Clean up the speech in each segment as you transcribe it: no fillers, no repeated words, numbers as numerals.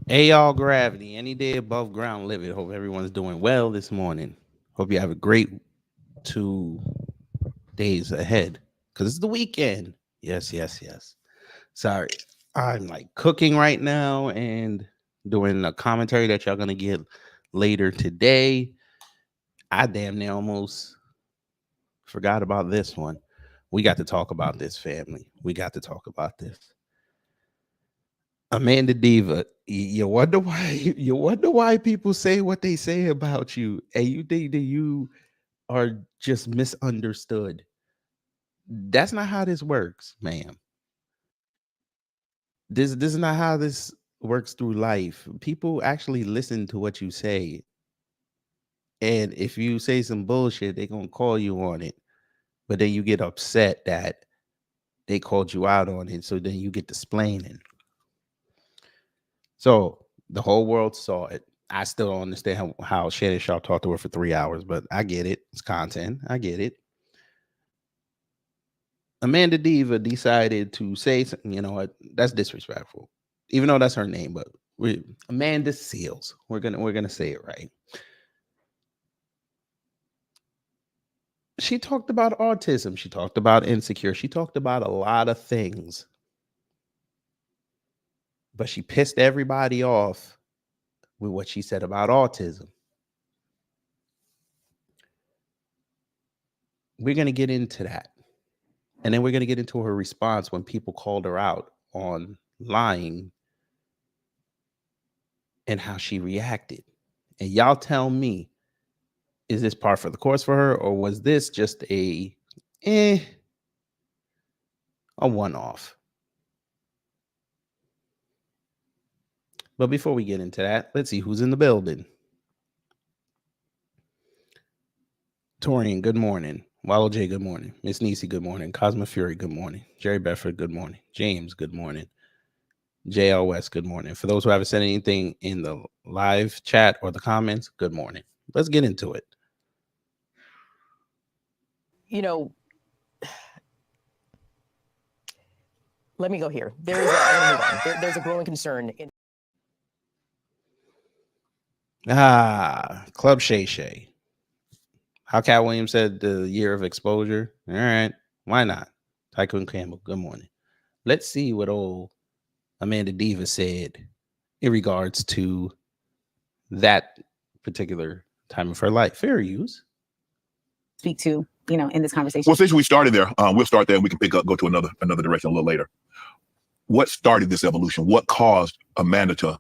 Hey, y'all, gravity. Any day above ground, live it. Hope everyone's doing well this morning. Hope you have a great 2 days ahead because it's the weekend. Yes, yes, yes. Sorry. I'm like cooking right now and doing a commentary that y'all going to get later today. I damn near almost forgot about this one. We got to talk about this, family. We got to talk about this. Amanda Diva, you wonder why people say what they say about you, and you think that you are just misunderstood. That's not how this works, ma'am. This is not how this works through life. People actually listen to what you say, and if you say some bullshit, they're gonna call you on it. But then you get upset that they called you out on it, so then you get explaining. So the whole world saw it. I still don't understand how Shannon Sharp talked to her for 3 hours, but I get it. It's content. I get it. Amanda Diva decided to say something. You know what? That's disrespectful. Even though that's her name, but Amanda Seals. We're gonna say it right. She talked about autism. She talked about insecure. She talked about a lot of things, but she pissed everybody off with what she said about autism. We're gonna get into that. And then we're going to get into her response when people called her out on lying and how she reacted. And y'all tell me, is this par for the course for her, or was this just eh, a one-off? But before we get into that, let's see who's in the building. Torian, good morning. Wallow J, good morning. Miss Nisi, good morning. Cosmo Fury, good morning. Jerry Bedford, good morning. James, good morning. JL West, good morning. For those who haven't said anything in the live chat or the comments, good morning. Let's get into it. You know, let me go here. There's a growing concern in Club Shay Shay. How Cat Williams said the year of exposure. All right. Why not? Tycoon Campbell, good morning. Let's see what old Amanda Diva said in regards to that particular time of her life. Fair use. Speak to, in this conversation. Well, since we started there, we'll start there and we can go to another direction a little later. What started this evolution? What caused Amanda to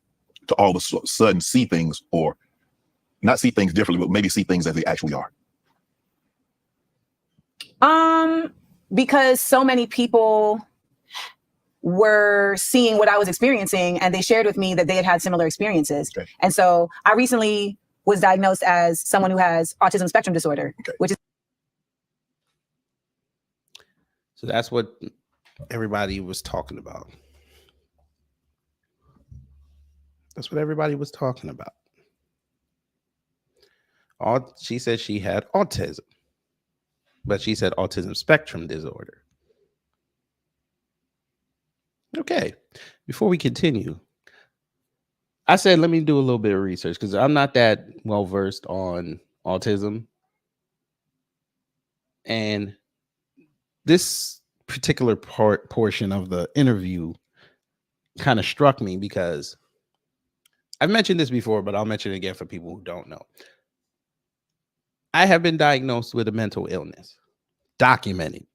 all of a sudden see things, or not see things differently, but maybe see things as they actually are? Because so many people were seeing what I was experiencing, and they shared with me that they had similar experiences. Okay. And so I recently was diagnosed as someone who has autism spectrum disorder, which is. So that's what everybody was talking about. That's what everybody was talking about. She said she had autism, but she said autism spectrum disorder. Okay, before we continue, I said let me do a little bit of research because I'm not that well versed on autism. And this particular portion of the interview kind of struck me because I've mentioned this before, but I'll mention it again for people who don't know. I have been diagnosed with a mental illness. Documented.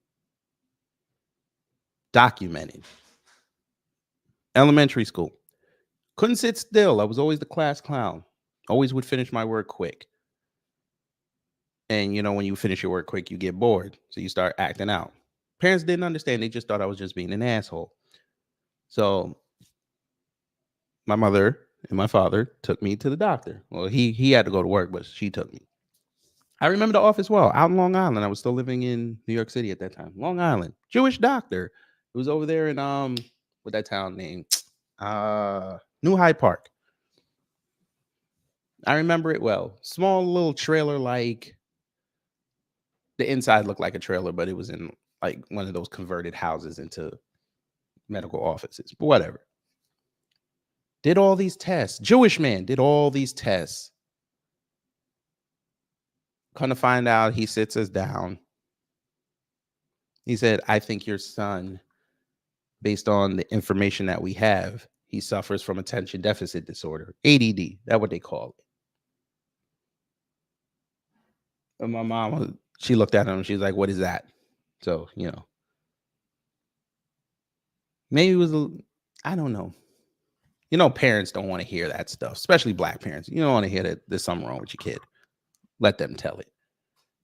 Elementary school. Couldn't sit still. I was always the class clown. Always would finish my work quick. And when you finish your work quick, you get bored. So you start acting out. Parents didn't understand. They just thought I was just being an asshole. So my mother and my father took me to the doctor. Well, he had to go to work, but she took me. I remember the office well, out in Long Island. I was still living in New York City at that time. Long Island. Jewish doctor. It was over there in what that town name? New Hyde Park. I remember it well. Small little trailer, like the inside looked like a trailer, but it was in like one of those converted houses into medical offices. But whatever. Did all these tests. Jewish man did all these tests. Come to find out, he sits us down. He said, I think your son, based on the information that we have, he suffers from attention deficit disorder, ADD. That's what they call it. And my mom, she looked at him. She's like, what is that? So, maybe it was, I don't know. Parents don't want to hear that stuff, especially black parents. You don't want to hear that there's something wrong with your kid. Let them tell it.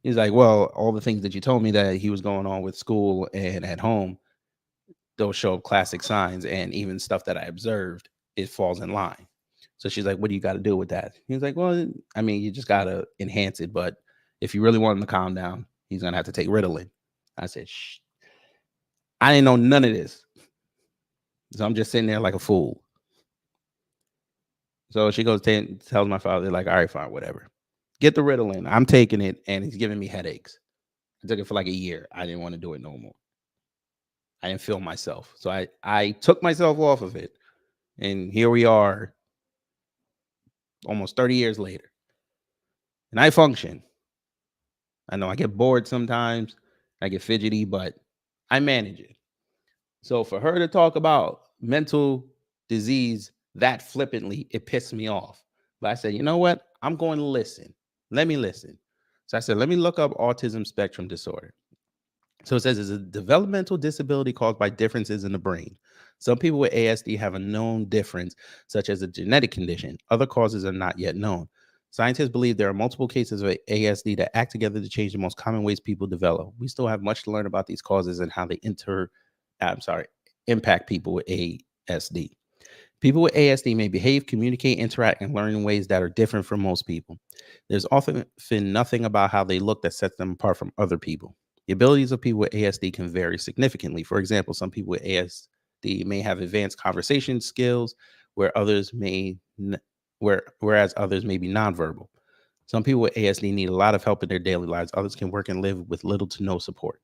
He's like, well, all the things that you told me that he was going on with school and at home, those show up classic signs, and even stuff that I observed, it falls in line. So she's like, what do you got to do with that? He's like, well, I mean, you just got to enhance it. But if you really want him to calm down, he's going to have to take Ritalin. I said, shh. I didn't know none of this. So I'm just sitting there like a fool. So she goes, tells my father, like, all right, fine, whatever. Get the Ritalin. I'm taking it, and he's giving me headaches. I took it for like a year. I didn't want to do it no more. I didn't feel myself. So I took myself off of it. And here we are almost 30 years later. And I function. I know I get bored sometimes. I get fidgety, but I manage it. So for her to talk about mental disease that flippantly, it pissed me off. But I said, you know what? I'm going to listen. Let me listen. So I said, let me look up autism spectrum disorder. So it says it's a developmental disability caused by differences in the brain. Some people with ASD have a known difference, such as a genetic condition. Other causes are not yet known. Scientists believe there are multiple cases of ASD that act together to change the most common ways people develop. We still have much to learn about these causes and how they impact people with ASD. People with ASD may behave, communicate, interact, and learn in ways that are different from most people. There's often nothing about how they look that sets them apart from other people. The abilities of people with ASD can vary significantly. For example, some people with ASD may have advanced conversation skills, whereas others may be nonverbal. Some people with ASD need a lot of help in their daily lives. Others can work and live with little to no support.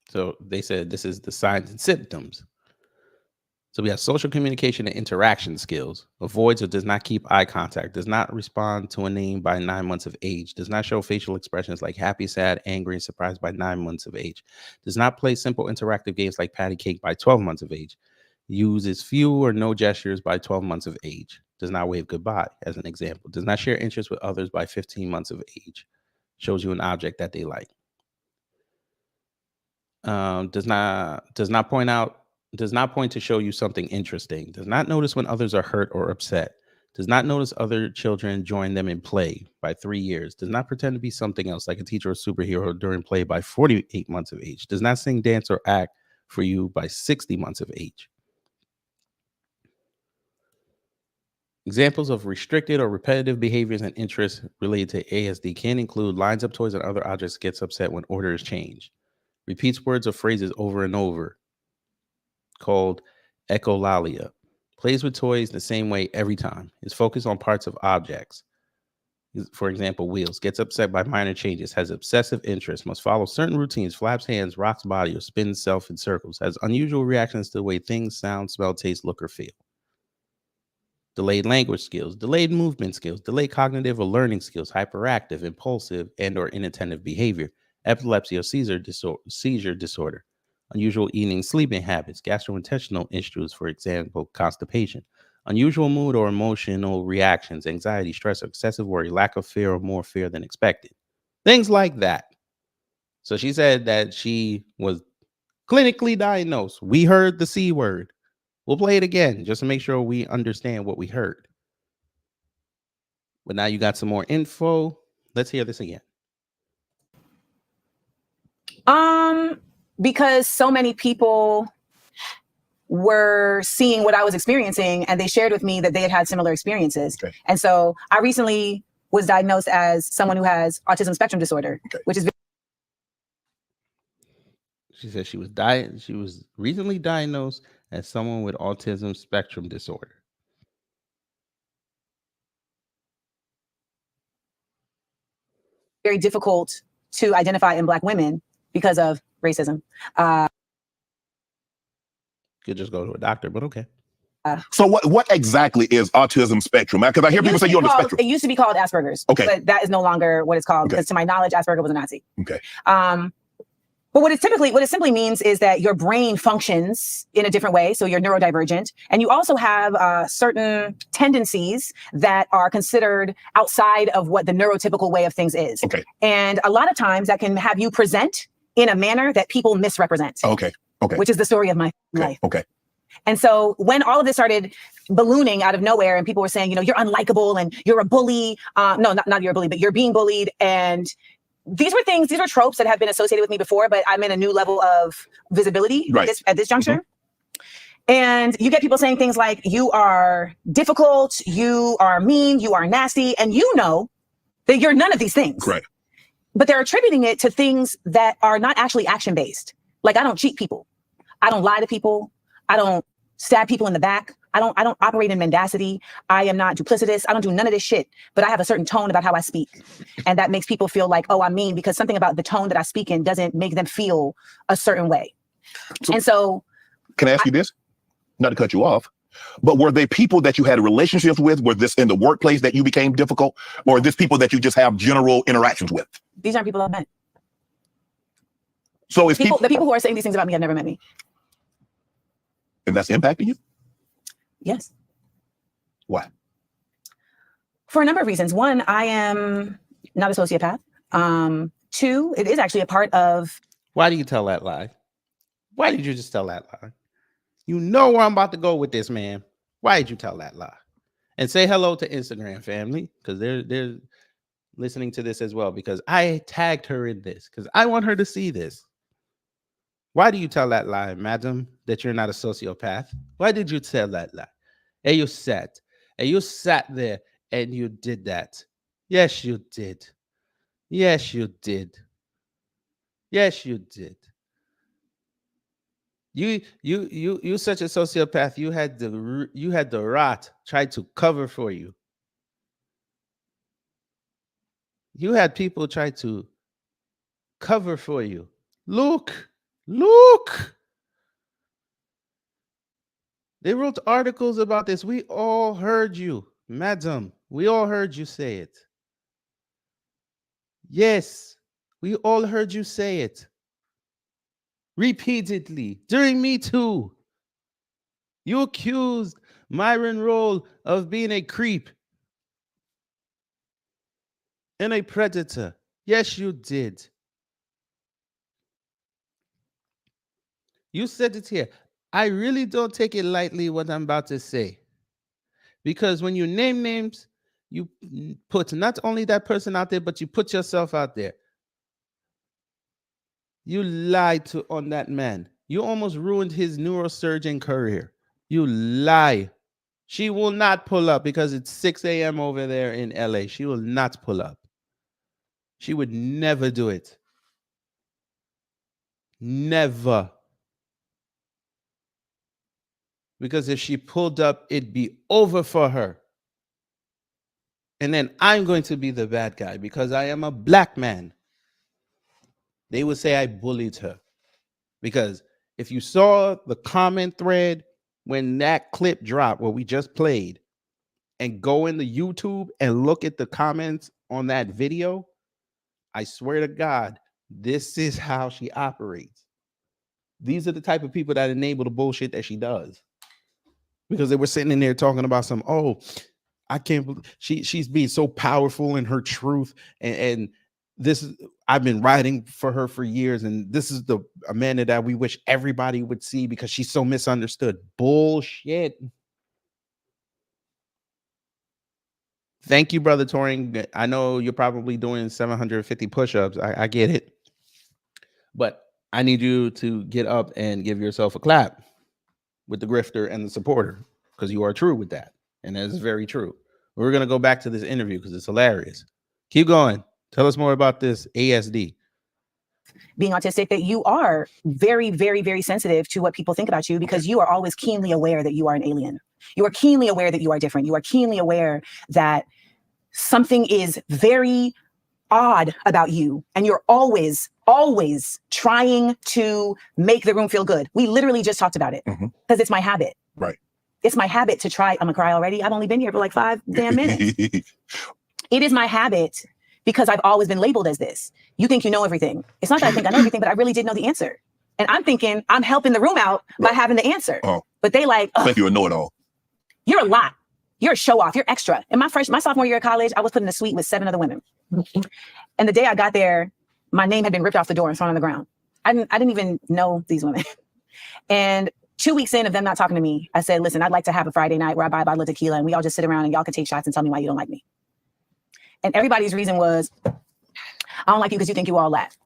So they said this is the signs and symptoms. So we have social communication and interaction skills, avoids or does not keep eye contact, does not respond to a name by 9 months of age, does not show facial expressions like happy, sad, angry, and surprised by 9 months of age, does not play simple interactive games like patty cake by 12 months of age, uses few or no gestures by 12 months of age, does not wave goodbye, as an example, does not share interests with others by 15 months of age, shows you an object that they like. Does not point to show you something interesting, does not notice when others are hurt or upset, does not notice other children join them in play by 3 years, does not pretend to be something else like a teacher or superhero during play by 48 months of age, does not sing, dance, or act for you by 60 months of age. Examples of restricted or repetitive behaviors and interests related to ASD can include lines up toys and other objects, gets upset when orders change, repeats words or phrases over and over, called echolalia, plays with toys the same way every time, is focused on parts of objects, for example, wheels, gets upset by minor changes, has obsessive interest, must follow certain routines, flaps hands, rocks body, or spins self in circles, has unusual reactions to the way things sound, smell, taste, look, or feel. Delayed language skills, delayed movement skills, delayed cognitive or learning skills, hyperactive, impulsive, and or inattentive behavior, epilepsy or seizure disorder, unusual eating, sleeping habits, gastrointestinal issues, for example, constipation, unusual mood or emotional reactions, anxiety, stress, or excessive worry, lack of fear or more fear than expected, things like that. So she said that she was clinically diagnosed. We heard the C word. We'll play it again just to make sure we understand what we heard. But now you got some more info. Let's hear this again. Because so many people were seeing what I was experiencing, and they shared with me that they had similar experiences. Okay. And so I recently was diagnosed as someone who has autism spectrum disorder, which is She said she was recently diagnosed as someone with autism spectrum disorder. very difficult to identify in Black women because of racism. Could just go to a doctor, but okay. So what exactly is autism spectrum? Because I hear people say you're on the spectrum. It used to be called Asperger's. Okay. But that is no longer what it's called, Okay. because to my knowledge, Asperger was a Nazi. Okay. But what it simply means is that your brain functions in a different way. So you're neurodivergent, and you also have certain tendencies that are considered outside of what the neurotypical way of things is. Okay. And a lot of times that can have you present in a manner that people misrepresent. Okay. Okay. Which is the story of my life. Okay. And so when all of this started ballooning out of nowhere and people were saying, you're unlikable and you're a bully. No, not you're a bully, but you're being bullied. And these were tropes that have been associated with me before, but I'm in a new level of visibility at this juncture. Mm-hmm. And you get people saying things like, you are difficult, you are mean, you are nasty, and you know that you're none of these things. Right. But they're attributing it to things that are not actually action-based. Like, I don't cheat people. I don't lie to people. I don't stab people in the back. I don't operate in mendacity. I am not duplicitous. I don't do none of this shit, but I have a certain tone about how I speak. And that makes people feel like, oh, I'm mean, because something about the tone that I speak in doesn't make them feel a certain way. So can I ask you this? Not to cut you off, but were they people that you had relationships with? Were this in the workplace that you became difficult, or this people that you just have general interactions with? These aren't people I've met. So it's the people who are saying these things about me have never met me. And that's impacting you? Yes. Why? For a number of reasons. One, I am not a sociopath. Two, it is actually a part of... Why do you tell that lie? Why did you just tell that lie? You know where I'm about to go with this, man. Why did you tell that lie? And say hello to Instagram family, because they're listening to this as well, because I tagged her in this, because I want her to see this. Why do you tell that lie, madam, that you're not a sociopath? Why did you tell that lie? And you sat there and you did that. Yes, you did. Yes, you did. Yes, you did. You such a sociopath. You had the rot try to cover for you. You had people try to cover for you. Look. They wrote articles about this. We all heard you, madam. We all heard you say it. Yes, we all heard you say it. Repeatedly. During Me Too. You accused Myron Rolle of being a creep and a predator. Yes, you did. You said it here. I really don't take it lightly what I'm about to say. Because when you name names, you put not only that person out there, but you put yourself out there. You lied on that man. You almost ruined his neurosurgeon career. You lie. She will not pull up because it's 6 a.m. over there in LA. She will not pull up. She would never do it. Never. Because if she pulled up, it'd be over for her. And then I'm going to be the bad guy because I am a black man. They would say I bullied her. Because if you saw the comment thread when that clip dropped, what we just played, and go into YouTube and look at the comments on that video, I swear to God, this is how she operates. These are the type of people that enable the bullshit that she does. Because they were sitting in there talking about some, I can't believe she's being so powerful in her truth. And this is, I've been writing for her for years. And this is the Amanda that we wish everybody would see because she's so misunderstood. Bullshit. Thank you, Brother Touring. I know you're probably doing 750 push-ups. I get it. But I need you to get up and give yourself a clap with the grifter and the supporter, because you are true with that. And that is very true. We're going to go back to this interview because it's hilarious. Keep going. Tell us more about this ASD. Being autistic, that you are very, very, very sensitive to what people think about you because you are always keenly aware that you are an alien. You are keenly aware that you are different. You are keenly aware that something is very odd about you, and you're always trying to make the room feel good. We literally just talked about it because it's my habit. Right. It's my habit to try. I'm gonna cry already. I've only been here for like 5 damn minutes. It is my habit because I've always been labeled as this. You think you know everything. It's not that I think I know everything, but I really did know the answer. And I'm thinking I'm helping the room out by having the answer. But they like, I think you're a know-it-all. You're a lot. You're a show off. You're extra. In my sophomore year of college, I was put in a suite with 7 other women. And the day I got there, my name had been ripped off the door and thrown on the ground. I didn't even know these women. And 2 weeks in of them not talking to me, I said, listen, I'd like to have a Friday night where I buy a bottle of tequila and we all just sit around and y'all can take shots and tell me why you don't like me. And everybody's reason was, I don't like you because you think you all laugh.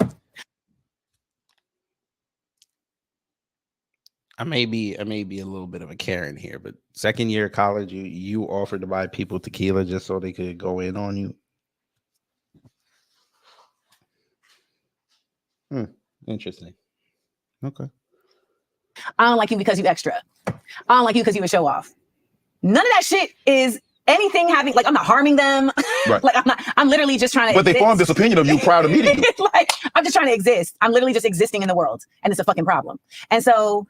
I may be a little bit of a Karen here, but second year of college, you offered to buy people tequila just so they could go in on you. Interesting. Okay. I don't like you because you extra. I don't like you because you a show off. None of that shit is anything having, like, I'm not harming them. Right. Like, I'm literally just trying to But they formed this opinion of you prior to meeting you. Like, I'm just trying to exist. I'm literally just existing in the world. And it's a fucking problem. And so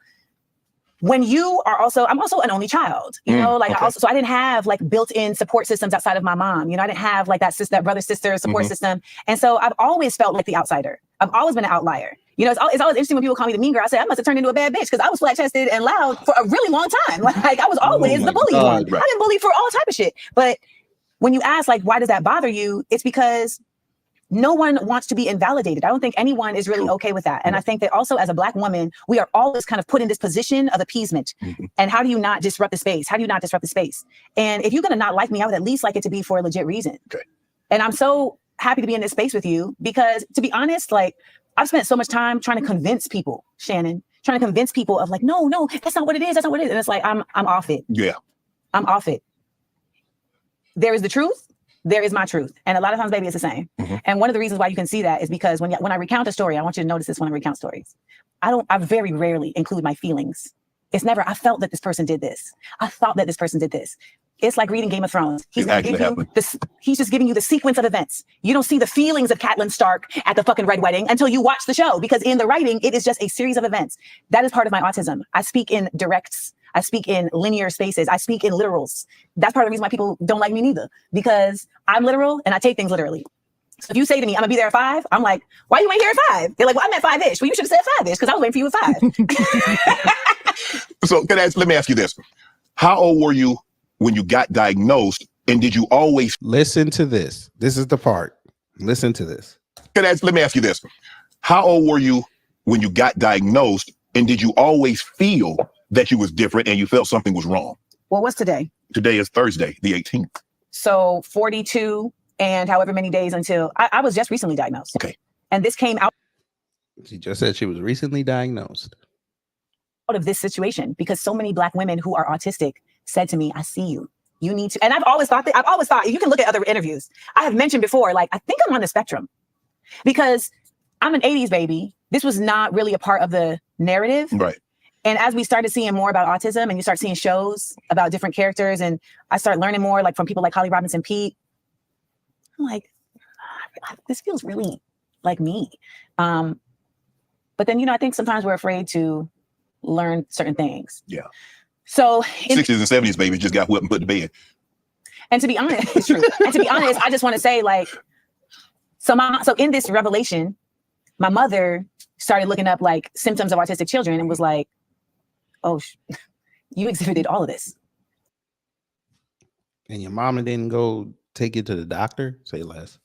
when you are I'm also an only child, you know, like okay. so I didn't have like built-in support systems outside of my mom. You know, I didn't have like that brother-sister support system. And so I've always felt like the outsider. I've always been an outlier. You know, it's always interesting when people call me the mean girl. I say, I must have turned into a bad bitch because I was flat-chested and loud for a really long time. Like I was always the bullied one. Right. I've been bullied for all type of shit. But when you ask, like, why does that bother you? It's because no one wants to be invalidated. I don't think anyone is really okay with that. And I think that also as a Black woman, we are always kind of put in this position of appeasement. And how do you not disrupt the space? How do you not disrupt the space? And if you're going to not like me, I would at least like it to be for a legit reason. Okay. And I'm so happy to be in this space with you because, to be honest, like, I've spent so much time trying to convince people, Shannon, trying to convince people of like, no, that's not what it is. That's not what it is. And it's like, I'm off it. Yeah. I'm off it. There is the truth. There is my truth. And a lot of times, baby, it's the same. And one of the reasons why you can see that is because when I recount a story, I want you to notice this when I recount stories. I very rarely include my feelings. It's never, I felt that this person did this. I thought that this person did this. It's like reading Game of Thrones. He's just giving you the sequence of events. You don't see the feelings of Catelyn Stark at the fucking Red Wedding until you watch the show, because in the writing, it is just a series of events. That is part of my autism. I speak in directs. I speak in linear spaces. I speak in literals. That's part of the reason why people don't like me neither, because I'm literal and I take things literally. So if you say to me, I'm gonna be there at 5, I'm like, why you ain't here at 5? They're like, well, I'm at 5-ish. Well, you should have said 5-ish because I was waiting for you at 5. So let me ask you this. How old were you when you got diagnosed, and did you always listen to this? This is the part. Listen to this. Let me ask you this. How old were you when you got diagnosed, and did you always feel that you was different and you felt something was wrong? Well, what's today? Today is Thursday, the 18th. So 42 and however many days until I was just recently diagnosed. Okay. And this came out. She just said she was recently diagnosed. Out of this situation because so many Black women who are autistic said to me, I see you. You need to. And I've always thought, you can look at other interviews. I have mentioned before, like, I think I'm on the spectrum because I'm an 80s baby. This was not really a part of the narrative. Right. And as we started seeing more about autism and you start seeing shows about different characters and I start learning more like from people like Holly Robinson Peete, I'm like, this feels really like me. But then, I think sometimes we're afraid to learn certain things. Yeah. So 60s and 70s, baby, just got whipped and put to bed. And to be honest, it's true. And to be honest, I just want to say, like, so in this revelation, my mother started looking up like symptoms of autistic children and was like, oh, you exhibited all of this. And your mama didn't go take you to the doctor? Say less.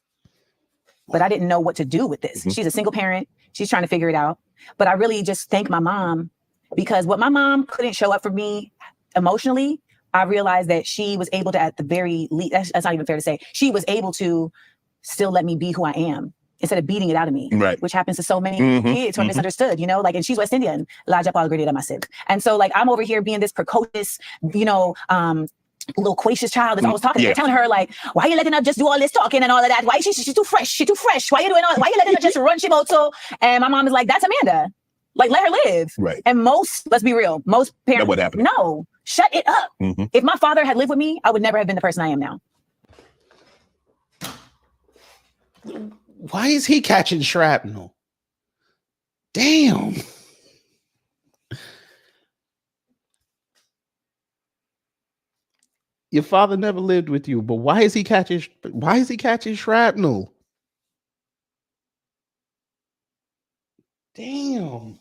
But I didn't know what to do with this. She's a single parent. She's trying to figure it out. But I really just thank my mom because what my mom couldn't show up for me emotionally, I realized that she was able to, at the very least, that's not even fair to say, she was able to still let me be who I am instead of beating it out of me, right? Which happens to so many kids who are misunderstood, like, and she's West Indian, massive. And so like, I'm over here being this precocious, little quacious child that's always talking, telling her like, why are you letting her just do all this talking and all of that? Why she's too fresh? She's too fresh. Why are you doing all? Why are you letting her just run shimoto? And my mom is like, that's Amanda. Like, let her live. Right. And let's be real, most parents, what happened? No, shut it up. If my father had lived with me, I would never have been the person I am now. Why is he catching shrapnel? Damn. Your father never lived with you, but why is he catching shrapnel? Damn.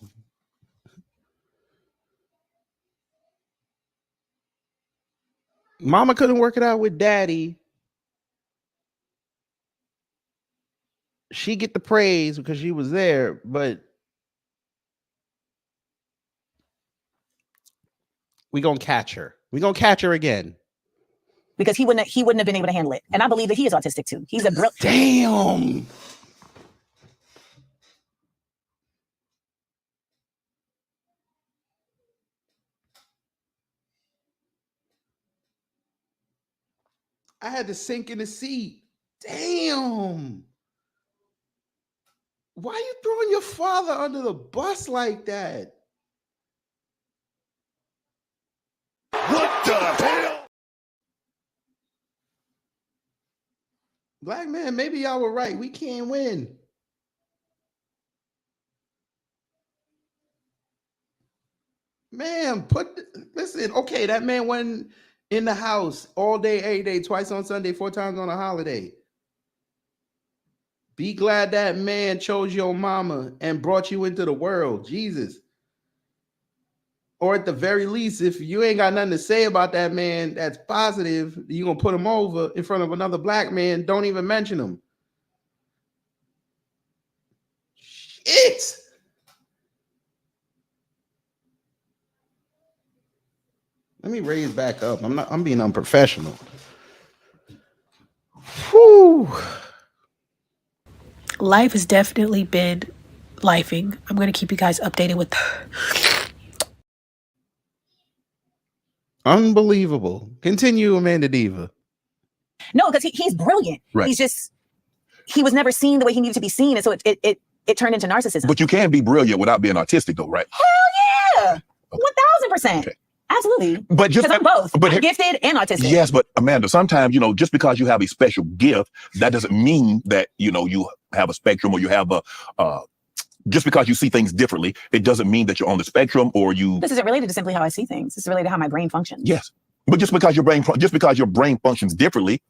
Mama couldn't work it out with daddy. She get the praise because she was there, but we gonna catch her. We gonna catch her again. Because he wouldn't have been able to handle it. And I believe that he is autistic too. He's a brilliant. Damn. I had to sink in the seat. Damn. Why are you throwing your father under the bus like that? What the hell? Black man, maybe y'all were right. We can't win. Man, listen, okay, that man went in the house all day, every day, twice on Sunday, 4 times on a holiday. Be glad that man chose your mama and brought you into the world. Jesus. Or at the very least, if you ain't got nothing to say about that man that's positive, you're going to put him over in front of another black man. Don't even mention him. Shit. Let me raise back up. I'm being unprofessional. Whew. Life has definitely been lifing. I'm going to keep you guys updated with. Unbelievable. Continue, Amanda Diva. No, because he's brilliant. Right. He was never seen the way he needed to be seen. And so it turned into narcissism. But you can be brilliant without being autistic, though, right? Hell yeah. Okay. 1000%. Okay. Absolutely. But just because I'm both. but I'm gifted and autistic. Yes, but Amanda, sometimes, just because you have a special gift, that doesn't mean that, you have a spectrum, or you have just because you see things differently, it doesn't mean that you're on the spectrum or you. This isn't related to simply how I see things. This is related to how my brain functions. Yes. But just because your brain functions differently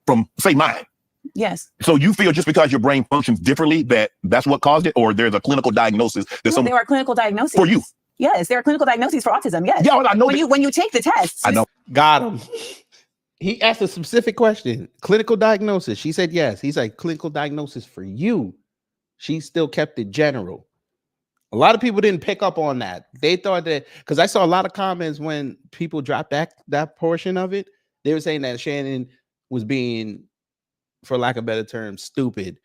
from, say, mine. Yes. So you feel just because your brain functions differently that's what caused it, or there's a clinical diagnosis there are clinical diagnoses for you. Yes, there are clinical diagnoses for autism. Yes. Yeah, well, I know when you take the tests. I know. Got him. He asked a specific question. Clinical diagnosis. She said yes. He's like, clinical diagnosis for you. She still kept it general. A lot of people didn't pick up on that. They thought that, because I saw a lot of comments when people dropped that portion of it. They were saying that Shannon was being, for lack of a better term, stupid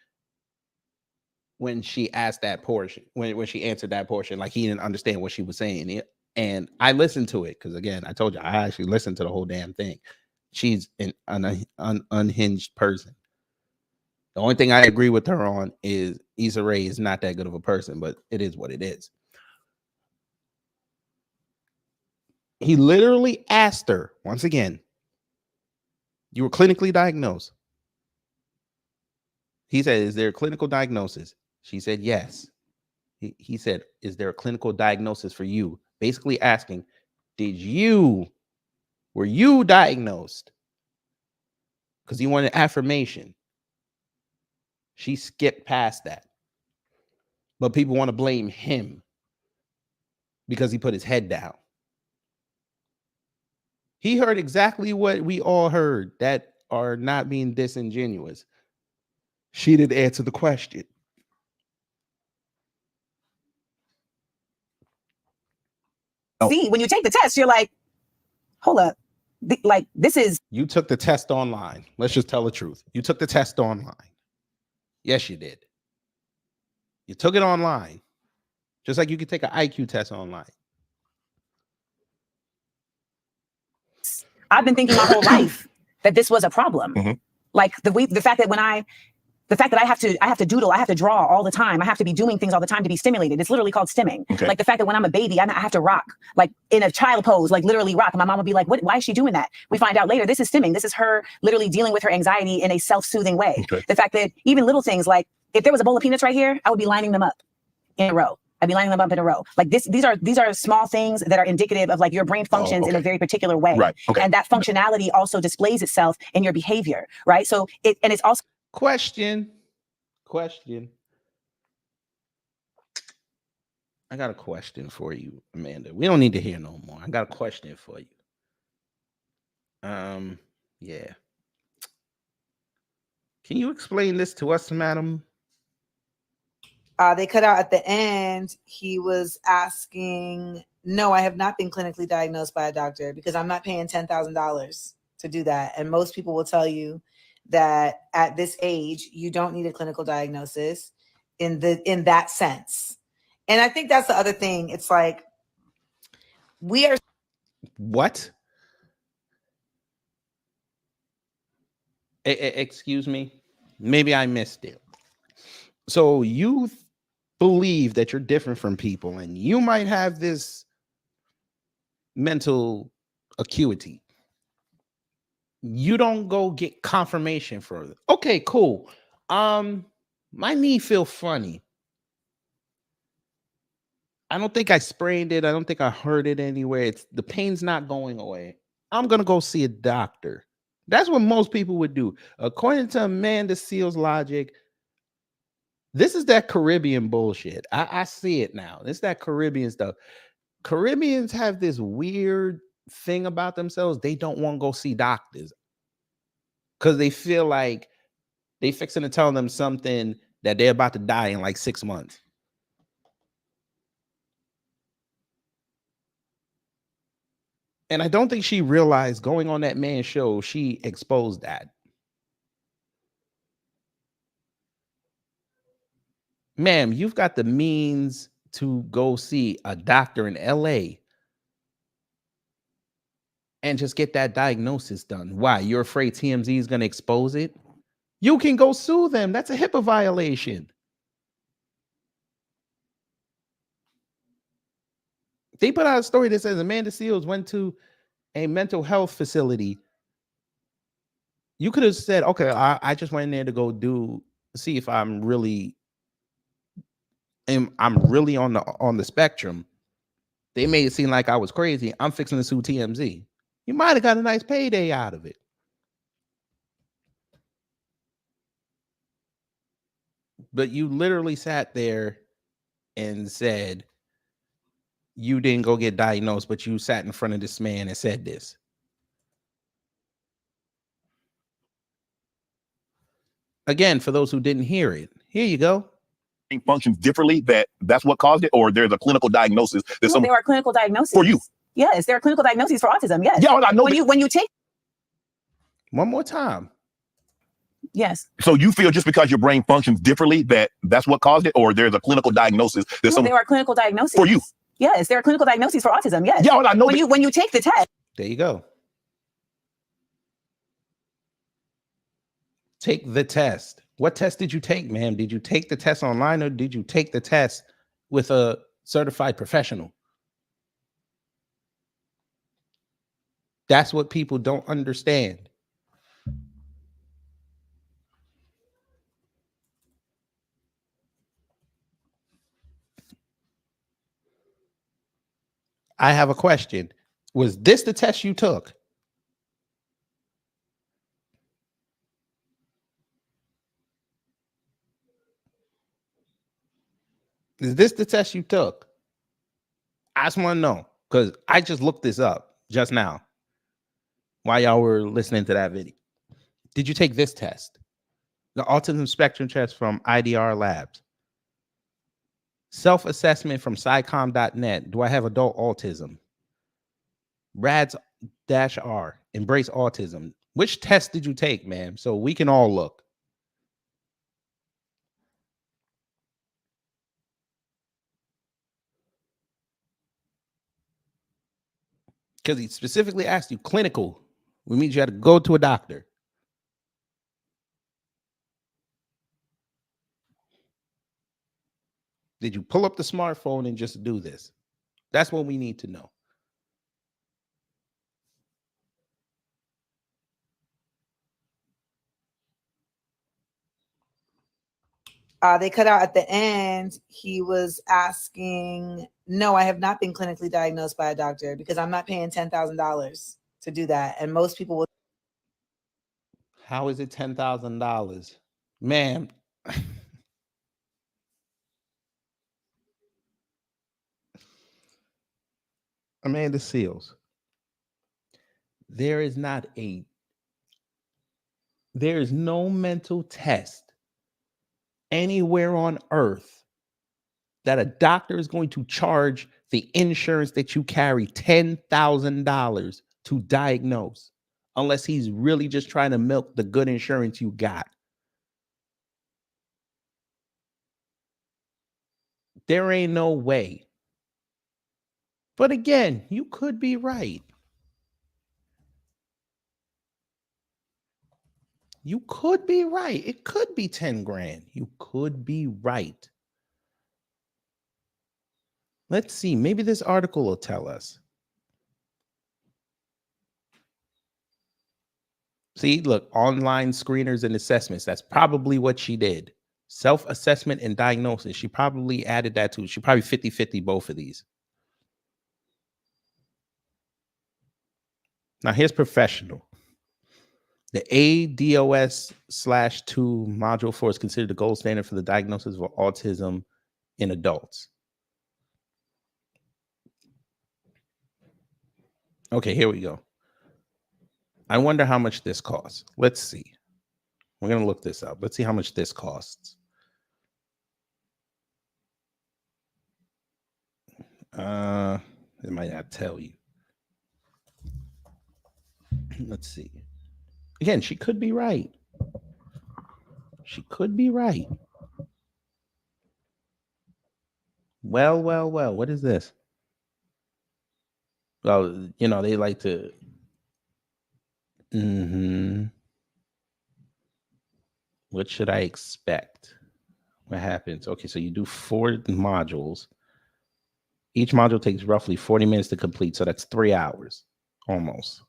when she asked that portion, when she answered that portion, like he didn't understand what she was saying. And I listened to it because, again, I told you, I actually listened to the whole damn thing. She's an unhinged person. The only thing I agree with her on is Issa Rae is not that good of a person, but it is what it is. He literally asked her, once again, you were clinically diagnosed. He said, is there a clinical diagnosis? She said, yes. He said, is there a clinical diagnosis for you? Basically asking, were you diagnosed? Because he wanted affirmation. She skipped past that. But people want to blame him because he put his head down. He heard exactly what we all heard that are not being disingenuous. She didn't answer the question. See, when you take the test, you're like, hold up. This is. You took the test online. Let's just tell the truth. You took the test online. Yes, you did. You took it online. Just like you could take an IQ test online. I've been thinking my whole life that this was a problem. Mm-hmm. Like the fact that I have to doodle, I have to draw all the time. I have to be doing things all the time to be stimulated. It's literally called stimming. Okay. Like the fact that when I'm a baby, I have to rock, like in a child pose, like literally rock. And my mom would be like, why is she doing that? We find out later, this is stimming. This is her literally dealing with her anxiety in a self-soothing way. Okay. The fact that even little things like If there was a bowl of peanuts right here, I would be lining them up in a row. I'd be lining them up in a row. Like these are small things that are indicative of like your brain functions in a very particular way. Right. Okay. And that functionality also displays itself in your behavior, right? So it's also Question. I got a question for you, Amanda. We don't need to hear no more. I got a question for you. Yeah. Can you explain this to us, madam? They cut out at the end. He was asking, no, I have not been clinically diagnosed by a doctor because I'm not paying $10,000 to do that. And most people will tell you that at this age, you don't need a clinical diagnosis in that sense. And I think that's the other thing. It's like, we are. What? Excuse me. Maybe I missed it. So you believe that you're different from people and you might have this mental acuity. You don't go get confirmation for it. Okay, cool. My knee feel funny. I don't think I sprained it. I don't think I hurt it anywhere. It's the pain's not going away. I'm gonna go see a doctor. That's what most people would do. According to Amanda Seals' logic, this is that Caribbean bullshit. I see it now. It's that Caribbean stuff. Caribbeans have this weird thing about themselves. They don't want to go see doctors because they feel like they fixing to tell them something that they're about to die in like 6 months. And I don't think she realized going on that man's show, she exposed that. Ma'am, you've got the means to go see a doctor in LA and just get that diagnosis done. Why? You're afraid TMZ is going to expose it? You can go sue them. That's a HIPAA violation. They put out a story that says Amanda Seals went to a mental health facility. You could have said, okay, I just went in there to go see if I'm really on the spectrum. They made it seem like I was crazy. I'm fixing to sue TMZ. You might have got a nice payday out of it. But you literally sat there and said you didn't go get diagnosed, but you sat in front of this man and said this. Again, for those who didn't hear it, here you go. Functions differently, that's what caused it, or there's a clinical diagnosis. there are clinical diagnoses for you. Yes, there are clinical diagnoses for autism. Yes. Yeah, I know. When you take One more time. Yes. So you feel just because your brain functions differently that's what caused it, or there's a clinical diagnosis. There are clinical diagnoses for you. Yes, there are clinical diagnoses for autism. Yes. Yeah, I know. When you take the test. There you go. Take the test. What test did you take, ma'am? Did you take the test online or did you take the test with a certified professional? That's what people don't understand. I have a question. Was this the test you took? Is this the test you took? I just want to know because I just looked this up just now while y'all were listening to that video. Did you take this test? The autism spectrum test from IDR Labs. Self-assessment from psycom.net. Do I have adult autism? RADS-R. Embrace autism. Which test did you take, ma'am? So we can all look. Because he specifically asked you clinical, which means you had to go to a doctor. Did you pull up the smartphone and just do this? That's what we need to know. They cut out at the end. He was asking, no, I have not been clinically diagnosed by a doctor because I'm not paying $10,000 to do that. And most people will. How is it $10,000? Ma'am. Amanda Seals. There is no mental test anywhere on earth that a doctor is going to charge the insurance that you carry $10,000 to diagnose, unless he's really just trying to milk the good insurance you got. There ain't no way. But again, you could be right. You could be right. It could be 10 grand. You could be right. Let's see. Maybe this article will tell us. See, look, online screeners and assessments. That's probably what she did. Self-assessment and diagnosis. She probably added that too. She probably 50-50 both of these. Now here's professional. The ADOS/2 Module 4 is considered the gold standard for the diagnosis of autism in adults. Okay, here we go. I wonder how much this costs. Let's see. We're going to look this up. Let's see how much this costs. It might not tell you. Let's see. Again, she could be right. She could be right. Well. What is this? Well, you know, they like to. What should I expect? What happens? Okay, so you do 4 modules. Each module takes roughly 40 minutes to complete. So that's 3 hours almost.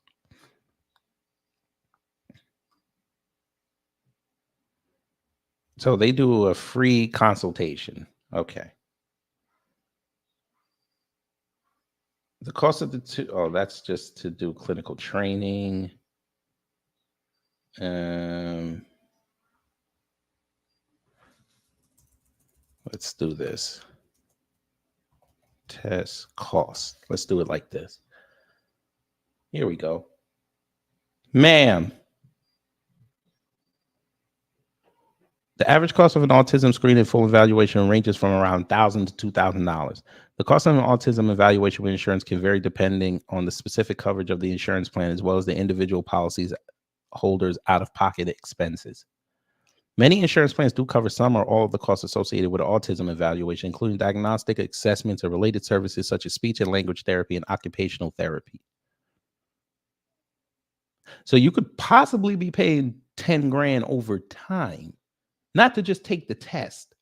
So they do a free consultation. Okay. The cost of the two, oh, that's just to do clinical training. Let's do this. Test cost. Let's do it like this. Here we go. Ma'am. The average cost of an autism screen and full evaluation ranges from around $1,000 to $2,000. The cost of an autism evaluation with insurance can vary depending on the specific coverage of the insurance plan, as well as the individual policies holders' out-of-pocket expenses. Many insurance plans do cover some or all of the costs associated with autism evaluation, including diagnostic assessments and related services such as speech and language therapy and occupational therapy. So you could possibly be paying 10 grand over time, not to just take the test.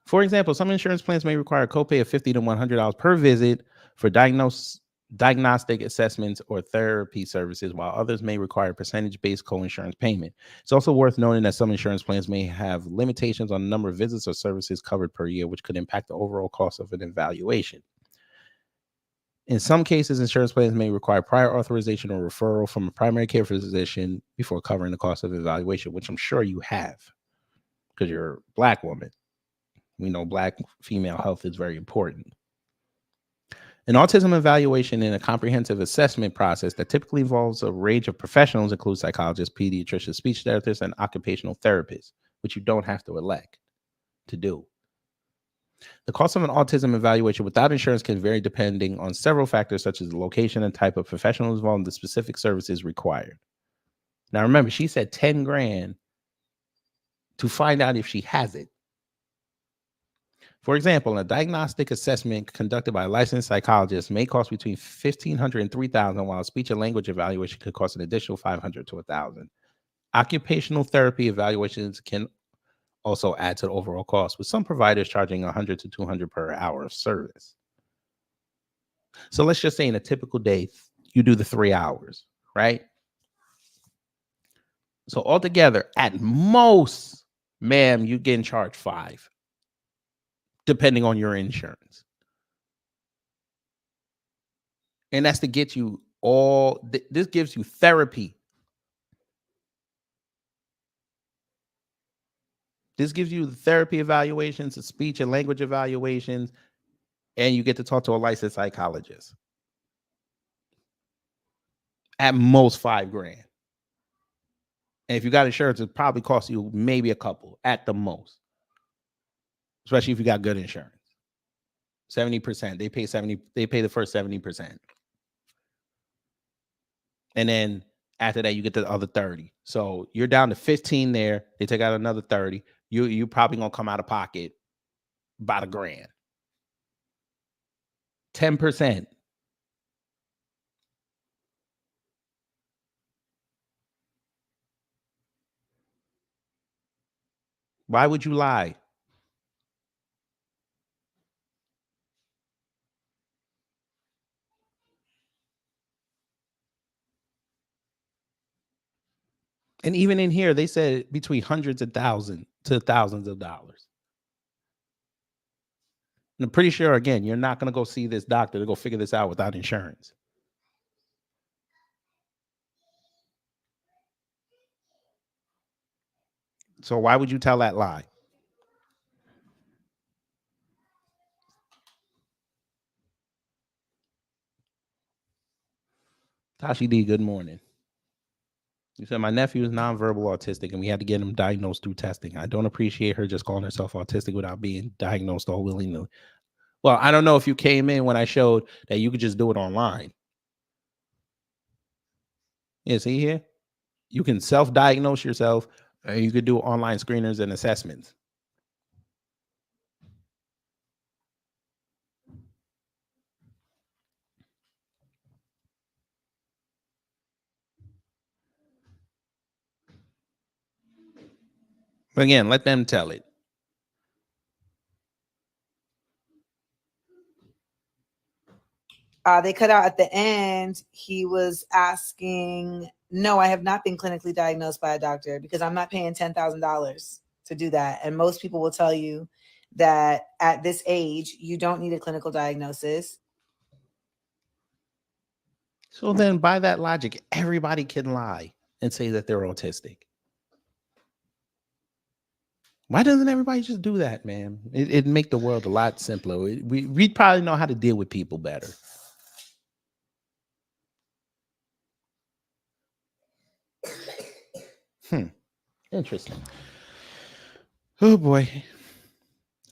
For example, some insurance plans may require a copay of $50 to $100 per visit for diagnostic assessments or therapy services, while others may require percentage-based co-insurance payment. It's also worth noting that some insurance plans may have limitations on the number of visits or services covered per year, which could impact the overall cost of an evaluation. In some cases, insurance plans may require prior authorization or referral from a primary care physician before covering the cost of evaluation, which I'm sure you have because you're a Black woman. We know Black female health is very important. An autism evaluation and a comprehensive assessment process that typically involves a range of professionals includes psychologists, pediatricians, speech therapists, and occupational therapists, which you don't have to elect to do. The cost of an autism evaluation without insurance can vary depending on several factors, such as the location and type of professionals involved and the specific services required. Now, remember, she said 10 grand to find out if she has it. For example, a diagnostic assessment conducted by a licensed psychologist may cost between $1,500 and $3,000, while a speech and language evaluation could cost an additional $500 to $1,000. Occupational therapy evaluations can also add to the overall cost, with some providers charging $100 to $200 per hour of service. So let's just say in a typical day, you do the 3 hours, right? So altogether, at most, ma'am, you getting charged $5, depending on your insurance. And that's to get you all, this gives you therapy. This gives you the therapy evaluations, the speech and language evaluations, and you get to talk to a licensed psychologist. At most $5,000. And if you got insurance, it probably costs you maybe a couple at the most. Especially if you got good insurance. 70%. They pay the first 70%. And then after that, you get the other 30. So you're down to 15 there. They take out another 30. You probably gonna come out of pocket about $1,000. 10%. Why would you lie? And even in here, they said between hundreds of thousands to thousands of dollars. And I'm pretty sure, again, you're not going to go see this doctor to go figure this out without insurance. So why would you tell that lie? Tashi D, good morning. You said my nephew is nonverbal autistic and we had to get him diagnosed through testing. I don't appreciate her just calling herself autistic without being diagnosed all willy-nilly. Well, I don't know if you came in when I showed that you could just do it online. Yeah, see here? You can self-diagnose yourself and you could do online screeners and assessments. But again, let them tell it. They cut out at the end. He was asking, no, I have not been clinically diagnosed by a doctor because I'm not paying $10,000 to do that. And most people will tell you that at this age, you don't need a clinical diagnosis. So then by that logic, everybody can lie and say that they're autistic. Why doesn't everybody just do that, man? It'd make the world a lot simpler. We'd probably know how to deal with people better. Interesting. Oh boy.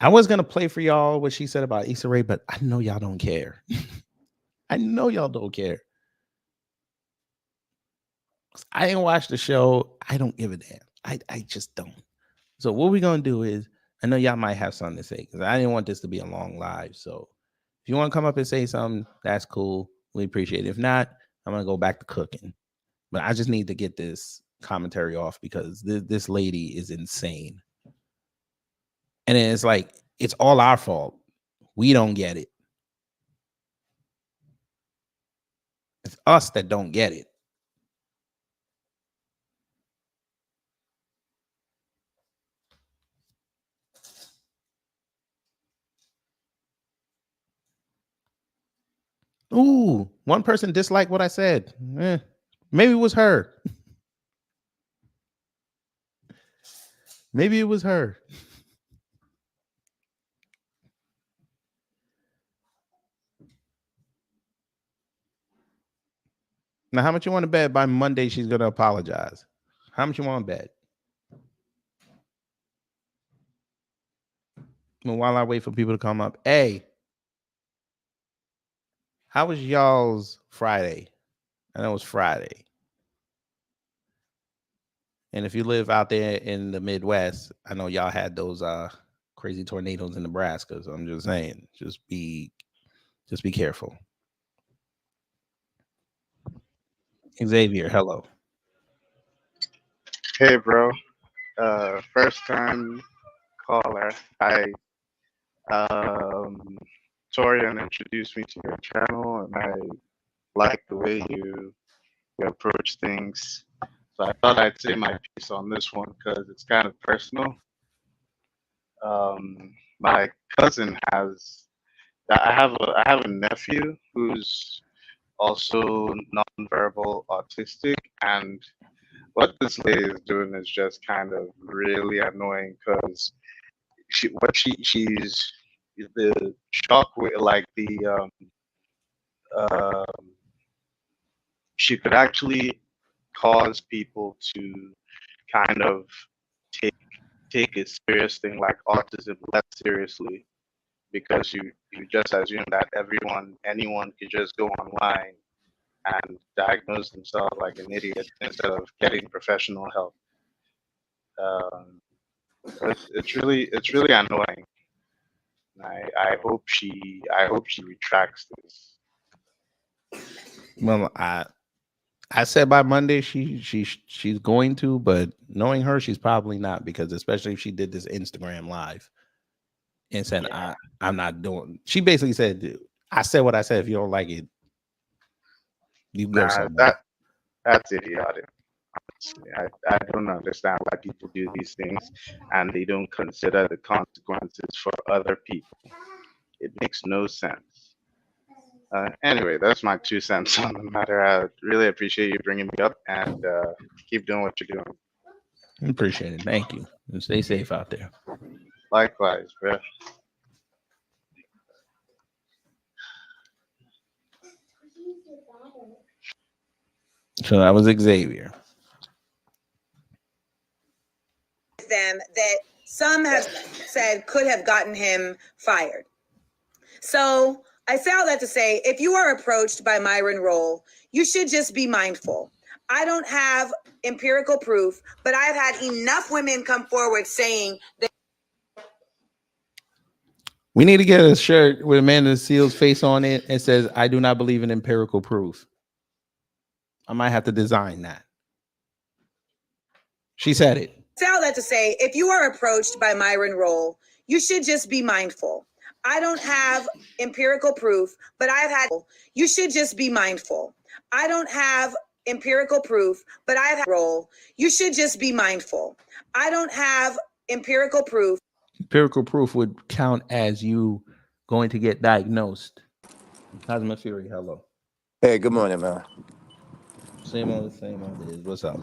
I was gonna play for y'all what she said about Issa Rae, but I know y'all don't care. I know y'all don't care. I didn't watch the show. I don't give a damn. I just don't. So what we're gonna do is, I know y'all might have something to say because I didn't want this to be a long live. So if you want to come up and say something, that's cool. We appreciate it. If not, I'm gonna go back to cooking. But I just need to get this commentary off because this lady is insane. And then it's like, it's all our fault. We don't get it. It's us that don't get it. Ooh, one person disliked what I said. Maybe it was her. Maybe it was her. Now, how much you want to bet by Monday she's going to apologize? How much you want to bet? Well, while I wait for people to come up, hey, how was y'all's Friday? I know it was Friday. And if you live out there in the Midwest, I know y'all had those crazy tornadoes in Nebraska. So I'm just saying, just be careful. Xavier, hello. Hey, bro. First time caller. Torian introduced me to your channel, and I like the way you approach things. So I thought I'd say my piece on this one because it's kind of personal. My cousin has. I have a nephew who's also nonverbal autistic, and what this lady is doing is just kind of really annoying because she's the shock with like uh, she could actually cause people to kind of take take a serious thing like autism less seriously because you just assume that anyone could just go online and diagnose themselves like an idiot instead of getting professional help. Um, it's really annoying. I hope she retracts this. Well, I said by Monday she's going to, but knowing her, she's probably not, because especially if she did this Instagram live and said I'm not doing. She basically said, I said what I said. If you don't like it, you go Nah, somewhere. that's idiotic. Honestly. I don't understand why people do these things and they don't consider the consequences for other people. It makes no sense. Anyway, that's my 2 cents on the matter. I really appreciate you bringing me up and keep doing what you're doing. Appreciate it. Thank you. And stay safe out there. Likewise, bro. So that was Xavier. Them that some have said could have gotten him fired. So I say all that to say, if you are approached by Myron Rolle, you should just be mindful. I don't have empirical proof, but I've had enough women come forward saying that. We need to get a shirt with Amanda Seals' face on it and says, "I do not believe in empirical proof." I might have to design that. She said it. Say all that to say, if you are approached by Myron Rolle, you should just be mindful. I don't have empirical proof, but I've had. You should just be mindful. I don't have empirical proof, but I've had Rolle. You should just be mindful. I don't have empirical proof. Empirical proof would count as you going to get diagnosed. Cosmo Fury, hello. Hey, good morning, man. Same old is. What's up?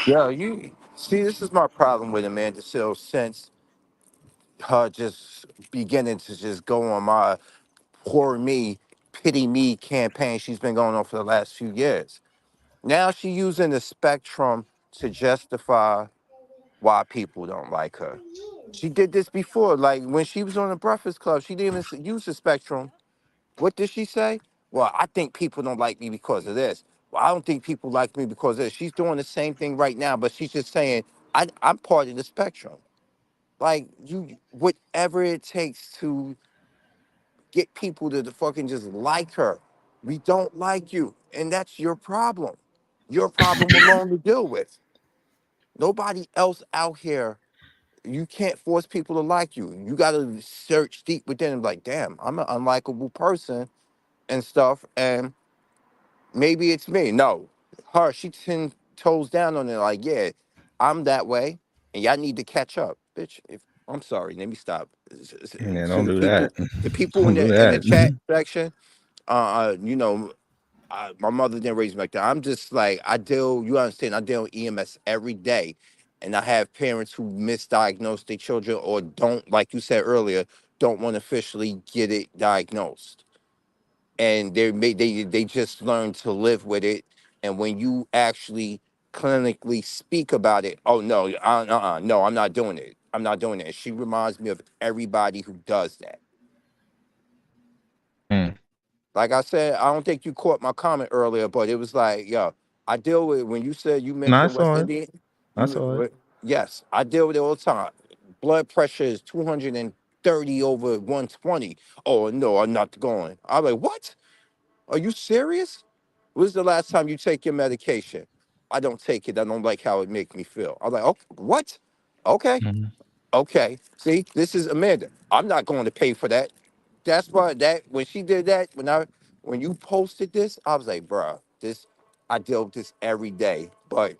Yo, you see, this is my problem with Amanda Seales since her just beginning to just go on my poor me, pity me campaign she's been going on for the last few years. Now she's using the spectrum to justify why people don't like her. She did this before, like when she was on the Breakfast Club, she didn't even use the spectrum. What did she say? Well, I think people don't like me because of this. Well, I don't think people like me because of this. She's doing the same thing right now, but she's just saying, I'm part of the spectrum. Like, you, whatever it takes to get people to fucking just like her. We don't like you, and that's your problem. Your problem alone to deal with. Nobody else out here, you can't force people to like you. You got to search deep within and be like, damn, I'm an unlikable person and stuff. And maybe it's me. No, her, she 10 toes down on it. Like, yeah, I'm that way, and y'all need to catch up, bitch. If I'm sorry, let me stop. Yeah, To don't do that. the people Don't do in the that. chat section, you know, my mother didn't raise me like that. I'm just like I deal. You understand? I deal with EMS every day, and I have parents who misdiagnose their children or don't, like you said earlier, don't want to officially get it diagnosed, and they just learn to live with it. And when you actually clinically speak about it, oh no, no, I'm not doing it. I'm not doing it. She reminds me of everybody who does that. Mm. Like I said, I don't think you caught my comment earlier, but it was like, yo, I deal with when you said you No, I mentioned West saw it. Indian. I saw it. Yes, I deal with it all the time. Blood pressure is 230 over 120. Oh no, I'm not going. I'm like, what? Are you serious? When's the last time you take your medication? I don't take it. I don't like how it makes me feel. I'm like, okay, what? Okay, Mhm. okay. See, this is Amanda. I'm not going to pay for that. That's why that when she did that, when you posted this, I was like, bruh, this I deal with this every day. But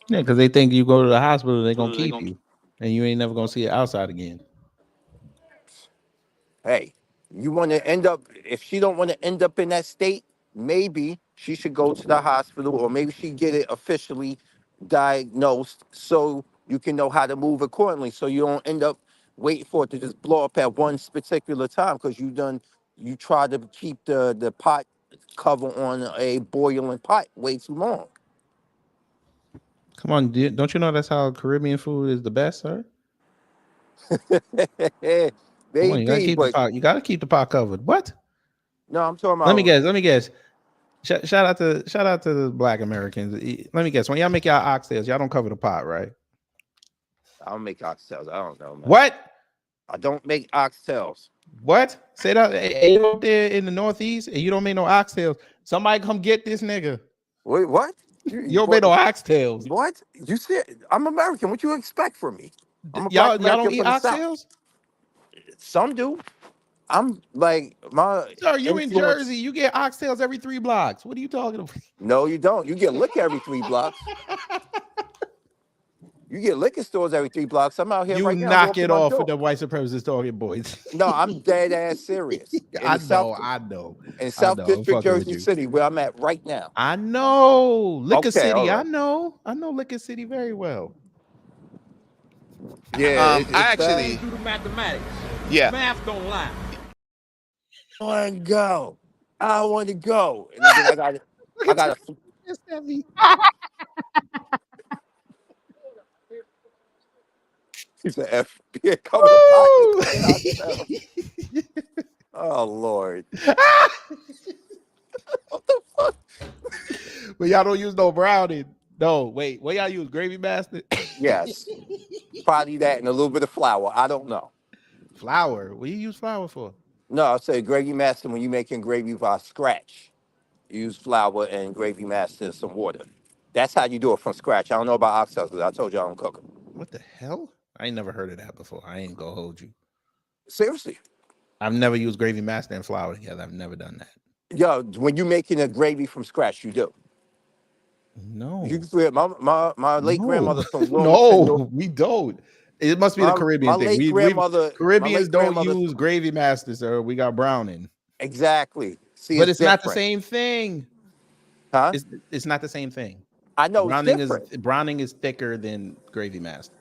Yeah, because they think you go to the hospital, they're gonna keep you, and you ain't never gonna see it outside again. Hey, you want to end up, if she don't want to end up in that state, maybe she should go to the hospital, or maybe she get it officially diagnosed so you can know how to move accordingly, so you don't end up waiting for it to just blow up at one particular time, because you try to keep the pot cover on a boiling pot way too long. Come on, don't you know that's how Caribbean food is the best, sir? Come on, you gotta Maybe, keep the but pot. You gotta keep the pot covered. What? no, I'm talking Let me about. guess. Let me guess. Shout out to the Black Americans. Let me guess. When y'all make y'all oxtails, y'all don't cover the pot, right? I don't make oxtails. I don't know, man. What? I don't make oxtails. What? Say that. Hey, you up there in the Northeast, and you don't make no oxtails. Somebody come get this nigga. Wait, what? You don't make no oxtails. What? You said I'm American. What you expect from me? I'm a black Y'all American don't eat from the South. oxtails? Some do. I'm like my Sir, you in influence. Jersey. You get oxtails every 3 blocks. What are you talking about? No, you don't. You get liquor every 3 blocks. You get liquor stores every 3 blocks. I'm out here You right now knock walking it my off with dog. the white supremacist talking boys. No, I'm dead ass serious. In I the South, know, I know. in I South know. I'm District, fucking with Jersey you. City, where I'm at right now. I know. Liquor Okay, all City. I right. know. I know Liquor City very well. Yeah, I it's actually, Do the mathematics. yeah. Math don't lie. I want to go. I want to go. And then I got Look I at got to. It's heavy. He's an F. Yeah, cover the pockets. Get ourselves. Oh Lord. What the fuck? But y'all don't use no brownie. No, wait. What y'all use? Gravy Master? Yes. Probably that and a little bit of flour. I don't know. Flour. What do you use flour for? No, I'll say gravy master when you're making gravy by scratch. Use flour and gravy master and some water. That's how you do it from scratch. I don't know about oxtails because I told you I don't cook them. What the hell? I ain't never heard of that before. I ain't gonna hold you. Seriously. I've never used Gravy Master and flour together. I've never done that. Yo, when you're making a gravy from scratch, you do. No. You my late grandmother from Wilmington. No, we don't. It must be the My Caribbean thing. late grandmother. My Caribbeans late don't grandmother. use Gravy Master, sir. We got browning. Exactly. See, But it's it's not the different. same thing. Huh? It's not the same thing. I know it's different. Browning is thicker than Gravy Master.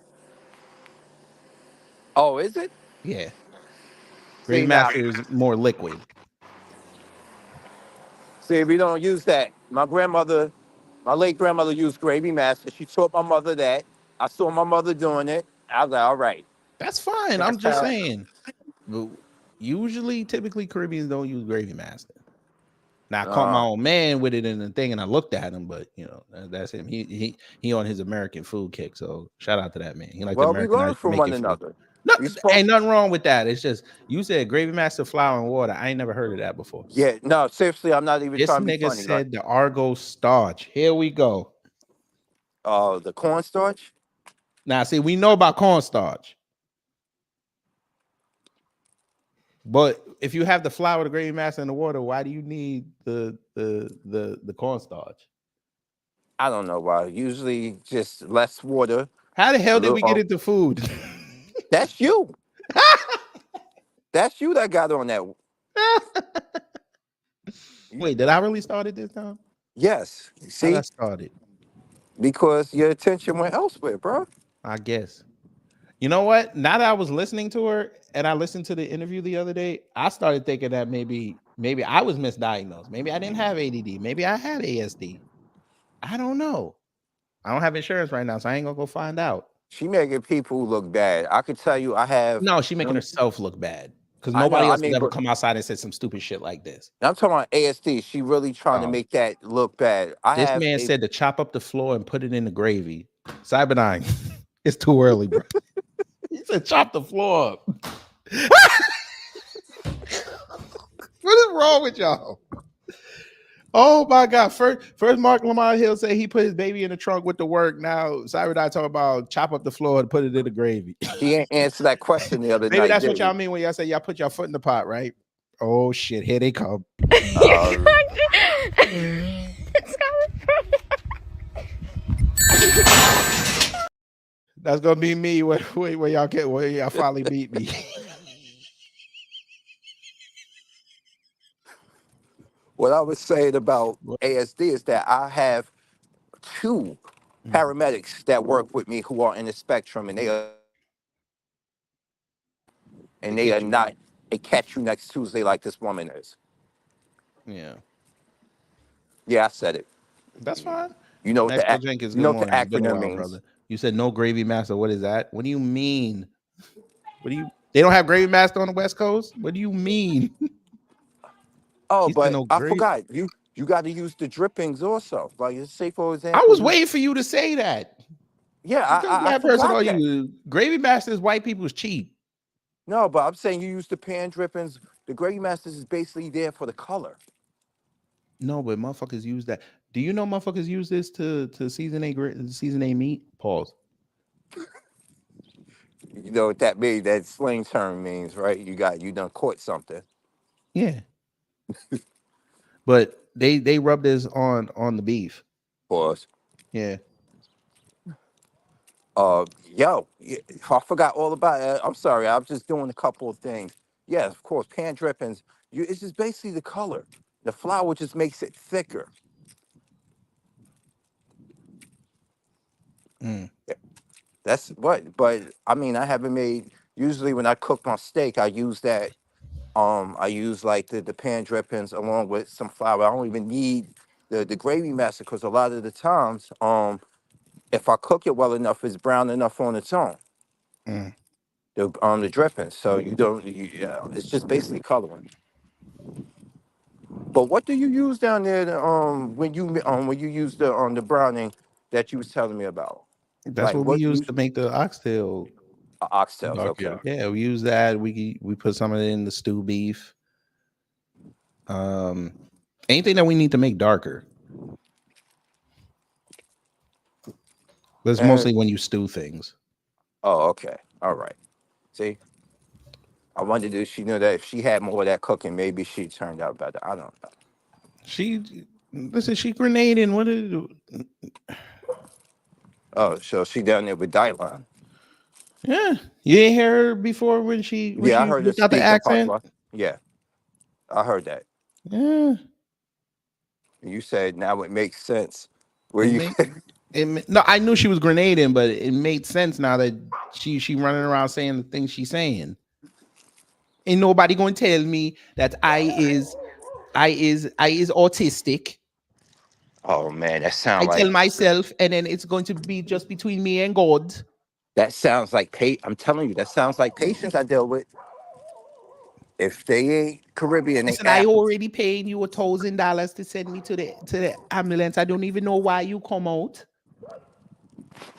Oh, is it? Yeah. See, Gravy now, Master is more liquid. see, we don't use that. My grandmother, my late grandmother used gravy master. She taught my mother that. I saw my mother doing it. I was like, all right. That's fine. I'm That's just how. saying. But typically Caribbeans don't use Gravy Master. Now I caught my old man with it in the thing, and I looked at him, but you know that's him. He on his American food kick. So shout out to that man. He like Well, the we learn Americanized from one Jamaican food. another. No, We supposed ain't nothing wrong with that. It's just you said Gravy Master, flour, and water. I ain't never heard of that before. Yeah, no, seriously, I'm not even This trying to be nigga funny. said the Argo starch. Here we go. The cornstarch. Now, see, we know about cornstarch, but if you have the flour, the Gravy Master, and the water, why do you need the cornstarch? I don't know why. Usually, just less water. How the hell did we get into food? That's you. That's you that got on that. Wait, did I really start it this time? Yes. How See, that started? because your attention went elsewhere, bro. I guess. You know what? Now that I was listening to her and I listened to the interview the other day, I started thinking that maybe I was misdiagnosed. Maybe I didn't have ADD. Maybe I had ASD. I don't know. I don't have insurance right now, so I ain't gonna go find out. She making people look bad. I could tell you, I have. No, she making herself look bad because I know. nobody I else has mean, ever but come outside and said some stupid shit like this. I'm talking about ASD. She really trying to Oh. make that look bad. I This have. man said to chop up the floor and put it in the gravy. Cyber9, it's too early, bro. He said chop the floor up. What is wrong with y'all? Oh my God. First Mark Lamar Hill said he put his baby in the trunk with the work. Now Cyber9 talking about chop up the floor and put it in the gravy. He ain't answered that question the other Maybe night. that's Did what y'all mean when y'all say y'all put your foot in the pot, right? Oh shit, here they come. That's gonna be me when y'all finally beat me. What I was saying about What? ASD is that I have two paramedics that work with me who are in the spectrum, and they are not a catch you next Tuesday like this woman is. Yeah, Yeah, I said it. that's fine. You know what Maxwell Jenkins, you good know what the morning. It's been a acronym while, means. brother. You said no gravy master. What is that? What do you mean? What do you? They don't have gravy master on the West Coast. What do you mean? Oh, He said but no I gravy. forgot. You got to use the drippings also. Like, say for I example, was waiting for you to say that. yeah, What kind of I bad person forgot are that. you? Gravy master is white people's cheap. No, but I'm saying you use the pan drippings. The Gravy Masters is basically there for the color. No, but motherfuckers use that. Do you know motherfuckers use this to season a meat? Pause. You know what that means? That slang term means, right? You done caught something. Yeah, but they rub this on the beef. Pause. Yeah, I forgot all about it. I'm sorry. I'm just doing a couple of things. Yes, of course, pan drippings. It's just basically the color. The flour just makes it thicker. mm, That's what. But I mean, I haven't made. Usually, when I cook my steak, I use that. I use like the pan drippings along with some flour. I don't even need the gravy master because a lot of the times, if I cook it well enough, it's brown enough on its own. mm. The drippings. So you don't. Yeah, it's just basically coloring. But what do you use down there when you use the browning that you was telling me about? That's Like what we what use you to make the oxtail. oxtails? Darker. Okay. Yeah, we use that. We put some of it in the stew beef. Anything that we need to make darker. But it's And mostly when you stew things. oh, okay. All right. See, I wondered if she knew that if she had more of that cooking, maybe she turned out better. I don't know. She listen, she grenading. What is Oh, so she down there with Dylan. yeah. You didn't hear her before when Yeah, I she heard her whipped out the speak upon accent? what? Yeah, I heard that. Yeah. You said now it makes sense. Where It you? made no, I knew she was grenading, but it made sense now that she running around saying the things she's saying. Ain't nobody gonna tell me that I is autistic. Oh man, I tell myself, and then it's going to be just between me and God. that sounds like I'm telling you, that sounds like patients I deal with. If they ain't Caribbean, they Listen, I African. already paid you $1,000 to send me to the ambulance. I don't even know why you come out.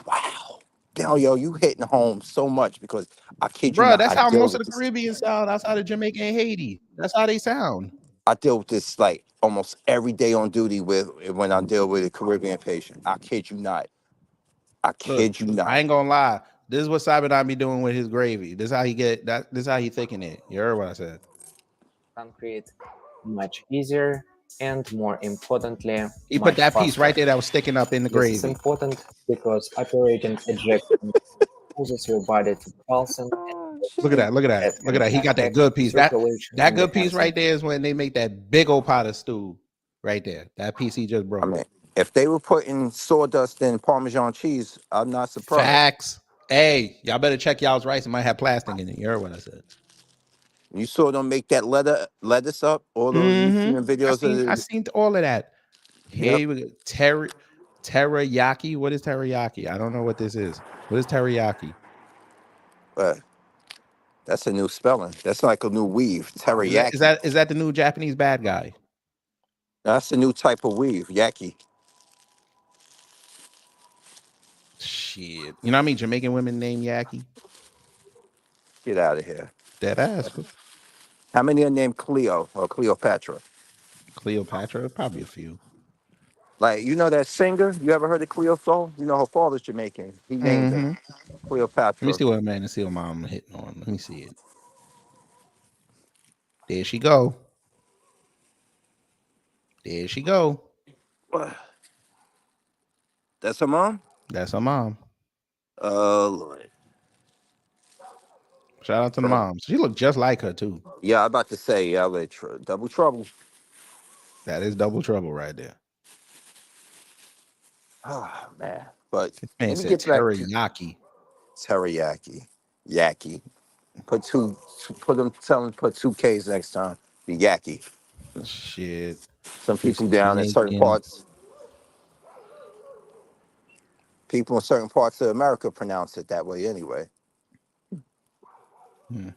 Wow. Damn, yo, you hitting home so much because I kid you Bro, not, that's how most of the Caribbean sound outside of Jamaica and Haiti. That's how they sound. I deal with this like almost every day on duty with when I deal with a Caribbean patient. I kid you not. I Look, kid you I not. ain't gonna lie. This is what Cyberdyne be doing with his gravy. This is how he get that. This is how he thicken it. You heard what I said. Concrete, much easier, and more importantly, He put much that piece right faster. there that was sticking up in the This is gravy. important because operating ejection causes your body to pulsing and Look at that. Look at that that. Look at can that. He got that affect good piece. circulation That in the good piece right enzyme. there is when they make that big old pot of stew. Right there. That piece he just I broke. mean, if they were putting sawdust in Parmesan cheese, I'm not surprised. Facts. Hey, y'all better check y'all's rice. It might have plastic in it. You heard what I said. You saw them make that lettuce up. All those you seen the videos I of the, seen all of that. yep. Here we go. Teriyaki. What is teriyaki? I don't know what this is. What is teriyaki? But that's a new spelling. That's like a new weave. Is that is Teriyaki. that is that the new Japanese bad guy? That's a new type of weave. Yaki. Shit. You know how many Jamaican women named Yaki? Get out of here. Dead ass. How many are named Cleo or Cleopatra? Cleopatra? Probably a few. Like, you know that singer? You ever heard of Cleo Soul? You know her father's Jamaican. He named her Mm-hmm. Let me Cleopatra. see what Man and Seal Mom hitting on. Let me see it. There she go. There she go. That's her mom? That's her mom. Lord. Shout out to the mom. She looked just like her too. Yeah, I'm about to say, double trouble. That is double trouble right there. Oh man. But This man let me said get back to teriyaki. teriyaki. Yaki. Put two put them tell them to put two K's next time. The yaki. Shit. Some This people down in certain making. parts, people in certain parts of America pronounce it that way anyway. Hmm.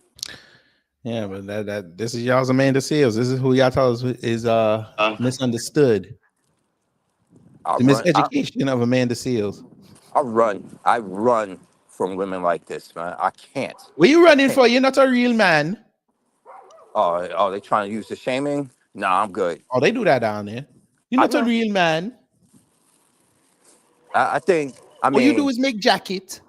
Yeah, but that this is y'all's Amanda Seals. This is who y'all tell us is misunderstood. I The run I, miseducation of Amanda Seals. I run from women like this, man. I can't. What you I running can't. for? You're not a real man. Oh, they trying to use the shaming? Nah, I'm good. Oh, they do that down there. You're I not a know. real man. I think I All you do mean, is make jacket.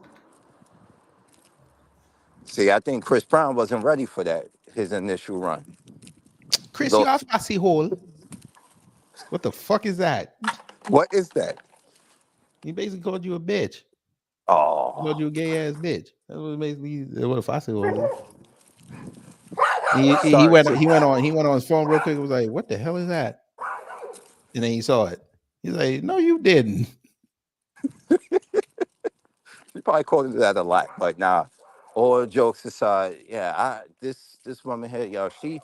see, I think Chris Brown wasn't ready for that, his initial run. Chris, you Look, are fussy hole. What the fuck is that? what is that? He basically called you a bitch. He called Oh, you a gay ass bitch. That's what basically what a fussy hole is. He sorry, went too. he went on his phone real quick. And was like, what the hell is that? And then he saw it. He's like, no, you didn't. You probably called it that a lot, but nah. All jokes aside, yeah, this woman here, yo, she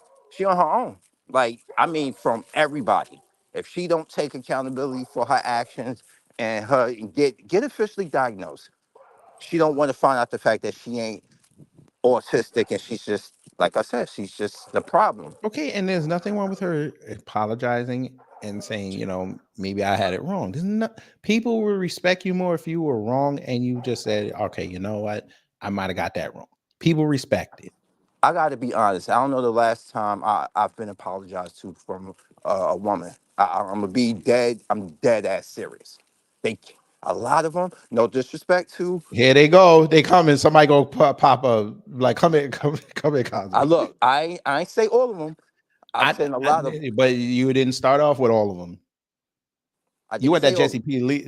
on her own. Like, I mean, from everybody. If she don't take accountability for her actions and her get officially diagnosed, she don't want to find out the fact that she ain't autistic and she's just like I said, she's just the problem. Okay, and there's nothing wrong with her apologizing and saying, maybe I had it wrong. There's not people will respect you more if you were wrong and you just said, okay, you know what? I might have got that wrong. People respect it. I got to be honest. I don't know the last time I've been apologized to from a woman. I'm gonna be dead. I'm dead ass serious. They, a lot of them. No disrespect to. Here they go. They coming. Somebody go pop up. Like, come in, come in, I Cosmo. look. I ain't say all of them. I'm I, saying a lot of them. but you didn't start off with all of them. I You didn't went say all.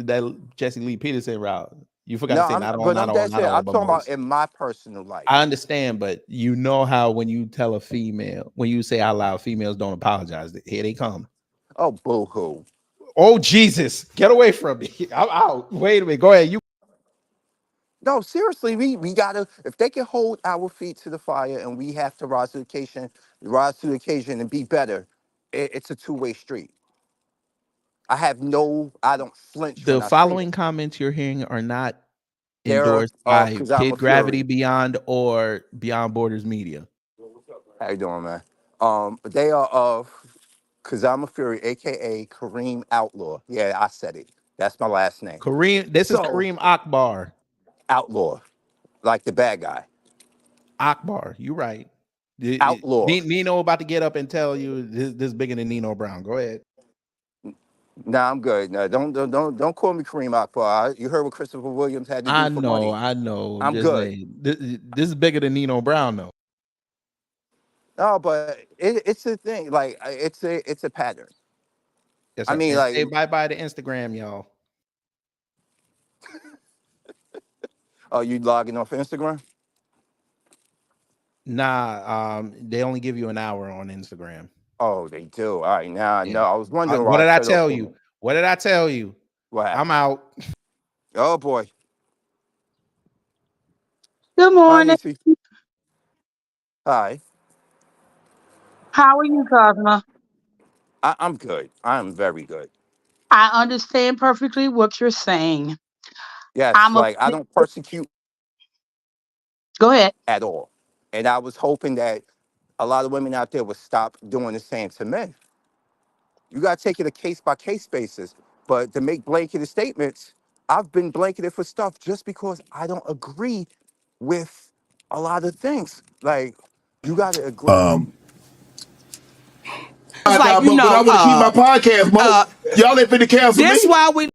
that Jesse Lee Peterson route. You forgot to No, say not all, but not I'm all, dead not serious. all, I'm but talking about most. in my personal life. I understand, but you know how when you tell a female, when you say out loud, females don't apologize. Here they come. Oh, boo hoo. Oh Jesus, get away from me! I'm out. Wait a minute. Go ahead. You. No, seriously, we gotta. If they can hold our feet to the fire and we have to rise to the occasion and be better, it's a two-way street. I don't flinch The when I say following it. comments you're hearing are not They're endorsed of by because I'm a Kid Gravity Fury. Beyond or Beyond Borders Media. How you doing, man? They are of because I'm a Fury, aka Kareem Outlaw. Yeah, I said it. That's my last name. Kareem, this is So Kareem Akbar. Outlaw, like the bad guy. Akbar, you right. Outlaw. Nino about to get up and tell you this bigger than Nino Brown. Go ahead. Nah, I'm good. No, don't call me Kareem Akbar. You heard what Christopher Williams had to do I for know, money. I know. I'm I'm just good. saying. This is bigger than Nino Brown, though. No, but it's a thing. Like it's a pattern. Yes, I sir. mean, And like, say bye bye to Instagram, y'all. are you logging off Instagram? Nah, they only give you an hour on Instagram. Oh, they do. All right, now I Yeah. know. I was wondering What why I did I shut off tell the you? room. What did I tell you? What I'm happened? out. Oh boy. Good Hi, morning. Nisi. Hi. How are you, Cosmo? I'm good. I'm very good. I understand perfectly what you're saying. Yes, I'm a like I don't persecute go ahead. at all. And I was hoping that a lot of women out there would stop doing the same to men. You got to take it a case by case basis. But to make blanketed statements, I've been blanketed for stuff just because I don't agree with a lot of things. Like, you got to agree. It's like But I want to keep my podcast, Mo. Y'all ain't finna cancel this me. why we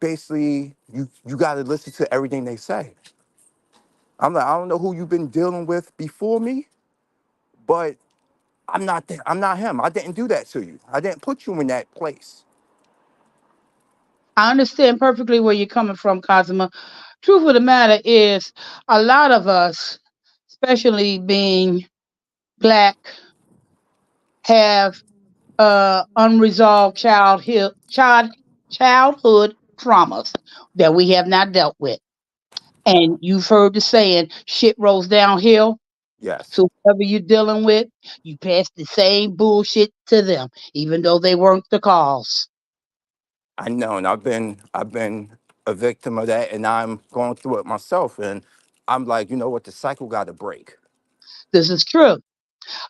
Basically, you got to listen to everything they say. I'm like, I don't know who you've been dealing with before me, but I'm not him. I didn't do that to you. I didn't put you in that place. I understand perfectly where you're coming from, Cosmo. Truth of the matter is, a lot of us, especially being black, have unresolved childhood traumas that we have not dealt with. And you've heard the saying, shit rolls downhill. Yes, So whoever you're dealing with, you pass the same bullshit to them, even though they weren't the cause. I know, and I've been a victim of that, and I'm going through it myself. And I'm like, you know what? The cycle got to break. This is true.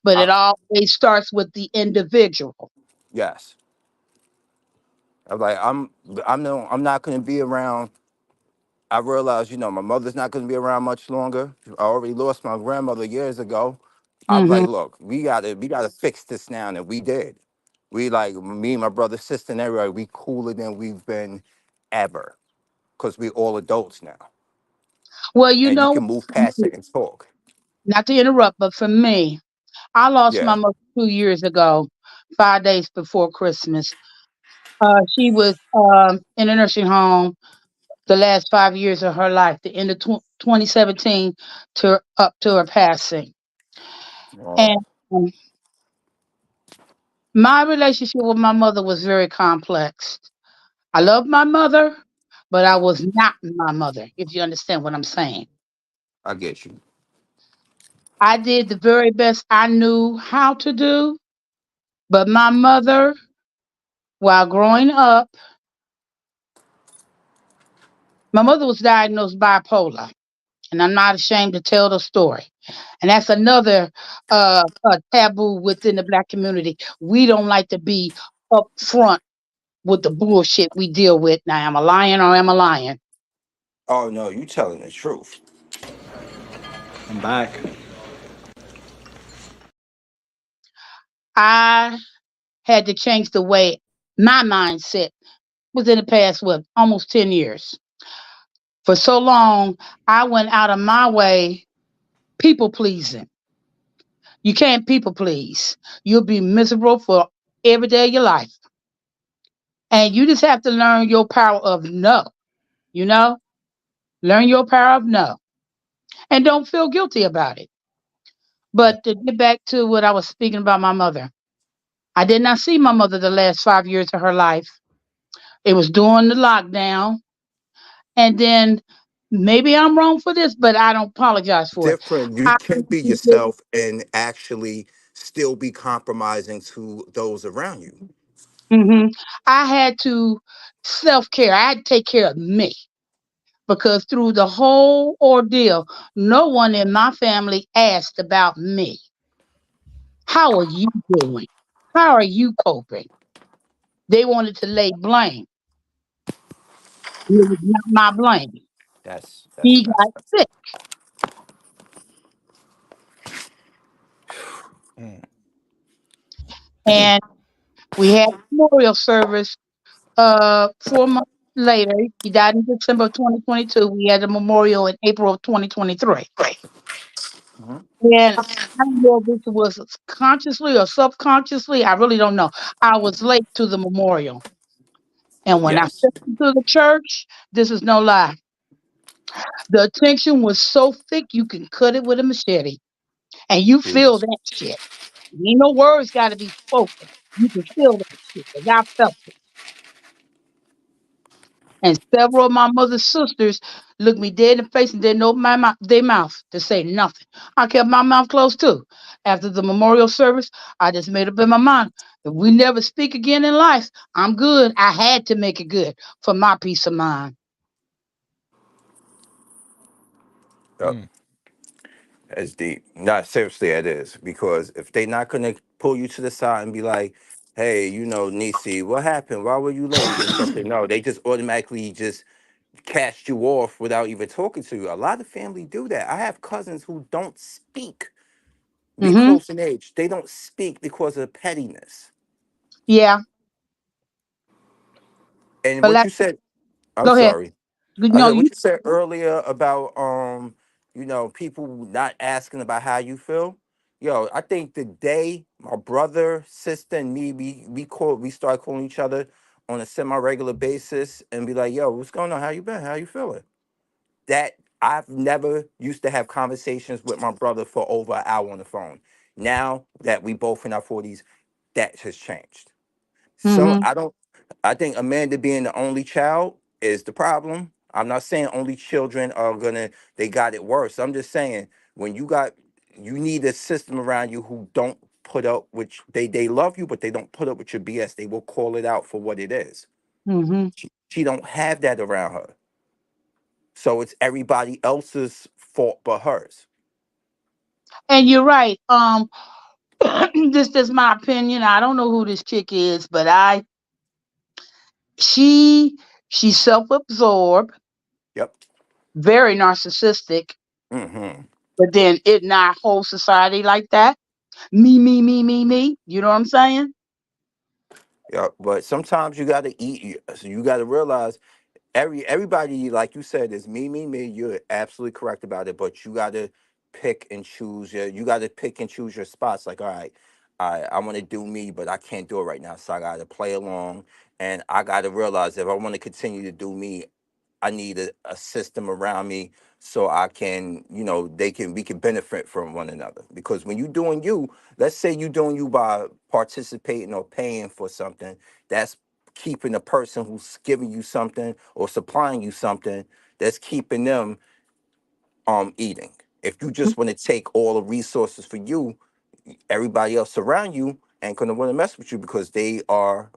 But I, it always starts with the individual. yes, I'm like, I'm no, I'm not going to be around. I realized, my mother's not going to be around much longer. I already lost my grandmother years ago. I'm Hmm. like, look, we gotta fix this now, and we did. We like me and my brother, sister, and everybody. We cooler than we've been ever, cause we all adults now, Well, you and you know, can move past it and talk. not to interrupt, but for me, I lost my Yeah. mother 2 years ago, 5 days before Christmas. She was in a nursing home the last 5 years of her life, the end of 2017 to up to her passing. And Oh, um, my relationship with my mother was very complex. I love my mother, but I was not my mother, if you understand what I'm saying. I get you. I did the very best I knew how to do, but my mother, while growing up, my mother was diagnosed bipolar, and I'm not ashamed to tell the story. And that's another taboo within the black community. We don't like to be upfront with the bullshit we deal with. Now, am I lying or am I lying? Oh no, you telling the truth. I'm back. I had to change the way my mindset within the past, what, almost 10 years. For so long, I went out of my way people pleasing. You can't people please. You'll be miserable for every day of your life. And you just have to learn your power of no, you know? Learn your power of no. And don't feel guilty about it. But to get back to what I was speaking about my mother, I did not see my mother the last 5 years of her life. It was during the lockdown. And then maybe I'm wrong for this, but I don't apologize for it. Different. You I, can be yourself and actually still be compromising to those around you. hmm I had to self care. I had to take care of me because through the whole ordeal, no one in my family asked about me. How are you doing? How are you coping? They wanted to lay blame. It was not my blame. That's He messed got up. sick. Mm. And we had a memorial service 4 months later. He died in December of 2022. We had a memorial in April of 2023. Mhm. And I don't know if this was consciously or subconsciously. I really don't know. I was late to the memorial. And when I Yes. stepped into the church, this is no lie. The attention was so thick you can cut it with a machete. And you feel Jeez. that shit. Ain't no words got to be spoken. You can feel that shit. 'Cause I felt it. And several of my mother's sisters looked me dead in the face and didn't open their mouth to say nothing. I kept my mouth closed too. After the memorial service, I just made up in my mind. If we never speak again in life, I'm good. I had to make it good for my peace of mind. Yep. That's deep. Not seriously, it is because if they not gonna pull you to the side and be like, "Hey, Nisi, what happened? Why were you late?" and something. No, they just automatically just cast you off without even talking to you. A lot of family do that. I have cousins who don't speak. We Hmm. close in age. They don't speak because of pettiness. Yeah. And But what like, you said, I'm go ahead. sorry. You I know, said you. what you said earlier about people not asking about how you feel. Yo, I think the day my brother, sister, and me we start calling each other on a semi-regular basis and be like, yo, what's going on? How you been? How you feeling? That I've never used to have conversations with my brother for over an hour on the phone. Now that we both in our 40s, that has changed. So Mm-hmm. I think Amanda being the only child is the problem. I'm not saying only children are they got it worse. I'm just saying when you need a system around you who don't put up with, they love you, but they don't put up with your BS. They will call it out for what it is. Mm-hmm. She don't have that around her. So it's everybody else's fault but hers. And you're right. This is my opinion. I don't know who this chick is, but she she's self-absorbed, Yep. very narcissistic, Hmm. but then it not whole society like that. Me, me, me, me, me. You know what I'm saying? Yep. But sometimes you gotta eat. So you gotta realize everybody, like you said, is me, me, me. You're absolutely correct about it, but you gotta pick and choose you gotta pick and choose your spots. Like, all right, I want to do me, but I can't do it right now, so I gotta play along, and I gotta realize if I want to continue to do me, I need a system around me so I can, we can benefit from one another. Because when you doing you, let's say you doing you by participating or paying for something, that's keeping the person who's giving you something or supplying you something, that's keeping them eating. If you just want to take all the resources for you, everybody else around you ain't gonna want to mess with you because they are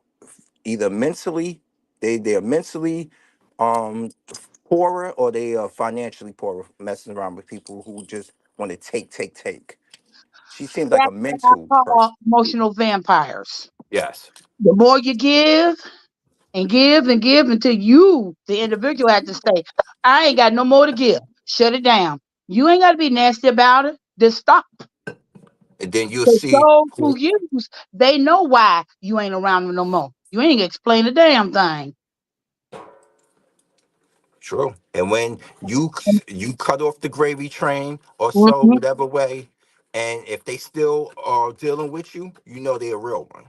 either mentally they're mentally um poorer, or they are financially poorer, messing around with people who just want to take. She seems like a That's what mental I call person. emotional vampires. Yes. The more you give and give and give until you, the individual, has to say, I ain't got no more to give. Shut it down. You ain't got to be nasty about it. Just stop. And then you'll Because see those who. who use, they know why you ain't around them no more. You ain't explain a damn thing. True. And when you cut off the gravy train or so, Mhm. whatever way, and if they still are dealing with you, you know they're a real one.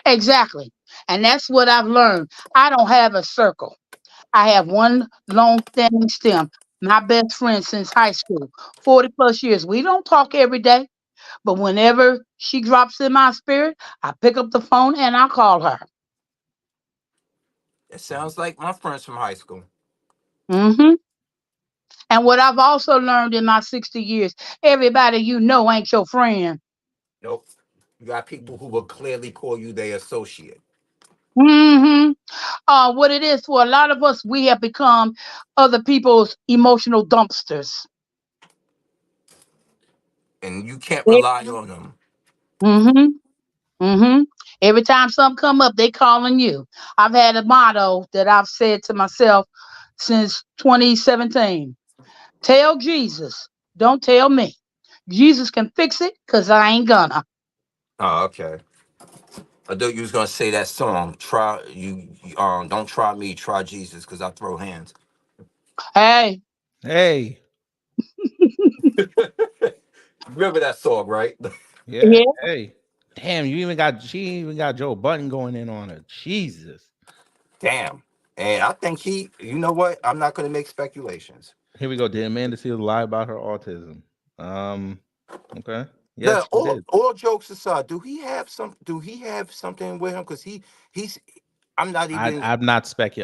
Exactly. And that's what I've learned. I don't have a circle. I have one long standing stem. My best friend since high school, 40 plus years. We don't talk every day, but whenever she drops in my spirit, I pick up the phone and I call her. It sounds like my friends from high school. Hmm. And what I've also learned in my 60 years, everybody you know ain't your friend. Nope. You got people who will clearly call you their associate. Hmm. What it is for a lot of us, we have become other people's emotional dumpsters. And you can't rely on them. Mm-hmm. Mm-hmm. Every time something come up, they calling you. I've had a motto that I've said to myself since 2017. Tell Jesus, don't tell me. Jesus can fix it because I ain't gonna. Oh, okay. I thought you was gonna say that song. Don't try me, try Jesus, because I throw hands. Hey, Hey, Remember that song, right? yeah, yeah, hey. Damn, she even got Joe Button going in on her. Jesus. Damn. And I think you know what? I'm not gonna make speculations. Here we go. Did Amanda Seales lie about her autism? Um, okay. The Yes, she did. all jokes aside, do he have something with him? Because he's I'm not even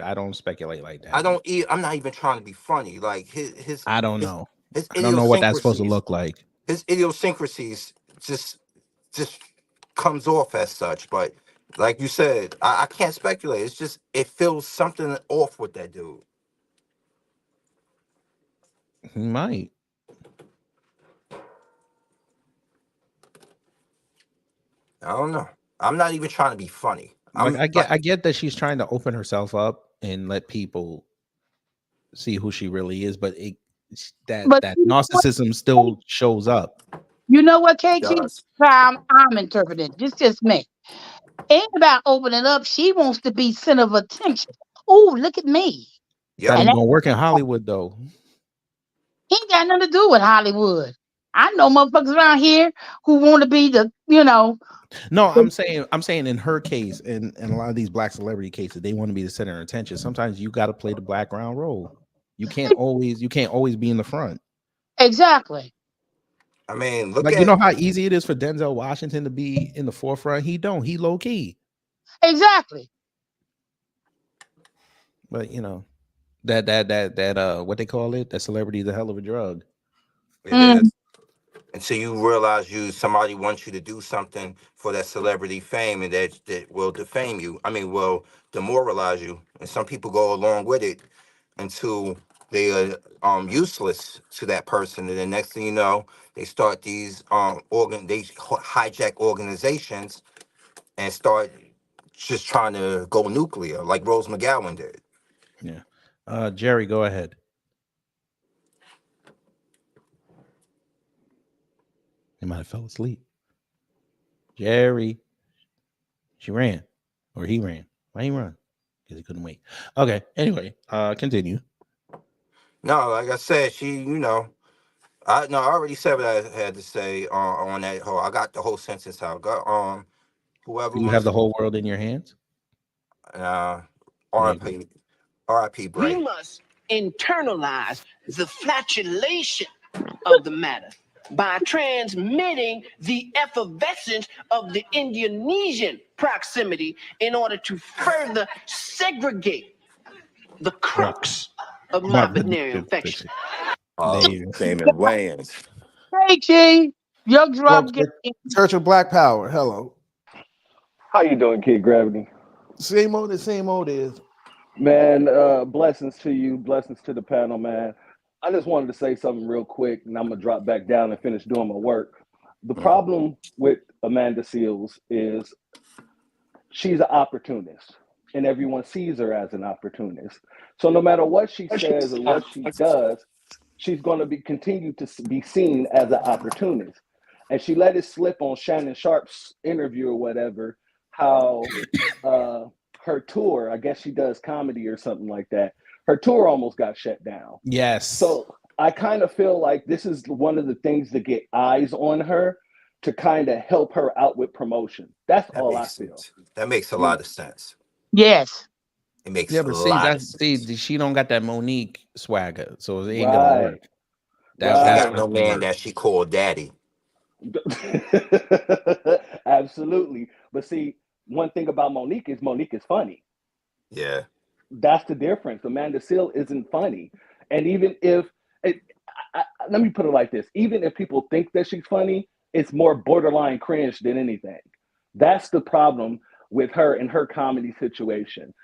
I don't speculate like that. I'm not even trying to be funny. Like I don't his know. his I don't know what that's supposed to idiosyncrasies look like. his idiosyncrasies just comes off as such. But like you said, I can't speculate. It's just it feels something off with that dude. He might. I don't know. I'm not even trying to be funny. Like I'm like, I get that she's trying to open herself up and let people see who she really is, but but that narcissism still shows up. you know what, it KG? does. I'm interpreting. This just me. Ain't about opening up. She wants to be center of attention. Oh, look at me. That Yep. And ain't that gonna work in Hollywood though. ain't got nothing to do with Hollywood. I know motherfuckers around here who want to be No, the I'm saying in her case, and a lot of these black celebrity cases, they want to be the center of attention. Sometimes you got to play the background role. You can't always be in the front. exactly. I mean, look Like, at you know how easy it is for Denzel Washington to be in the forefront? He low key. Exactly. But you know, that what they call it, that celebrity is a hell of a drug. it is. Until you realize somebody wants you to do something for that celebrity fame, and that will defame you. I mean, will demoralize you. And some people go along with it until they are useless to that person. And the next thing you know, they start these they hijack organizations and start just trying to go nuclear, like Rose McGowan did. Yeah. Jerry, go ahead. He might have fell asleep. Jerry. She ran. Or he ran. Why he run? Because he couldn't wait. Okay. Anyway, continue. No, like I said, I already said what I had to say on that whole. I got the whole sentence out. Got whoever You have wants the whole world in your hands? R.I.P. R.I.P. We Bray. must internalize the flatulation of the matter by transmitting the effervescence of the Indonesian proximity in order to further segregate the crux of my venereal infection. Damon Wayans. Hey, G, your drop game. Church of Black Power. Hello. How you doing, Kid Gravity? Same old is. Man, blessings to you, blessings to the panel, man. I just wanted to say something real quick, and I'm gonna drop back down and finish doing my work. The problem with Amanda Seales is she's an opportunist, and everyone sees her as an opportunist. So no matter what she says or what she does, she's going to continue to be seen as an opportunist. And she let it slip on Shannon Sharp's interview or whatever, how her tour, I guess she does comedy or something like that, her tour almost got shut down. Yes. So I kind of feel like this is one of the things to get eyes on her to kind of help her out with promotion. That's all I feel. That makes a lot of sense. Yes. It makes yeah, a but lot of sense. see, she don't got that Monique swagger, so it ain't gonna work. She's got no man that she called daddy. Absolutely. But see, one thing about Monique is funny. Yeah. That's the difference. Amanda Seales isn't funny. And even if, let me put it like this, even if people think that she's funny, it's more borderline cringe than anything. That's the problem with her and her comedy situation.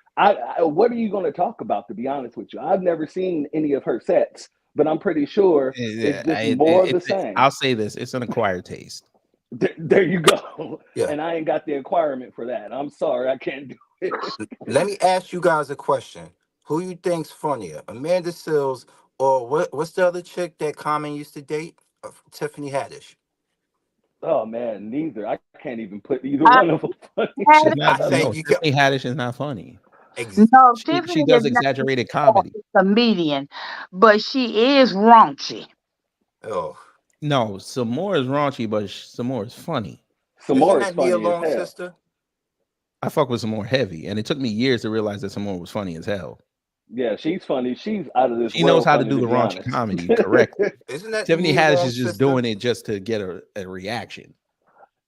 What are you going to talk about, to be honest with you? I've never seen any of her sets, but I'm pretty sure it's just more of the same. I'll say this, it's an acquired taste. There you go. Yeah. And I ain't got the acquirement for that. I'm sorry, I can't do it. Let me ask you guys a question. Who you think's funnier, Amanda Seales or what's the other chick that Common used to date? Tiffany Haddish. Oh man, neither. I can't even put either one of them funny. Tiffany Haddish is not funny. No, She does exaggerated comedy. Comedian, but she is raunchy. Oh no, Samore is raunchy, but Samore is funny. Samore is funny as hell. Sister? I fuck with Samore heavy, and it took me years to realize that Samore was funny as hell. Yeah, she's funny. She's out of this. She knows how to do the raunchy comedy correctly. Isn't that Tiffany Haddish is just doing it just to get a reaction.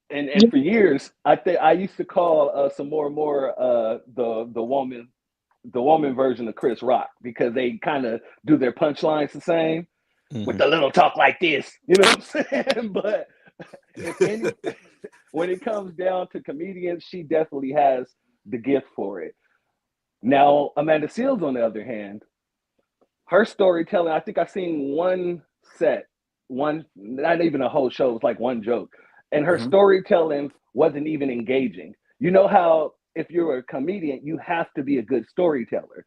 And for years, I used to call Samore the woman version of Chris Rock, because they kind of do their punchlines the same with the little talk like this. You know what I'm saying? But when it comes down to comedians, she definitely has the gift for it. Now, Amanda Seales, on the other hand, her storytelling, I think I've seen one set, not even a whole show, it was like one joke. And her storytelling wasn't even engaging. You know how if you're a comedian, you have to be a good storyteller.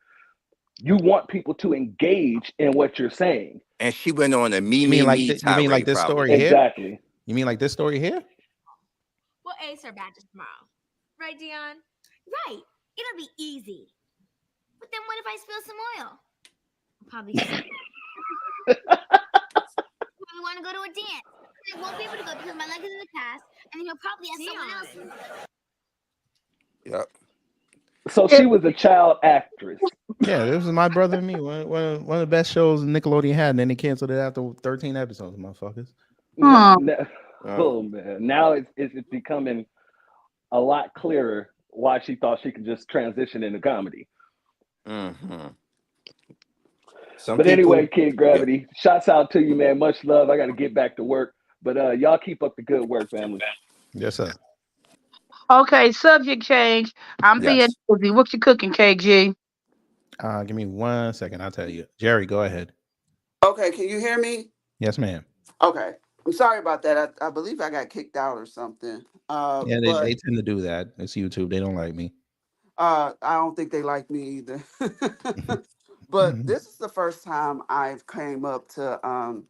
You want people to engage in what you're saying. And she went on a You mean like this story here? Exactly. You mean like this story here? We'll ace our badges tomorrow. Right, Dion? Right. It'll be easy. But then what if I spill some oil? I'll probably probably want to go to a dance. I won't be able to go because my leg is in the cast, and then he'll probably ask someone else. Yep. So she was a child actress. Yeah, this was My Brother and Me, one of the best shows Nickelodeon had, and then they canceled it after 13 episodes, motherfuckers. Oh man, now it's becoming a lot clearer why she thought she could just transition into comedy. Mm-hmm. But anyway, Kid Gravity, shouts out to you, man. Much love. I got to get back to work, but y'all keep up the good work, family. Yes, sir. Okay, subject change. I'm being nosy. What you cooking, KG? Give me 1 second. I'll tell you. Jerry, go ahead. Okay, can you hear me? Yes, ma'am. Okay. I'm sorry about that. I believe I got kicked out or something. Yeah, But they tend to do that. It's YouTube. They don't like me. I don't think they like me either. But this is the first time I've came up to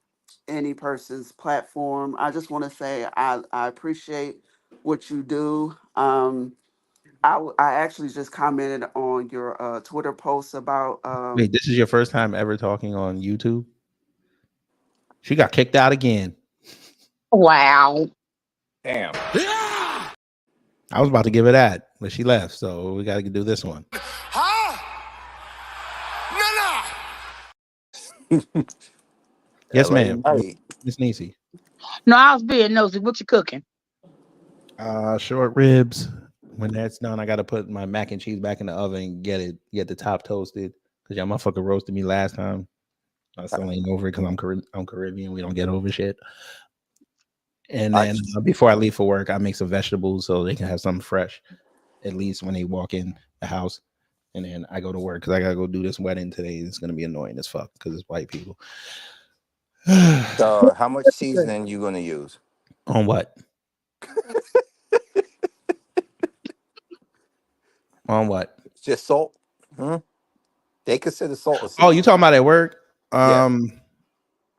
any person's platform. I just want to say I appreciate what you do. I actually just commented on your Twitter post about Wait, this is your first time ever talking on YouTube? She got kicked out again. Wow. Damn. I was about to give her that, but she left, so we got to do this one. Yes, ma'am. Miss Niecy. No, I was being nosy. What you cooking? Short ribs. When that's done, I got to put my mac and cheese back in the oven and get the top toasted. Because y'all motherfucker roasted me last time. I still ain't over it because I'm Caribbean. We don't get over shit. And then before I leave for work, I make some vegetables so they can have something fresh, at least when they walk in the house. And then I go to work because I got to go do this wedding today. It's going to be annoying as fuck because it's white people. So how much seasoning you going to use? On what? On what? Just salt? They consider salt a seasoning. Oh, you talking about at work? Yeah.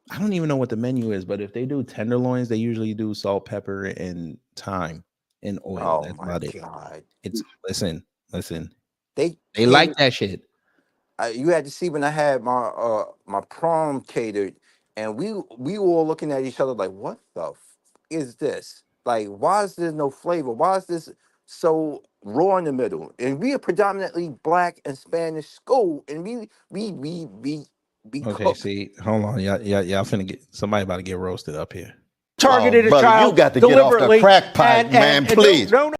I don't even know what the menu is, but if they do tenderloins, they usually do salt, pepper, and thyme and oil. That's about it. It's listen. They like that shit. You had to see when I had my my prom catered, and we were all looking at each other like, "What the is this? Like, why is there no flavor? Why is this so raw in the middle?" And we are predominantly Black and Spanish school, and we Okay, cook. see, hold on, y'all finna get somebody about to get roasted up here. Targeted a brother, child you got to get off the deliberately crack pipe, and man, please. No.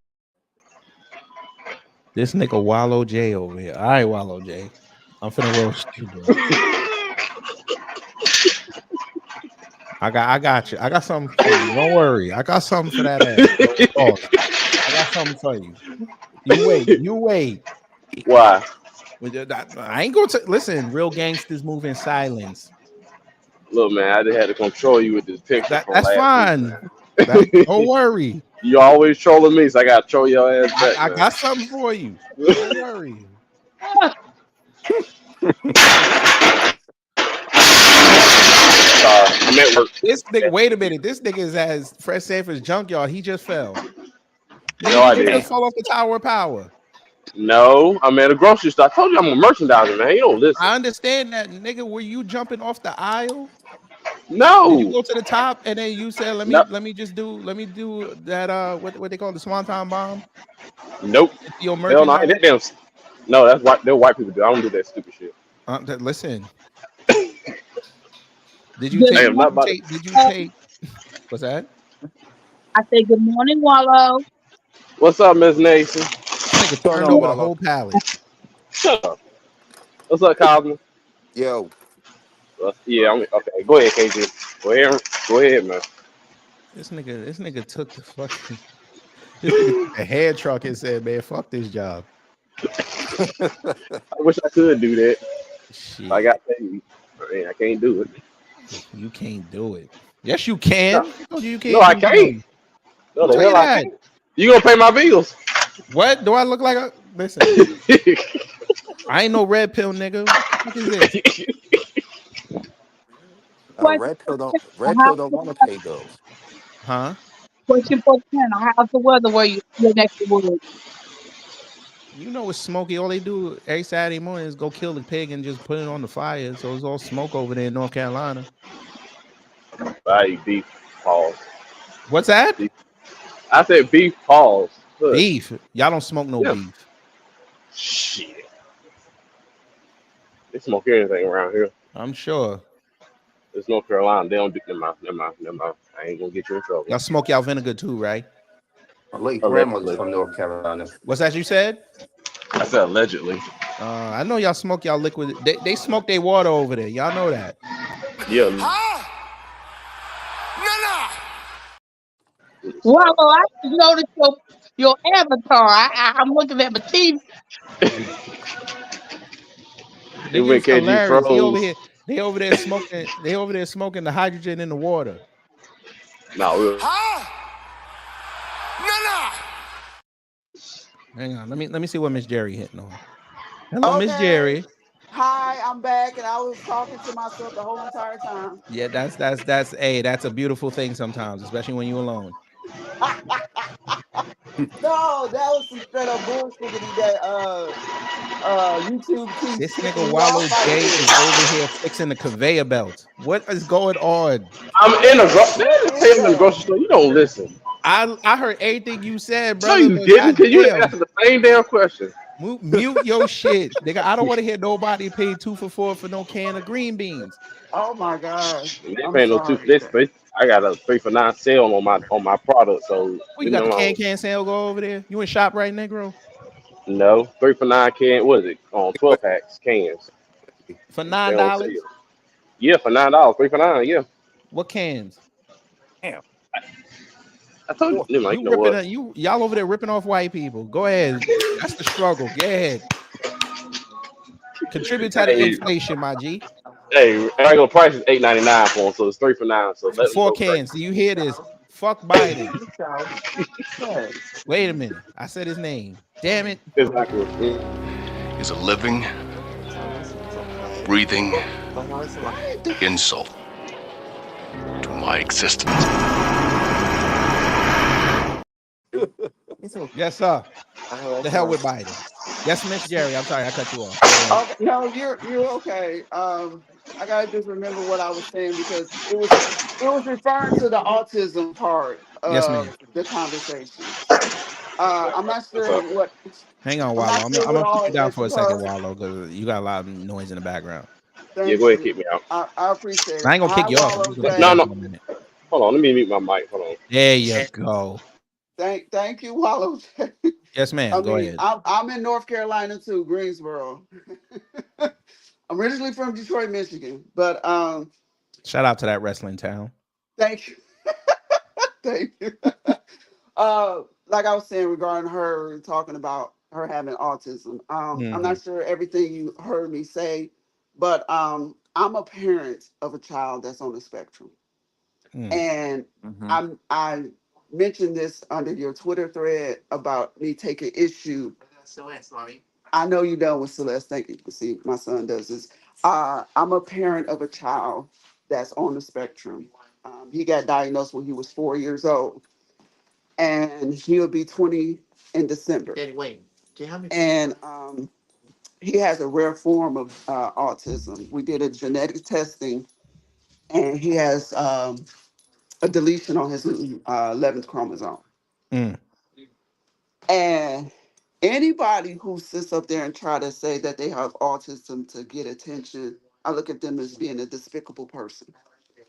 This nigga Wallow J over here. All right, Wallow J, I'm finna roast you, bro. I got you. I got something for you. Don't worry. I got something for that ass. Pause. I got something for you. You wait. Why? I ain't gonna listen. Real gangsters move in silence. Look, man, I just had to control you with this picture. That's fine. Don't worry. You always trolling me, so I gotta troll your ass back. I got something for you. Don't worry. This nigga, wait a minute. This nigga is as Fred Sanford's junkyard. He just fell. No, I didn't. Just fall off the Tower of Power. No, I'm at a grocery store. I told you I'm a merchandiser, man. You don't listen. I understand that, nigga. Were you jumping off the aisle? No. Did you go to the top and then you said, let me do that what they call the Swanton bomb? Nope. Your Hell no, no, that's white. They're white people do. I don't do that stupid shit. Listen. Did you take what's that? I say good morning, Wallow. What's up, Miss Nason? Nigga turned over the whole pallet. Shut up. What's up, Cosmo? Yo. Yeah, okay. Go ahead, KG. Go ahead, man. This nigga took the fucking a head truck and said, "Man, fuck this job." I wish I could do that. Shit. I got paid. I can't do it. You can't do it. Yes, you can. You can't. No, I can't. No, the hell I can't. You gonna pay my bills? What do I look like? Listen, I ain't no red pill nigga. What is this? Red pill don't want to pay bills. Huh? Question for the panel. How's the weather where you're next to wood? You know it's smoky. All they do every Saturday morning is go kill the pig and just put it on the fire. So it's all smoke over there in North Carolina. I eat beef. Pause. What's that? I said beef. Pause. Look. Beef. Y'all don't smoke no beef. Shit. They smoke everything around here. I'm sure. It's North Carolina. They don't do never mind. I ain't gonna get you in trouble. Y'all smoke y'all vinegar too, right? My late grandmother's Allegedly. from North Carolina. What's that you said? I said allegedly. I know y'all smoke y'all liquid. They smoke their water over there. Y'all know that. Yeah. Wallow, I just noticed your avatar. I'm looking at my TV. It went Niggas KG hilarious. He over froze. here. They over there smoking. They over there smoking the hydrogen in the water. No. Hang on. Let me see what Miss Jerry hitting on. Hello, Miss Okay. Jerry. Hi, I'm back, and I was talking to myself the whole entire time. Yeah, that's a beautiful thing sometimes, especially when you're alone. No, that was some straight up bullshit that YouTube keeps This kicking nigga me Wallow off like J this. is over here fixing the conveyor belt. What is going on? I'm in a What is in the that? grocery store. You don't listen. I heard everything you said, No, brother, you but didn't. Cause you goddamn, answered the same damn question. mute your shit, nigga. I don't want to hear nobody pay 2 for 4 for no can of green beans. Oh my gosh. And they I'm paying no two. sorry. I got a 3 for 9 sale on my product. So Well, you leave me got the alone. can sale go over there. You in shop right, Negro? No, 3 for 9 can. What is it? On 12 packs cans. For They on sale. $9. Yeah, for $9. 3 for 9. Yeah. What cans? Damn. I told you. Never mind, You you know ripping what? y'all over there ripping off white people. Go ahead. That's the struggle. Go ahead. Contribute to the Hey, inflation, my G. regular price is $8.99 for them, so it's 3 for 9. So For let them 4 go crazy. cans. Do you hear this? Fuck Biden. Yes. Wait a minute. I said his name. Damn it. Exactly. Is a living, breathing insult to my existence. Yes, sir. Oh, The that's hell right. with Biden. Yes, Miss Jerry. I'm sorry, I cut you off. Go ahead. Okay, no, you're okay. I gotta just remember what I was saying because it was referring to the autism part Yes, ma'am. of the conversation. I'm not What's sure up? what Hang on, I'm Wallow. not I'm sure what gonna put you all down that for you a second, heard. Wallow, because you got a lot of noise in the background. Yeah, Thank go ahead and you. kick me out. I appreciate I it. ain't gonna Hi, kick you off. I'm Wallow just gonna put you No, J. down no. for a minute. Hold on. Let me mute my mic. Hold on. There you go. Thank you, Wallow J. Yes, ma'am. I Go mean, ahead. I'm in North Carolina too, Greensboro. I'm originally from Detroit, Michigan, but Shout out to that wrestling town. thank you, thank you. Like I was saying regarding her talking about her having autism. I'm Mm-hmm. not sure everything you heard me say, but I'm a parent of a child that's on the spectrum, Mm. and Mm-hmm. I mentioned this under your Twitter thread about me taking issue. I know you done with Celeste. Thank you. See, my son does this. I'm a parent of a child that's on the spectrum. He got diagnosed when he was 4 years old, and he'll be 20 in December. And he has a rare form of autism. We did a genetic testing, and he has a deletion on his 11th chromosome. Mm. And anybody who sits up there and try to say that they have autism to get attention, I look at them as being a despicable person.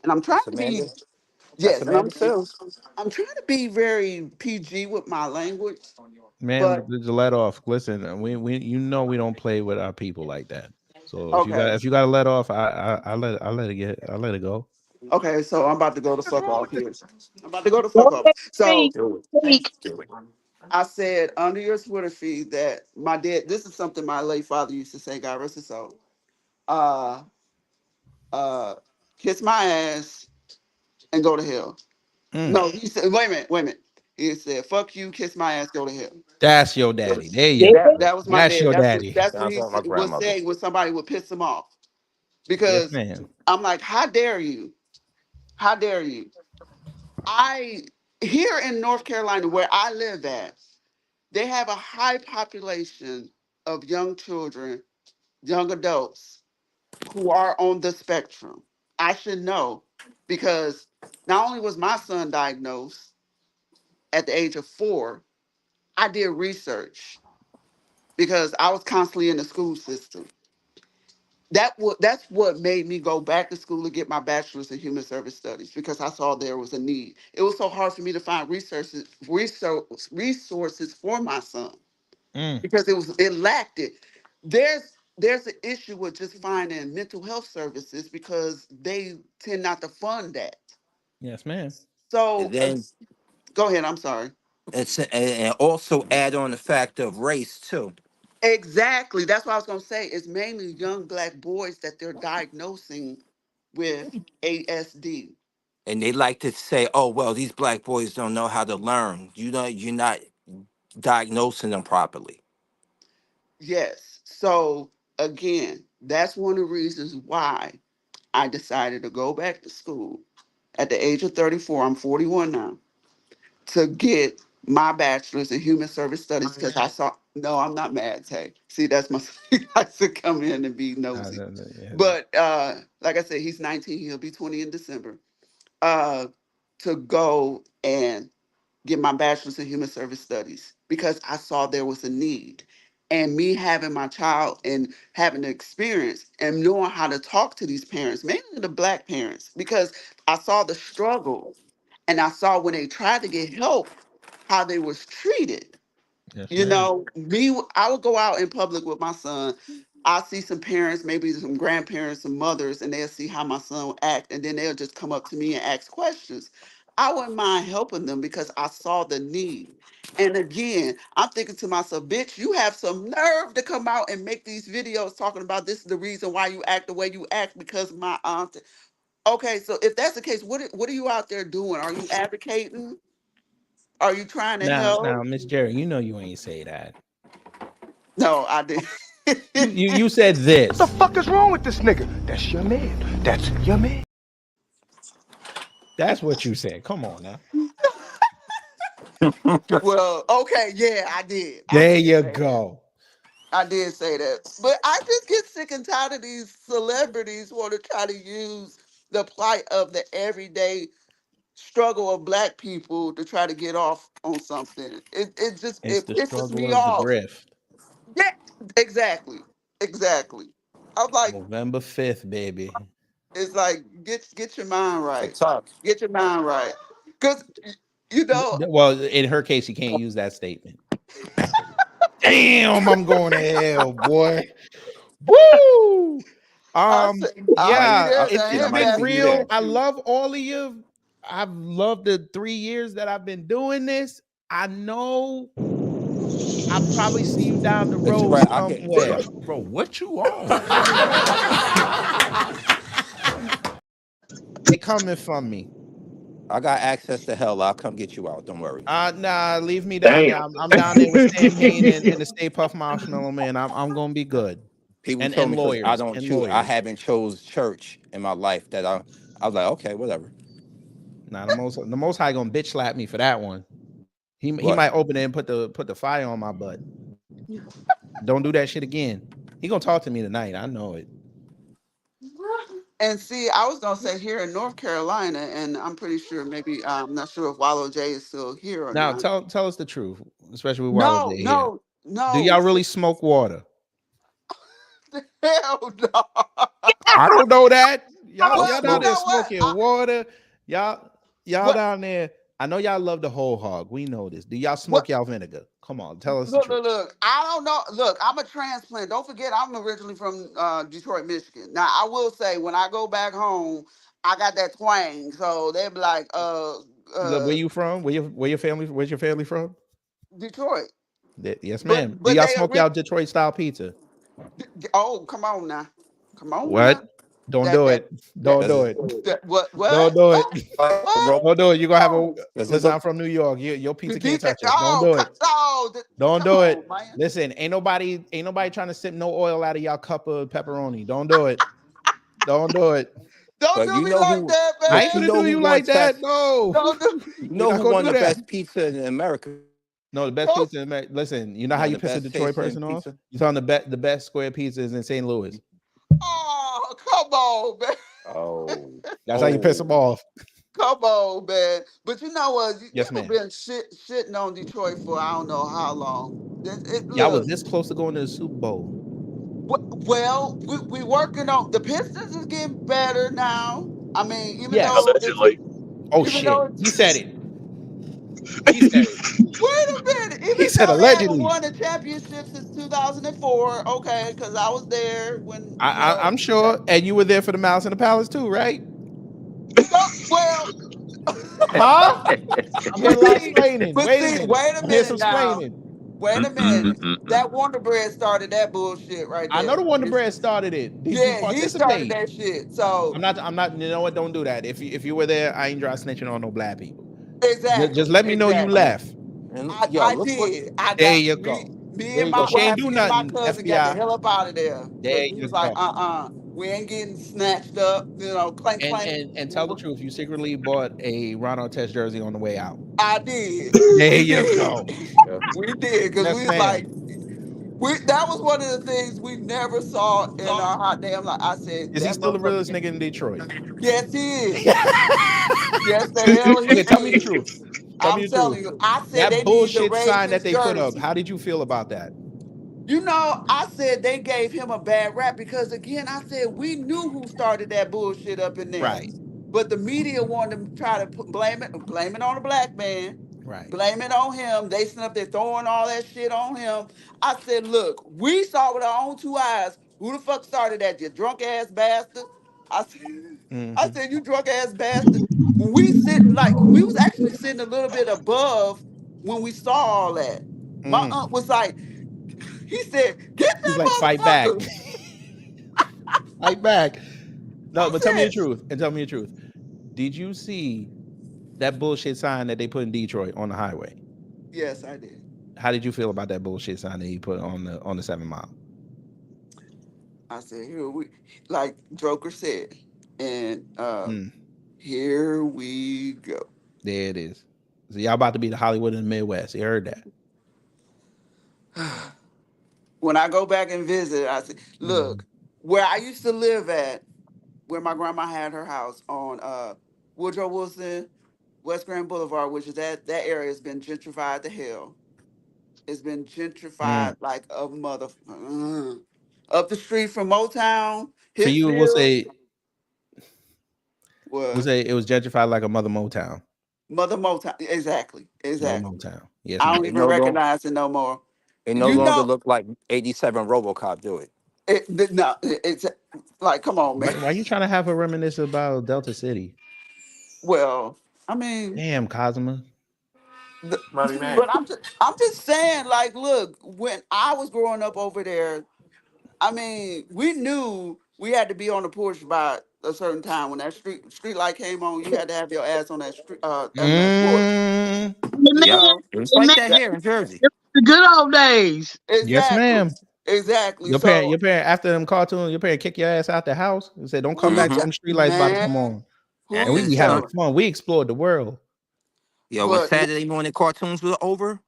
And I'm trying That's to be, Amanda. That's yes, and Amanda too. I'm trying to be very PG with my language, Ma'am, but just let off. Listen, we you know we don't play with our people like that. So okay. if you got to let off, I let it go. Okay, so I'm about to go to fuck off here. I'm about to go to Go fuck off. ahead, So speak. Speak. I said under your Twitter feed that my dad, this is something my late father used to say, God rest his soul. Uh kiss my ass and go to hell. Mm. No, he said, wait a minute. He said, fuck you, kiss my ass, go to hell. That's your daddy. There you Yeah. go. That was my That's dad. your That's what daddy. that's what Sounds he like my would grandmother. say when somebody would piss him off. Yes, Because ma'am. I'm like, how dare you? How dare you? I here in North Carolina, where I live at, they have a high population of young children, young adults who are on the spectrum. I should know because not only was my son diagnosed at the age of 4, I did research because I was constantly in the school system. that's what made me go back to school to get my bachelor's in human service studies, because I saw there was a need. It was so hard for me to find resources for my son, because it lacked it. There's an issue with just finding mental health services because they tend not to fund that. Yes, ma'am. And So then go ahead. I'm sorry. and also add on the fact of race too. Exactly. That's what I was gonna say. It's mainly young Black boys that they're diagnosing with ASD. And they like to say, "Oh, well, these black boys don't know how to learn. You're not diagnosing them properly." Yes. So again, that's one of the reasons why I decided to go back to school at the age of 34. I'm 41 now, to get my bachelor's in human service studies, because I saw, no, I'm not mad, Tay. See, that's my he likes to come in and be nosy. Yeah. But like I said, he's 19, he'll be 20 in December. To go and get my bachelor's in human service studies, because I saw there was a need. And me having my child and having the experience and knowing how to talk to these parents, mainly the Black parents, because I saw the struggle, and I saw when they tried to get help, how they was treated. Yes, You ma'am. know, I would go out in public with my son. I'll see some parents, maybe some grandparents, some mothers, and they'll see how my son will act, and then they'll just come up to me and ask questions. I wouldn't mind helping them because I saw the need. And again, I'm thinking to myself, bitch, you have some nerve to come out and make these videos talking about this is the reason why you act the way you act because my aunt. Okay, so if that's the case, what are you out there doing? Are you advocating? Are you trying to Now, help? Miss Jerry, you know you ain't say that. No, I didn't. You said this. What the fuck is wrong with this nigga? That's your man. That's your man. That's what you said. Come on now. Well, okay, yeah, I did. There you go. I did say that. But I just get sick and tired of these celebrities want to try to use the plight of the everyday struggle of Black people to try to get off on something. It's It the pisses struggle me of the off. grift. Yeah, exactly. Exactly. I'm like, November 5th, baby. it's like get your mind right. Talk. Get your mind right. Cause you know, Well, in her case, you can't use that statement. Damn, I'm going to hell, boy. Woo! I'll be Yeah, there to it's hand been that real. shit. I love all of you. I've loved the 3 years that I've been doing this. I know I'll probably see you down the It's road right. I can. somewhere. Bro, what you on? They coming from me. I got access to hell. I'll come get you out. Don't worry. Nah, leave me down there. I'm down there with Stan Mean and the Stay Puff Marshmallow Man. I'm gonna be good. People And told me because I lawyers don't and choose. I lawyers. haven't chose church in my life that I was like, okay, whatever. Nah, the most high gonna bitch slap me for that one. He What? might open it and put the fire on my butt. Don't do that shit again. He gonna talk to me tonight. I know it. And see, I was gonna say here in North Carolina, and I'm pretty sure maybe I'm not sure if Wallow J is still here or Now not. tell us the truth, especially with Wallow No, J here. no, Do no. y'all really smoke water? Hell no. I don't know that. Y'all Well, down you there know what? smoking water. Y'all What? down there. I know y'all love the whole hog. We know this. Do y'all What? smoke y'all vinegar? Come on, tell us the truth. Look. I don't know. Look, I'm a transplant. Don't forget, I'm originally from Detroit, Michigan. Now, I will say, when I go back home, I got that twang. So they'll be like, Look, where you from? Where's your family from? Detroit. Yes, ma'am. Do But y'all they smoke y'all Detroit style pizza? Oh, come on now. Come on now. What? Don't do it. Don't do it. What? Don't do it. What? Don't do it. You're gonna have a Does it listen. look? I'm from New York. Your pizza can't DJ, touch it. Don't do it. Don't come do on, it. man. Listen, ain't nobody trying to sip no oil out of y'all cup of pepperoni. Don't do it. Don't do it. Don't But do you me know like who? that, I man. ain't But you gonna know do who you like once that. has? No, Don't do. You we're know not who gonna won do the that. best pizza in America? No, the best pizza. Listen, you know how Won you the piss a best Detroit tasting person off? pizza. You talking the best square pizza is in St. Louis. Oh, come on, man. Oh. That's how you piss them off. Come on, man. But you know what? Yes, You've ma'am. been shitting on Detroit for I don't know how long. Y'all was Look, this close to going to the Super Bowl. Well, we working on the Pistons is getting better now. I mean, even Yes. though it's Oh even shit. though it's He said it. He said it. wait a minute, He even said though they haven't allegedly. won a championship since 2004, okay, because I was there when I'm sure, and you were there for the Mouse in the Palace too, right? no, well, Huh? I'm but hearing a lot of see, explaining. but Wait a see, minute. wait a I'm hearing some minute now. explaining. Wait a minute. That Wonder Bread started that bullshit right I know there. the Wonder Bread started it. Did you Yeah, he started participate? that shit. So I'm not, you know what? Don't do that. If you were there, I ain't dry snitching on no black people. Just exactly, let me know you exactly. left. And yo, I look what. did. I There got you me. go. Me There and you go. my She what ain't happened? do Me and my nothing, cousin got the FBI. hell up out of there There because we you was like, go. we ain't getting snatched up. You know, clank clank. And tell the truth. You secretly bought a Ron Artest jersey on the way out. I did. There We you did. go. We did because Yes, we was ma'am. like, that was one of the things we never saw in our hot damn life. I said Is he that still the motherfucker. realest nigga in Detroit? Yes, he is. Yes, the hell he Okay, tell me the is. truth. Tell me I'm the truth. telling you. I said That they need to bullshit raise sign that his they put up. jersey. How did you feel about that? You know, I said they gave him a bad rap because again, I said we knew who started that bullshit up in there. Right. But the media wanted to try to blame it on the black man, Right. blame it on him. They sitting up there throwing all that shit on him. I said, look, we saw with our own two eyes who the fuck started that, you drunk ass bastard. I said, you drunk ass bastard. When we sitting like we was actually sitting a little bit above when we saw all that. My aunt was like, he said, get He's that like, fight back. motherfucker. Fight back. No, I but tell me the said, truth. And tell me the truth. Did you see that bullshit sign that they put in Detroit on the highway? yes, I did. How did you feel about that bullshit sign that he put on the 7 Mile? I said, here we, like Joker said, and Mm, here we go. there it is. So y'all about to be the Hollywood in the Midwest. You heard that. When I go back and visit, I said, look, where I used to live at, where my grandma had her house on Woodrow Wilson, West Grand Boulevard, which is that area has been gentrified to hell. It's been gentrified like a mother. Up the street from Motown, For you, we'll Hitsville. say What? it was gentrified like a Mother Motown. Mother Motown. Exactly. No Exactly. Motown. Yes, I don't ma'am. It even recognize it no more. no You longer know, look like 87 RoboCop. Do it. it's like, come on, man. Why you trying to have her reminisce about Delta City? Well, I mean, Damn, Cosma. but I'm just saying, like, look, when I was growing up over there, I mean, we knew we had to be on the porch by a certain time. When that street light came on, you had to have your ass on that street on that porch. You Yep. know, It's like that here in Jersey. The good old days. Yes, exactly, ma'am. exactly. So, Your parent after them cartoons, your parent kick your ass out the house and say, "Don't come back till Mm-hmm. them street lights about to man, come on." who And we you be having Son, telling? fun. We explored the world, yo, when But Saturday morning cartoons were over,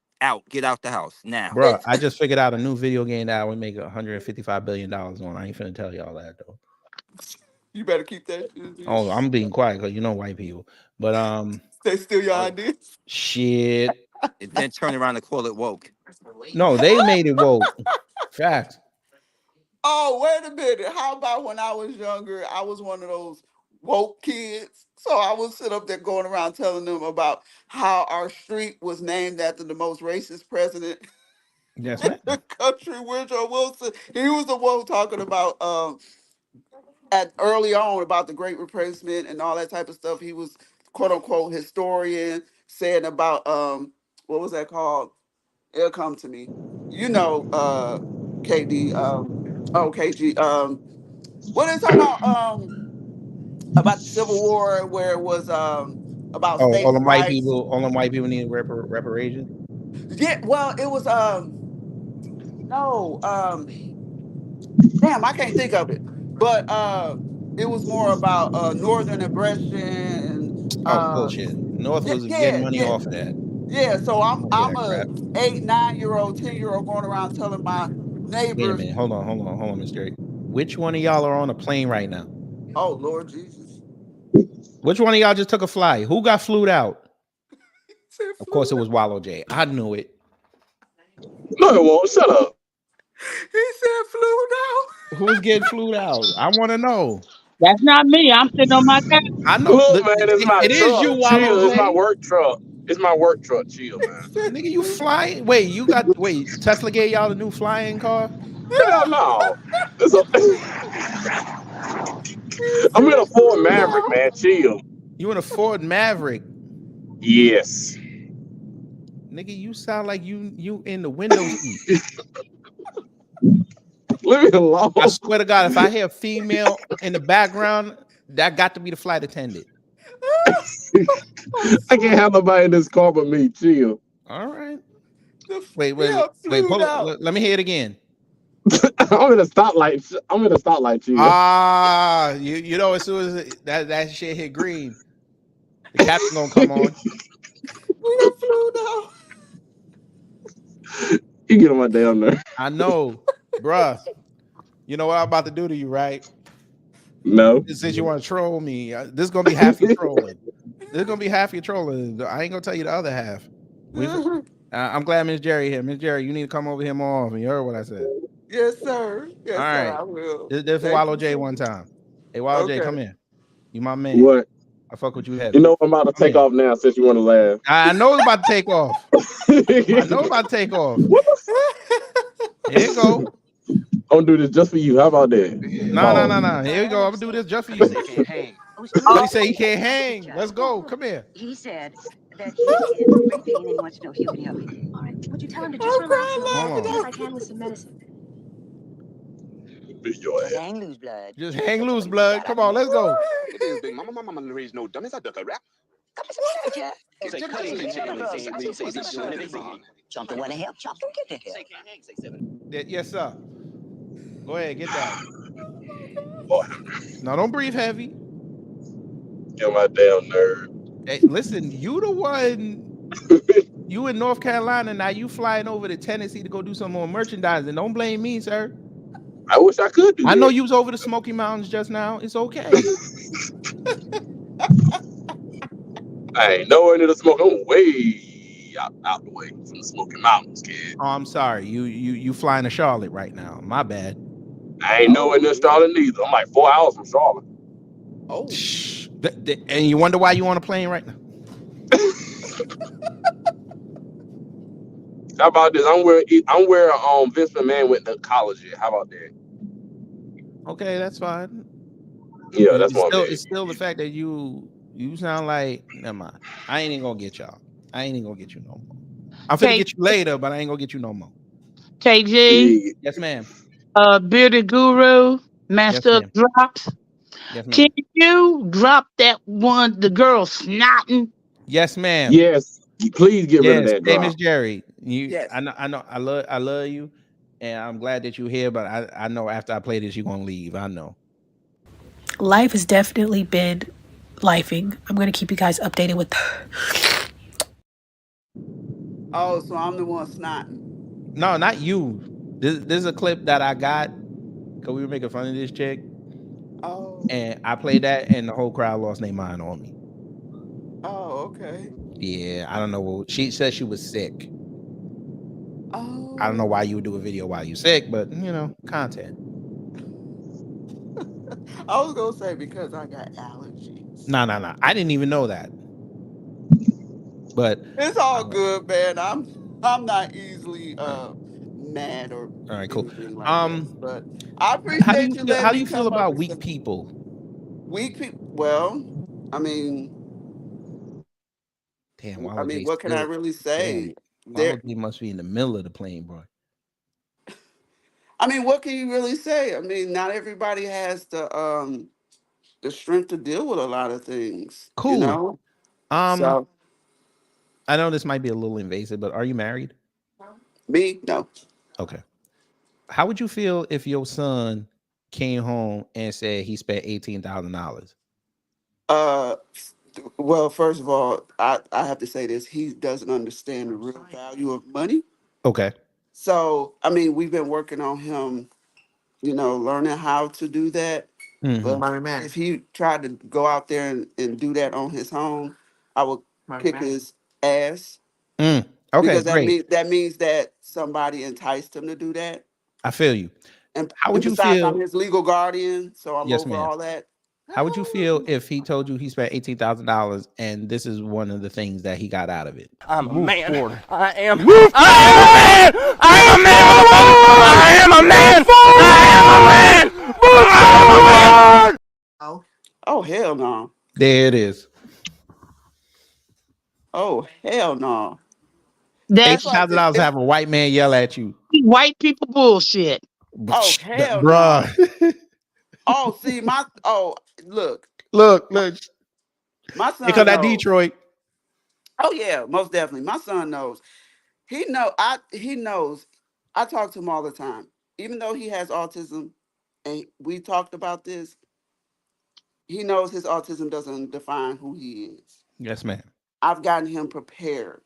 get out the house now. bro. I just figured out a new video game that I would make $155 billion on. I ain't finna tell y'all that though. you better keep that shit. Oh, I'm being quiet because you know white people. But They steal your Oh, ideas. shit. and then turn around and call it woke. No, they made it woke. Fact. Oh, wait a minute. How about when I was younger, I was one of those woke kids. So I would sit up there going around telling them about how our street was named after the most racist president Yes, in ma'am. the country, Woodrow Wilson. He was the one talking about at early on about the Great Replacement and all that type of stuff. He was quote unquote historian saying about what was that called? It'll come to me. You know, KD, KG, what are they talking about the Civil War where it was about Oh, states' rights? all them white people need reparations. Yeah, well, it was no, damn, I can't think of it. But it was more about northern aggression and Oh, bullshit. North was getting money yeah. off of that. Yeah, so I I'm don't hear I'm that a crap. 8, 9-year-old, 10-year-old going around telling my Wait a neighbors, minute. Hold on, Mr. Which one of y'all are on a plane right now? oh Lord Jesus. Which one of y'all just took a flight? Who got flued out? Of course, it was Wallow J. I knew it. No, it won't. Shut up. He said flued out. Who's getting flued out? I want to know. That's not me. I'm sitting on my couch. I know. Look, man, it's my It is truck. you, Wallow Chill. It's my J. work truck. It's my work truck. Chill, man. Nigga, you flying? Wait, Tesla gave y'all the new flying car? Hell no. I'm in a Ford Maverick, man. Chill. You in a Ford Maverick? Yes. Nigga, you sound like you in the window seat. Leave me alone. I swear to God, if I hear a female in the background, that got to be the flight attendant. I can't have nobody in this car but me. Chill. All right. Wait. Pull it. Let me hear it again. I'm in a stoplight. Chill. Ah, you know, as soon as that shit hit green, the captain gonna come on. We got flued out. You get on my damn nerve. I know, bruh. You know what I'm about to do to you, right? No. Since you want to troll me, this is gonna be half your trolling. This is gonna be half your trolling. I ain't gonna tell you the other half. I'm glad Miss Jerry here. Miss Jerry, you need to come over here more often. You heard what I said. Yes, sir. Yes, All sir. right. I will. This for Wallow J one time. Hey, Wallow J, come here. You my man. What? I fuck with you heavy. You know I'm about to take off now since you want to laugh. I know it's about to take off. I know it's about to take off. Here you go. I'm gonna do this just for you. How about that? No. Here you go. I'm gonna do this just for you. What he say? He can't hang. Let's go. Come here. He said that he is in great pain and he wants to know if you can help him. All right. Would you tell him to just relax and I'll do what I can with some medicine? Just hang loose, blood. Just hang loose, blood. Come on, let's go. It is big mama. My mama raised no dummies. I duck a rap. Chomp don't want to help. Chomp don't get the help. Yes, sir. Go ahead, get that. No, don't breathe heavy. Get on my damn nerve. Hey, listen, you the one. You in North Carolina now. You flying over to Tennessee to go do some more merchandising. Don't blame me, sir. I wish I could do I that. know you was over the Smoky Mountains just now. It's okay. I ain't nowhere near the smoke. I'm way out the way from the Smoky Mountains, kid. Oh, I'm sorry. You flying to Charlotte right now. My bad. I ain't nowhere near Charlotte neither. I'm like 4 hours from Charlotte. Oh. And you wonder why you on a plane right now? How about this? I'm where Vince McMahon went to college at. How about that? Okay, that's fine. Yeah, that's what it's still the fact that you sound like, never mind. I ain't even gonna get y'all. I ain't even gonna get you no more. I'm finna get you later, but I ain't gonna get you no more. KG. Yes, ma'am. Bearded Guru, Master of Drops. Yes, ma'am. Can you drop that one, the girl snotting? Yes, ma'am. Yes. Please get rid of that Hey, drop. Miss Jerry. Yes. I know. I love you, and I'm glad that you're here. But I know after I play this, you're gonna leave. I know. Life has definitely been lifing. I'm gonna keep you guys updated with. Oh, so I'm the one snotting. No, not you. This is a clip that I got because we were making fun of this chick. Oh. And I played that, and the whole crowd lost their mind on me. Oh, okay. Yeah, I don't know. She said she was sick. Oh. I don't know why you would do a video while you're sick, but content. I was gonna say because I got allergies. No. I didn't even know that. But it's all good, man. I'm not easily mad or all right, cool. Like this, but I appreciate you. How do you feel about weak people? Weak people. Well, I mean, damn. What can I really say? They must be in the middle of the plane, bro. I mean, what can you really say? I mean, not everybody has the strength to deal with a lot of things. Cool. You know? So, I know this might be a little invasive, but are you married? Me? No. Okay. How would you feel if your son came home and said he spent $18,000? Well, first of all, I have to say this. He doesn't understand the real value of money. Okay. So, I mean, we've been working on him, learning how to do that. Mm-hmm. But if he tried to go out there and do that on his own, I would kick his ass. Okay, because great. that means that somebody enticed him to do that. I feel you. And, How and would you besides, I'm feel? his legal guardian, so I'm Yes, over ma'am. all that. How would you feel if he told you he spent $18,000 and this is one of the things that he got out of it? I'm a man. Forward. I am. Move I am a man. I am a man. I am a man. I am a man. I am a man. Oh hell no. There it is. Oh hell no. That's It's like $18,000 have a white man yell at you. white people bullshit. oh hell no. Bruh. Oh, see look, Look. my Here come son that knows. Detroit. Oh yeah, most definitely. My son knows. He knows. I talk to him all the time. Even though he has autism and we talked about this, he knows his autism doesn't define who he is. Yes, ma'am. I've gotten him prepared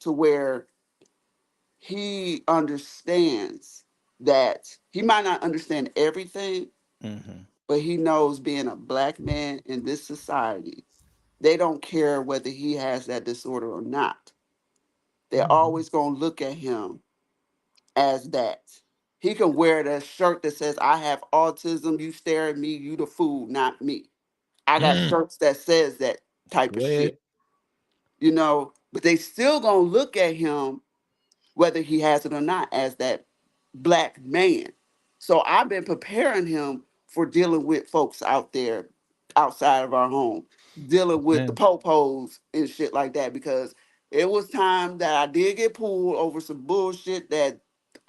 to where he understands that he might not understand everything, Mm-hmm. but he knows being a black man in this society, they don't care whether he has that disorder or not. They're always going to look at him as that. He can wear that shirt that says, I have autism, you stare at me, you the fool, not me. I got shirts that says that type of Wait. shit, you know, but they still going to look at him, whether he has it or not, as that black man. So I've been preparing him for dealing with folks out there outside of our home, dealing with the Man. popos and shit like that, because it was time that I did get pulled over some bullshit that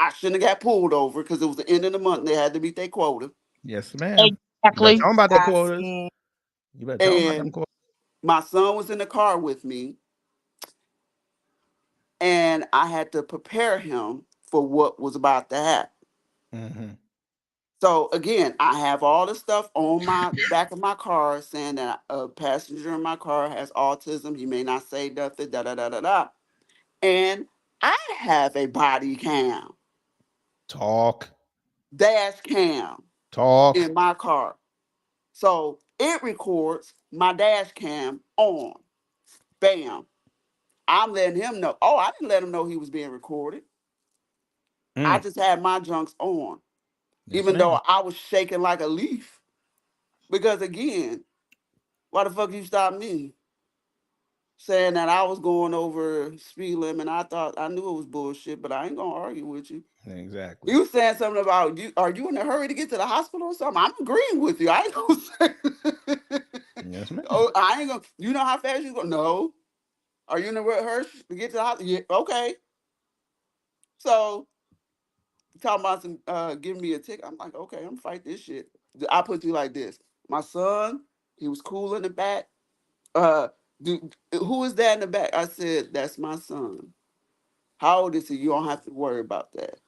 I shouldn't have got pulled over because it was the end of the month and they had to meet their quota. Yes, ma'am. You better Exactly. tell him about that quotas. Asking. You better tell him about them And quotas. my son was in the car with me, and I had to prepare him for what was about to happen. Mm-hmm. So again, I have all the stuff on my back of my car saying that a passenger in my car has autism. He may not say nothing, da da da da da. And I have a body cam, Talk. dash cam Talk. in my car. So it records my dash cam on. Bam. I'm letting him know. Oh, I didn't let him know he was being recorded. I Mm. just had my junks on, Yes, even ma'am. though I was shaking like a leaf. Because again, why the fuck you stop me? Saying that I was going over speed limit. I thought I knew it was bullshit, but I ain't gonna argue with you. Exactly. You saying something about you? Are you in a hurry to get to the hospital or something? I'm agreeing with you. I ain't gonna say. Yes, ma'am. Oh, I ain't gonna. You know how fast you go? No. Are you in a hurry to get to the hospital? Yeah. Okay. So talking about some giving me a ticket. I'm like, okay, I'm gonna fight this shit. I put you like this. My son, he was cool in the back. Uh, who is that in the back? I said, that's my son. How old is he? You don't have to worry about that.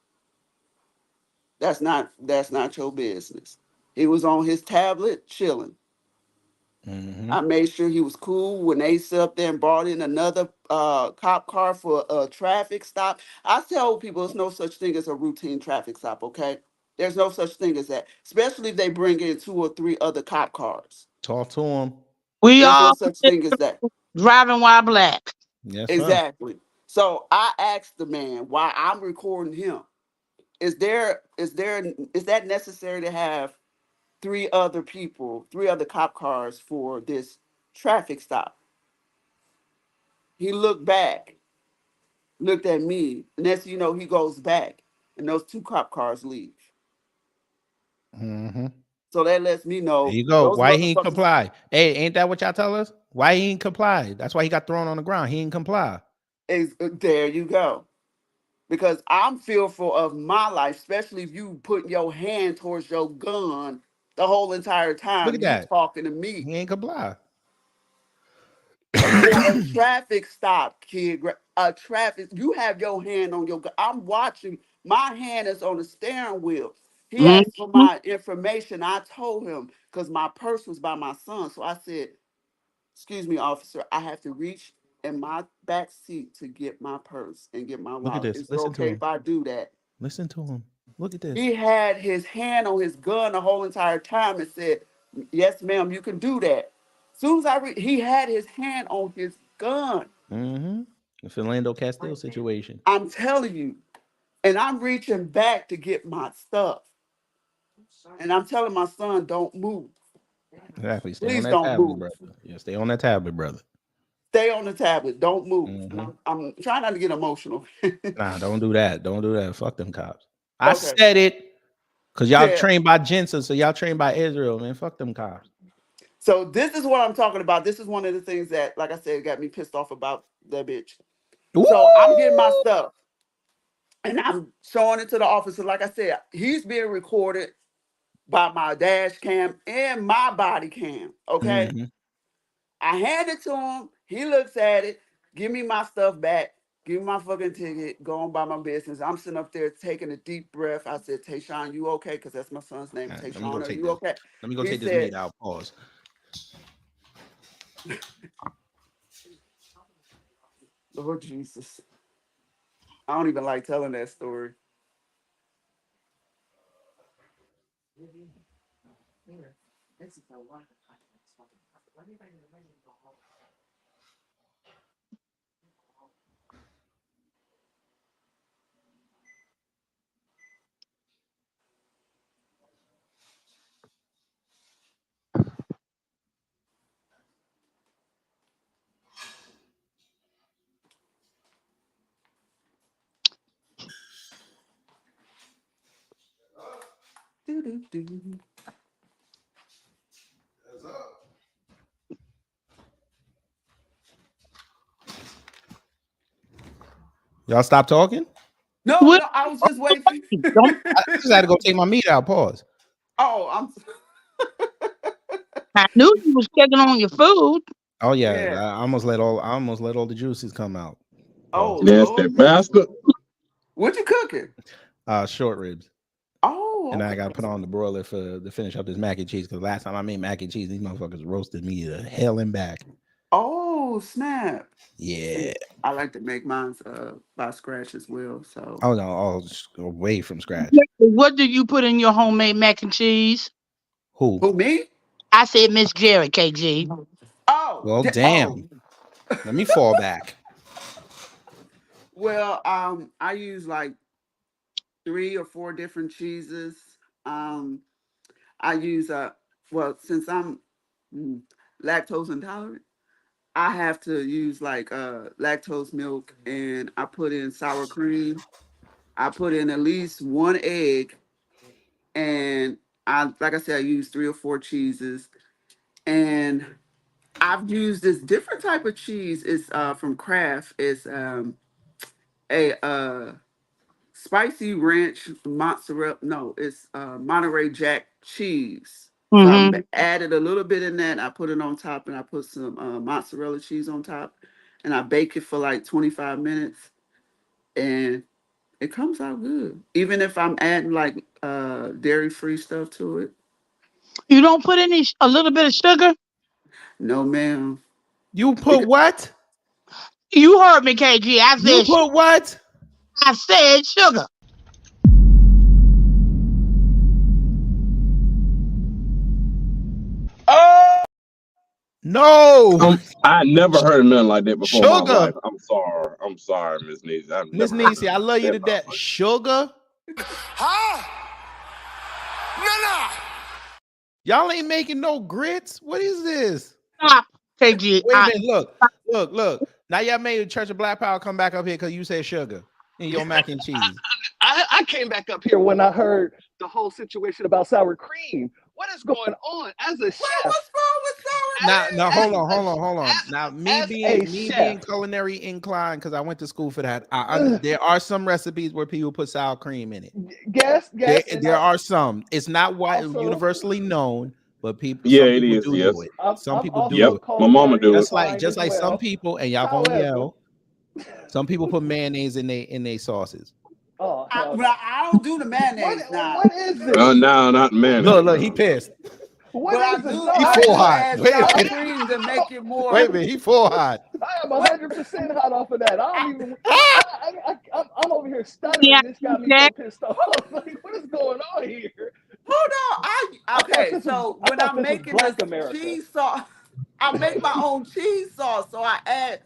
That's not your business. He was on his tablet chilling. Mm-hmm. I made sure he was cool when they sit up there and brought in another cop car for a traffic stop. I tell people there's no such thing as a routine traffic stop, okay? There's no such thing as that, especially if they bring in 2 or 3 other cop cars. Talk to him. We There's no all such thing as that. driving while black. Yes, sir. Exactly. So I asked the man why I'm recording him. Is that necessary to have 3 other cop cars for this traffic stop? He looked back, looked at me, and next thing you know, he goes back, and those 2 cop cars leave. Mm-hmm. So that lets me There know you go. those Why he ain't motherfuckers comply? Hey, ain't that what y'all tell us? Why he ain't comply? That's why he got thrown on the ground. He ain't comply. is there you go. Because I'm fearful of my life, especially if you put your hand towards your gun the whole entire Look time at you that. talking to me. He ain't comply. For a traffic stop, kid. A traffic, you have your hand on your gun. I'm watching. My hand is on the steering wheel. He Mhm. asked for my information. I told him because my purse was by my son. So I said, "Excuse me, officer. I have to reach in my back seat to get my purse and get my Look at wallet. this. Is it Listen to okay him. if I do that?" Listen to him. Look at this. He had his hand on his gun the whole entire time and said, "Yes, ma'am, you can do that." Soon as he had his hand on his gun. Mm-hmm. The Philando Castile situation. I'm telling you, and I'm reaching back to get my stuff. And I'm telling my son, don't move. Exactly. Stay on Please that don't tablet, move. brother. Yeah, stay on that tablet, brother. Stay on the tablet. Don't move. And Mm-hmm. I'm trying not to get emotional. Nah, don't do that. Don't do that. Fuck them cops. I Okay. said it because y'all Yeah. trained by Jensen, so y'all trained by Israel, man. Fuck them cops. So this is what I'm talking about. This is one of the things that, like I said, got me pissed off about that bitch. Ooh. So I'm getting my stuff and I'm showing it to the officer. Like I said, he's being recorded by my dash cam and my body cam. Okay. Mm-hmm. I hand it to him. He looks at it. Give me my stuff back. Give me my fucking ticket. Go on by my business. I'm sitting up there taking a deep breath. I said, Tayshawn, you okay? Because that's my son's name. Right, let me go Tayshawn, are take you this. okay? Let me go He take this said, meat out. Pause. Lord Jesus. I don't even like telling that story. Do-do-do. Y'all stop talking? No, What? no, I was just waiting. I just had to go take my meat out. Pause. Oh, I knew you was checking on your food. Oh yeah, yeah. I almost let all the juices come out. Oh, Pause. Nasty Lord. bastard. What you cooking? Short ribs. Oh, And I okay. got to put on the broiler to finish up this mac and cheese because last time I made mac and cheese, these motherfuckers roasted me to hell and back. Oh, snap. Yeah. I like to make mine by scratch as well. So Oh no, all away from scratch. What do you put in your homemade mac and cheese? Who? who me? I said Miss Jerry, KG. Oh, Well, oh. damn. Let me fall back. Well, I use like 3 or 4 different cheeses. Um, I use well, since I'm lactose intolerant, I have to use like lactose milk, and I put in sour cream. I put in at least 1 egg, and I like I said, I use 3 or 4 cheeses, and I've used this different type of cheese. It's from Kraft. It's a spicy ranch mozzarella. No, it's Monterey Jack cheese. So I Mm-hmm. added a little bit in that. I put it on top, and I put some mozzarella cheese on top, and I bake it for like 25 minutes, and it comes out good. Even if I'm adding like dairy free stuff to it. You don't put a little bit of sugar? No, ma'am. You put what? You heard me, KG. You put what? I said sugar. Oh, No. I never heard nothing like that before in my Sugar. life. I'm sorry. I'm sorry, Miss Niecy. I've Miss never heard Niecy, I love you to that. death. Sugar. huh? Nah. Y'all ain't making no grits. What is this? Stop, KG. Wait a minute. Look. Now y'all made the Church of Black Power come back up here because you said sugar in your mac and cheese. I came back up here when I heard the whole situation about sour cream. What is going on as a chef? What's wrong with sour Now, cream? hold on. Now, me being culinary inclined because I went to school for that. There are some recipes where people put sour cream in it. Yes. There are some. It's not also, universally known, but Yeah, some it people is. do Yes. do it. I'm Some people do Yep. do it. My mama do it. Just like some people, and y'all gonna yell. Some people put mayonnaise in their sauces. Oh, hell no. I don't do the mayonnaise now. What is this? No, not mayonnaise. Look, he pissed. What But is this? No, He I full do hot. add Wait a sour minute. cream to make it more. Wait a minute. He full hot. I am 100% hot off of that. I don't even. I'm over here stuttering. Yeah, This got me so pissed off. Like, what is going on here? Hold on. Okay, so when I'm making Black this America. cheese sauce, I make my own cheese sauce. So I add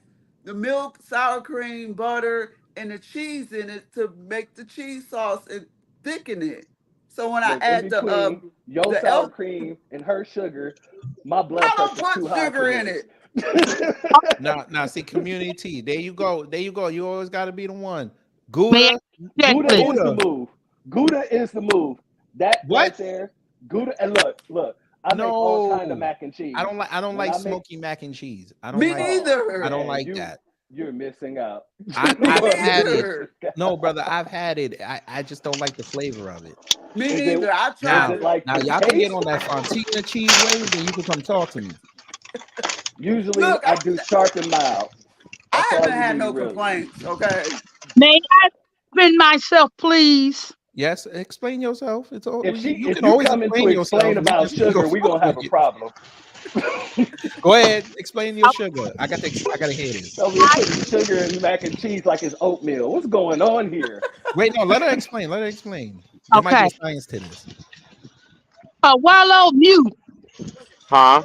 the milk, sour cream, butter, and the cheese in it to make the cheese sauce and thicken it. So when I Look, in add between your the sour cream and her sugar, my blood I don't pressure's too put high for sugar in this. it. Now, see, community. There you go. There you go. You always got to be the one. May I Gouda. interject, Gouda please? is the move. Gouda is the move. That What? right there, Gouda. And look. I make all kind of No, mac and cheese. I don't When like I make, smoky mac and cheese. I don't Me like. neither. I don't man, like that. you're missing out. I've Me had it. neither. No, brother, I've had it. I just don't like the flavor of it. Me Is neither. I is tried it it. like Now the y'all can get taste? on that Fontina cheese wave, then you can come talk to me. Usually Look, I do sharp and mild. I That's all haven't you had need, no really. complaints. Okay. May I explain myself, please? Yes, explain yourself. It's all you If can you always come in explain to yourself. explain We about just go sugar, we're gonna fuck have with a you. problem. Go ahead, explain your sugar. I gotta hear this. Over here putting sugar in mac and cheese like it's oatmeal. What's going on here? Wait, no, let her explain. Let her explain. There might be Okay. a science to this. Wallow, mute. Huh?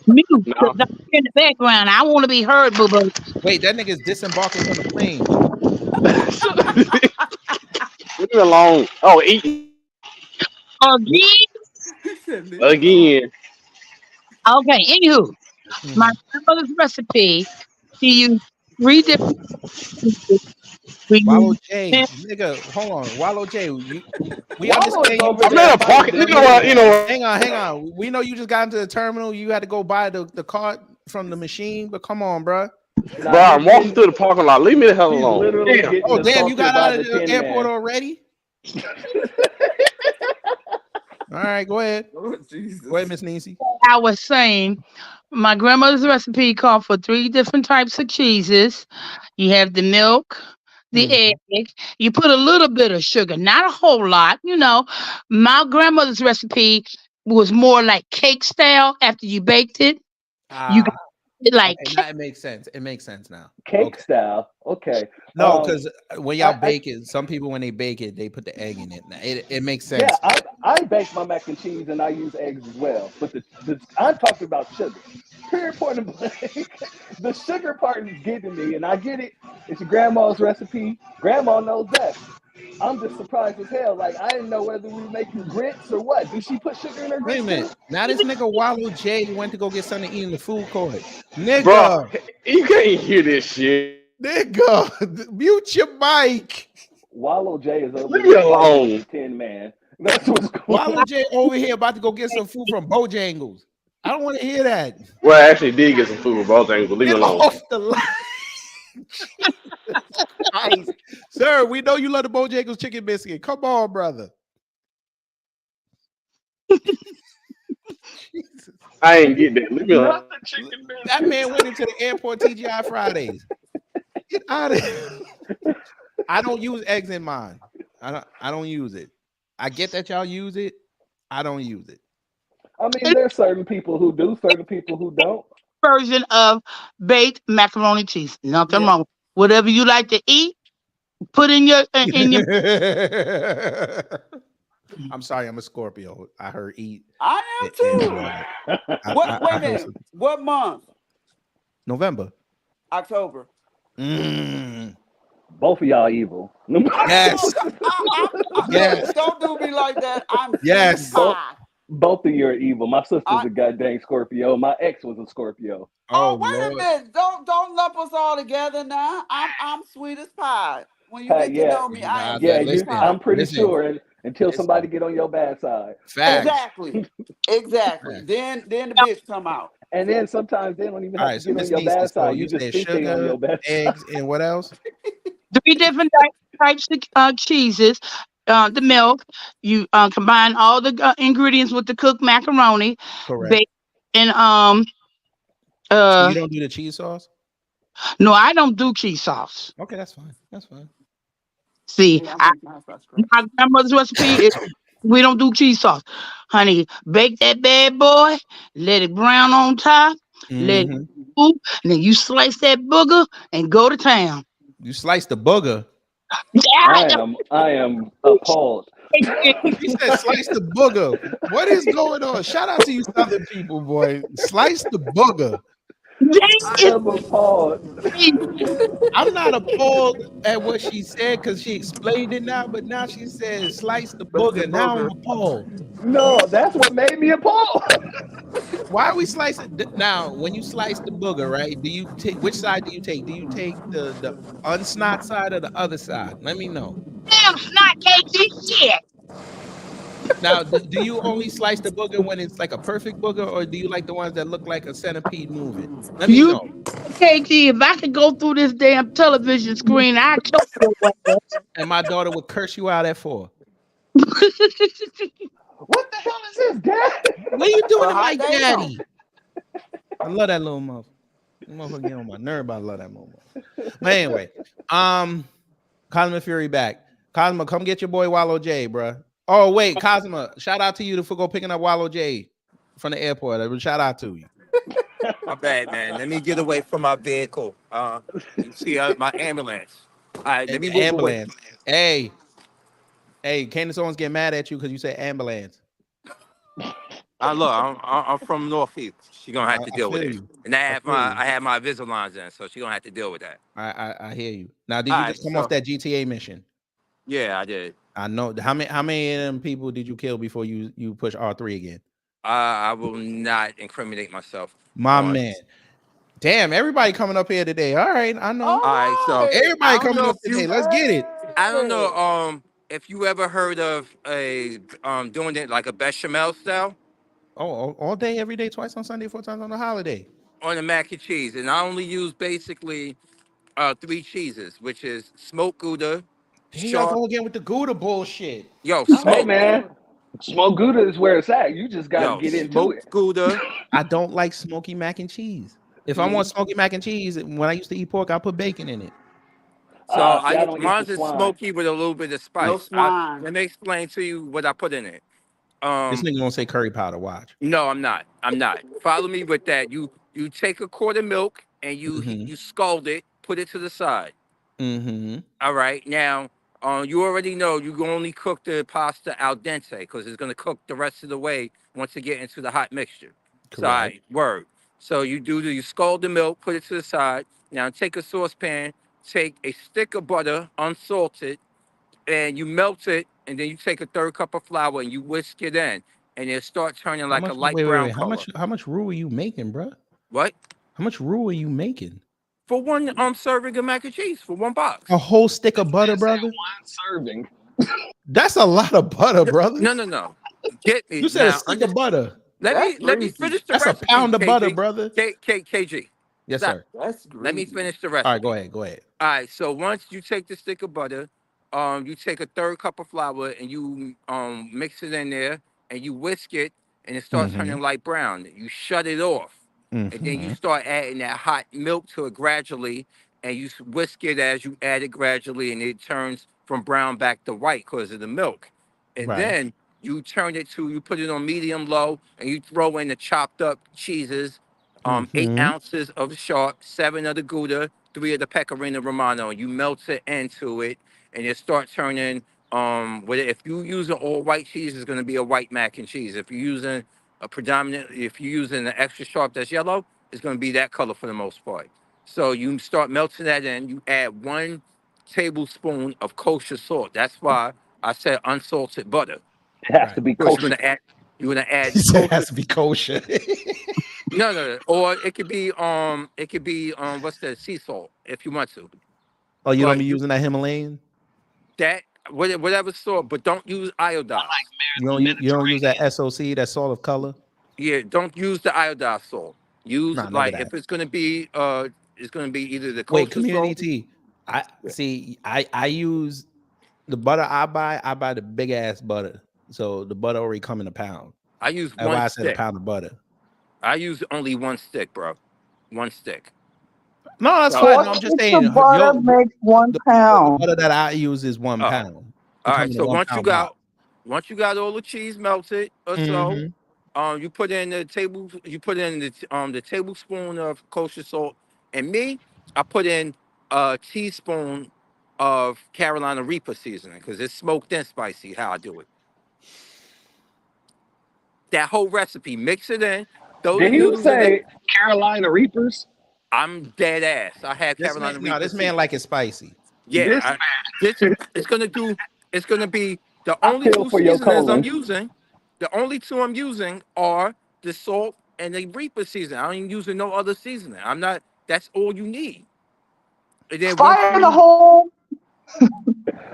Mute. No. Because I'm in the background. I want to be heard, boo boo. Wait, that nigga's disembarking from the plane. Leave me alone. Oh, eat again. Okay, anywho, my Mhm. grandmother's recipe, she used 3 different ingredients. We Wallow used J, nigga, hold on. Wallow J, we Wallow is understand you over just I'm in there a got into the parking. fighting You know terminal. what? You know Candyman. what? Hang on. We know you just got into the terminal. You had to go buy the cart from the machine, but come on, bro. Bro, Nah, I'm walking through the parking lot. Leave me the hell he's alone. literally Damn. getting Oh, damn, you assaulted got by out of the the Tin airport Man. already? All right, go ahead. Oh, Jesus. Go ahead, Miss Niecy. I was saying, my grandmother's recipe called for 3 different types of cheeses. You have the milk, the egg. You put a little bit of sugar, not a whole lot. My grandmother's recipe was more like cake style. After you baked it, you got it like Okay, cake. now it makes sense. It makes sense now. Cake Okay. style. Okay. No, because when y'all I bake it, some people when they bake it, they put the egg in it. Now, it makes yeah, sense. I bake my mac and cheese and I use eggs as well. But the I'm talking about sugar. Period, point and blank. The sugar part is getting me, and I get it. It's your grandma's recipe. Grandma knows best. I'm just surprised as hell. Like I didn't know whether we were making grits or what. Do she put sugar in her Wait a grits too? minute. Now this nigga Wallow J went to go get something to eat in the food court. Bro, Nigga. you can't hear this shit. Nigga. Mute your mic. Wallow J is over Leave me there fighting with the alone. Tin Man. That's what's going Wallow on. J over here about to go get some food from Bojangles. I don't want to hear that. Well, I actually did get some food with both things, but leave me Get alone. off the line. Jesus Christ. Sir, we know you love the Bojangles chicken biscuit. Come on, brother. Jesus. I ain't get that. Leave me alone. Not the chicken That biscuits. man went into the airport TGI Fridays. Get out of here. I don't use eggs in mine. I don't use it. I get that y'all use it. I don't use it. I mean, there's certain people who do, certain people who don't. Version of baked macaroni cheese. Nothing Yeah. wrong. Whatever you like to eat, put in your I'm sorry, I'm a Scorpio. I heard eat. I am too. Wait I a heard minute. some- What month? November. October. Both of y'all evil. Yes. Yes. Don't do me like that. I'm Yes. Both of you are evil. My sister's a goddamn Scorpio. My ex was a Scorpio. Oh, wait a minute. Don't lump us all together now. I'm sweet as pie. When you get to Yeah, know me, I am yeah. sweet as pie. I'm pretty sure until somebody get on your bad side. Facts. Exactly. Then the bitch come out. And then sometimes they don't even All have right, to so get on Miss your Niecy, bad so side. you You just said think they on sugar, your bad eggs, and what else? 3 different types of cheeses. The milk. You combine all the ingredients with the cooked macaroni. Correct. Bake and So you don't do the cheese sauce? No, I don't do cheese sauce. Okay, that's fine. That's fine. See, my grandmother's recipe is we don't do cheese sauce. Honey, bake that bad boy, let it brown on top, let it cool, and then you slice that booger and go to town. You slice the booger. I am appalled. He said slice the booger. What is going on? Shout out to you Southern people, boy. Slice the booger. That I am appalled. is I'm not appalled at what she said because she explained it now, but now she said slice the But the booger. Now I'm booger. appalled. No, that's what made me appalled. Why are we slicing now? When you slice the booger, right? Do you take which side do you take? Do you take the unsnot side or the other side? Let me know. damn snot cakey shit. Now, do you only slice the booger when it's like a perfect booger, or do you like the ones that look like a centipede moving? Let me You know. KG, if I could go through this damn television screen, I'd choke your ass. And my daughter would curse you out at 4. What the hell is this, Dad? What are you doing Well, to my hot damn. daddy? I love that little motherfucker. Motherfucker get on my nerve, but I love that motherfucker. But anyway, Cosmo Fury back. Cosmo, come get your boy Wallow J, bruh. Oh, wait, Cosmo, shout out to you for go picking up Wallow J from the airport. Shout out to you. My bad, man. Let me get away from my vehicle. You see my ambulance. All right, let me move away. Ambulance. Hey, Candace Owens get mad at you because you said ambulance. Look, I'm from Northeast. She gonna have to I deal with feel it. you. And I have feel you. I have my Invisaligns in, so she gonna have to deal with that. I hear you. Now, did All you right, just come off so that GTA mission? yeah, I did. I know. How many of them people did you kill before you push R3 again? I will not incriminate myself. My man. Damn, everybody coming up here today. All right, I know. All right, so Everybody coming up today. Let's get it. I don't know if you ever heard of a doing it like a bechamel style Oh, all day, every day, twice on Sunday, 4 times on the holiday. on the mac and cheese, and I only use basically 3 cheeses, which is smoked Gouda, Here y'all sharp, go again with the Gouda bullshit. Hey, smoke, man. Smoke Gouda is where it's at. You just got to get into it. smoked Gouda. I don't like smoky mac and cheese. If I want smoky mac and cheese, when I used to eat pork, I put bacon in it. So See, I don't eat the mine's is swine. smoky with a little bit of No spice. swine. Let me explain to you what I put in it. This nigga gonna say curry powder. Watch. No, I'm not. I'm not. Follow me with that. You take a quart of milk and you scald it, put it to the side. Mm-hmm. All right. Now, you already know you can only cook the pasta al dente because it's gonna cook the rest of the way once you get into the hot mixture. So, all Correct. right, word. So you scald the milk, put it to the side. Now take a saucepan, take a stick of butter, unsalted, and you melt it, and then you take a third cup of flour and you whisk it in, and it start turning How like a much? light Wait. brown How color. much roux are you making, bro? What? How much roux are you making? For one serving of mac and cheese for one box. A whole stick of butter, brother. Serving. That's a lot of butter, brother. No. Get me You said a now. stick of butter. Let me finish the That's a recipe, pound of butter, KG. brother. KG. Yes, Stop. sir. Let me finish the All right, recipe. go ahead. All right. So once you take the stick of butter, you take a third cup of flour and you mix it in there and you whisk it and it starts turning light brown. You shut it off. And then you start adding that hot milk to it gradually, and you whisk it as you add it gradually, and it turns from brown back to white because of the milk. And Right. then you put it on medium low, and you throw in the chopped up cheeses, 8 ounces of sharp, 7 of the Gouda, 3 of the Pecorino Romano. You melt it into it, and it starts turning. If you use an all white cheese, it's going to be a white mac and cheese. If you're using if you're using an extra sharp that's yellow, it's going to be that color for the most part. So you start melting that in. You add 1 tablespoon of kosher salt. That's why I said unsalted butter. It has to be Of course, kosher. you're gonna add He said it kosher. has to be kosher. No. Or it could be what's that, sea salt if you want to. Oh, you don't But be using that Himalayan? whatever salt, but don't use iodine. You don't use that SOC, that salt of color? Yeah, don't use the iodine salt. Use Nah, never like that. if it's gonna be either the Wait, kosher community salt. tea. I use the butter I buy the big ass butter. So the butter already come in a pound. I use That's 1 why I said a stick. pound of butter. I use only 1 stick, bro. 1 stick. No, that's So- fine. No, I'm just saying The butter makes 1 the pound. butter that I use is 1 Oh. pound. It All come right. in a So 1 pound box. once you got all the cheese melted or so, you put in the tablespoon of kosher salt, and I put in a teaspoon of Carolina Reaper seasoning because it's smoked and spicy. How I do it. That whole recipe, mix it in, Those Did he noodles are say Carolina Reapers? I'm dead ass. I had This Carolina man, no, Reaper this man season. like it spicy. Yeah, This this it's gonna do. It's gonna be the I only feel two for your seasonings I'm colon. using. The only two I'm using are the salt and the Reaper season. I ain't using no other seasoning. I'm not. That's all you need. And then once Fire in the you, hole.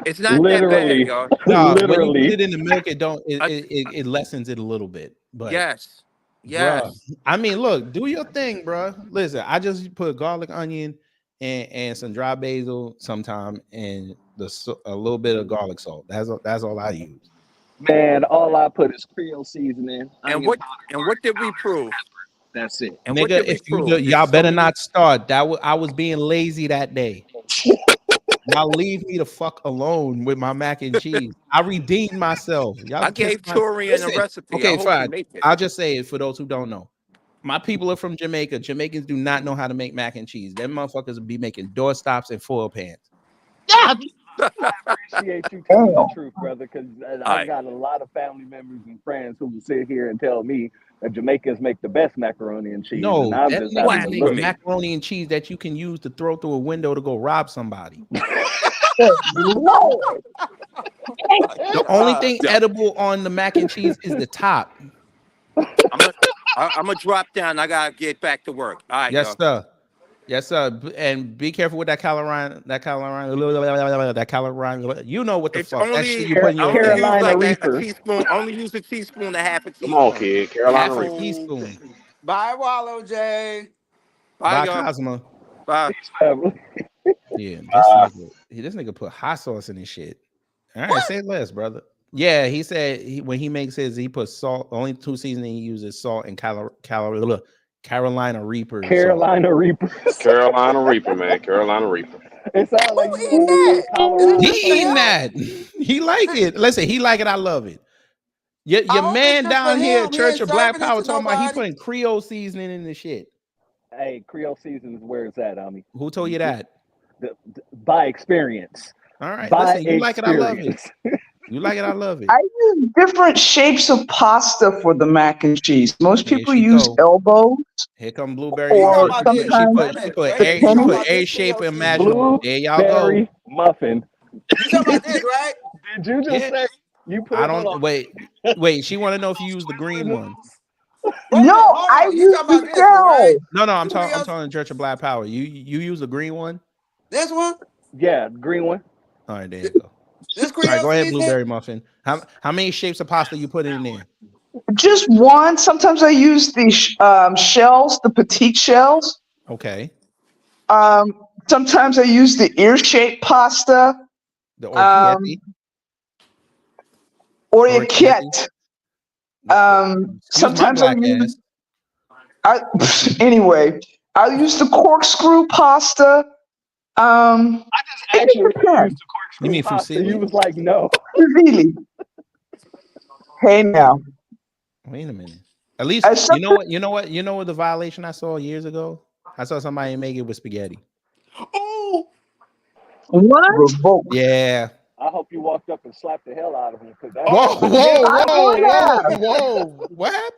it's not that bad, Literally, y'all. No, when you put literally. it in the milk, it don't. I, It lessens it a little bit. But yes, bruh, yes. I mean, look, do your thing, bruh. Listen, I just put garlic, onion, and some dry basil sometime, and a little bit of garlic salt. That's all I use. Man, all I put is Creole seasoning, And onion what powder, and what garlic did we powder, prove? and that's it. And what Nigga, did we if you do, prove? y'all There's so better many. not start. I was being lazy that day. Y'all leave me the fuck alone with my mac and cheese. I redeemed myself. Y'all I kiss gave my Torian a listen. recipe. I Okay, hope you fine. make it. I'll just say it for those who don't know. My people are from Jamaica. Jamaicans do not know how to make mac and cheese. Them motherfuckers be making doorstops and foil pans. Yeah. Appreciate you telling the Damn. truth, brother, because All I right. got a lot of family members and friends who will sit here and tell me that Jamaicans make the best macaroni and cheese, and No, I'm them just having niggas to make look Blasphemy. at macaroni and cheese that you can use to throw through a window to go rob somebody. Lord. The only thing edible on the mac and cheese is the top. I'm gonna drop down. I gotta get back to work. All right, Yes, y'all. sir. Yes, sir. And be careful with that calorie. That calorie. You know what the It's fuck that shit only you put in I your only head. use Carolina like a Reaper. teaspoon. I only use a teaspoon and a half a Come on, teaspoon. kid. Carolina Half a Reaper. teaspoon. Bye, Wallow J. Bye, By y'all. Cosmo. Bye. Yeah, this nigga put hot sauce in his shit. All right, say less, brother. Yeah, he said when he makes his, he puts salt. Only two seasoning he uses salt and Carolina Reaper salt. Carolina Reapers. Carolina Reaper, man. Carolina Reaper. It sounds like Who you eating want to that? say Colorado He Is this for eating him? that. He like it. Listen, he like it. I love it. Your I hope it's man just for down here, him. at He Church ain't of Black serving it Power, to talking about he nobody. putting Creole seasoning in the shit. Hey, Creole season is where it's at, homie. Who told you that? By experience. All right, By listen, you like it, I love it. experience. You like it, I love it. I use different shapes of pasta for the mac and cheese. Most Here people she use go. elbows, Here come Blueberry You talking or Muffin. about this? She sometimes put Wait a she minute. put Wait a minute. You talking about every this shape Creole season? imaginable. There y'all go. Blueberry muffin. You talking about this, right? Did you just Yeah. say you put I hold on? don't wait. She want to know if you use the green one. Wait a no, minute. Hold I on. You use talking the about this one, right? shell. No, I'm Creole. talking Church of Black Power. You use the green one? This one? Yeah, green one. All right, there you go. This All right, Creole go ahead, season? Blueberry Muffin. How many shapes of pasta you put in there? Just one. Sometimes I use the shells, the petite shells. Okay. Sometimes I use the ear-shaped pasta. The orchietti. Orecchiette. Excuse my Sometimes I black use. ass. Anyway, I use the corkscrew pasta. I just It asked you if you depends. used the You corkscrew mean pasta. You fusilli? was like, no. Really. Hey now. Wait a minute. At least you know what the violation I saw years ago? I saw somebody make it with spaghetti. Oh, What? Revoke. Yeah. I hope you walked up and slapped the hell out of him because that's Whoa, spaghetti. whoa, I whoa, would whoa, have. whoa. What happened?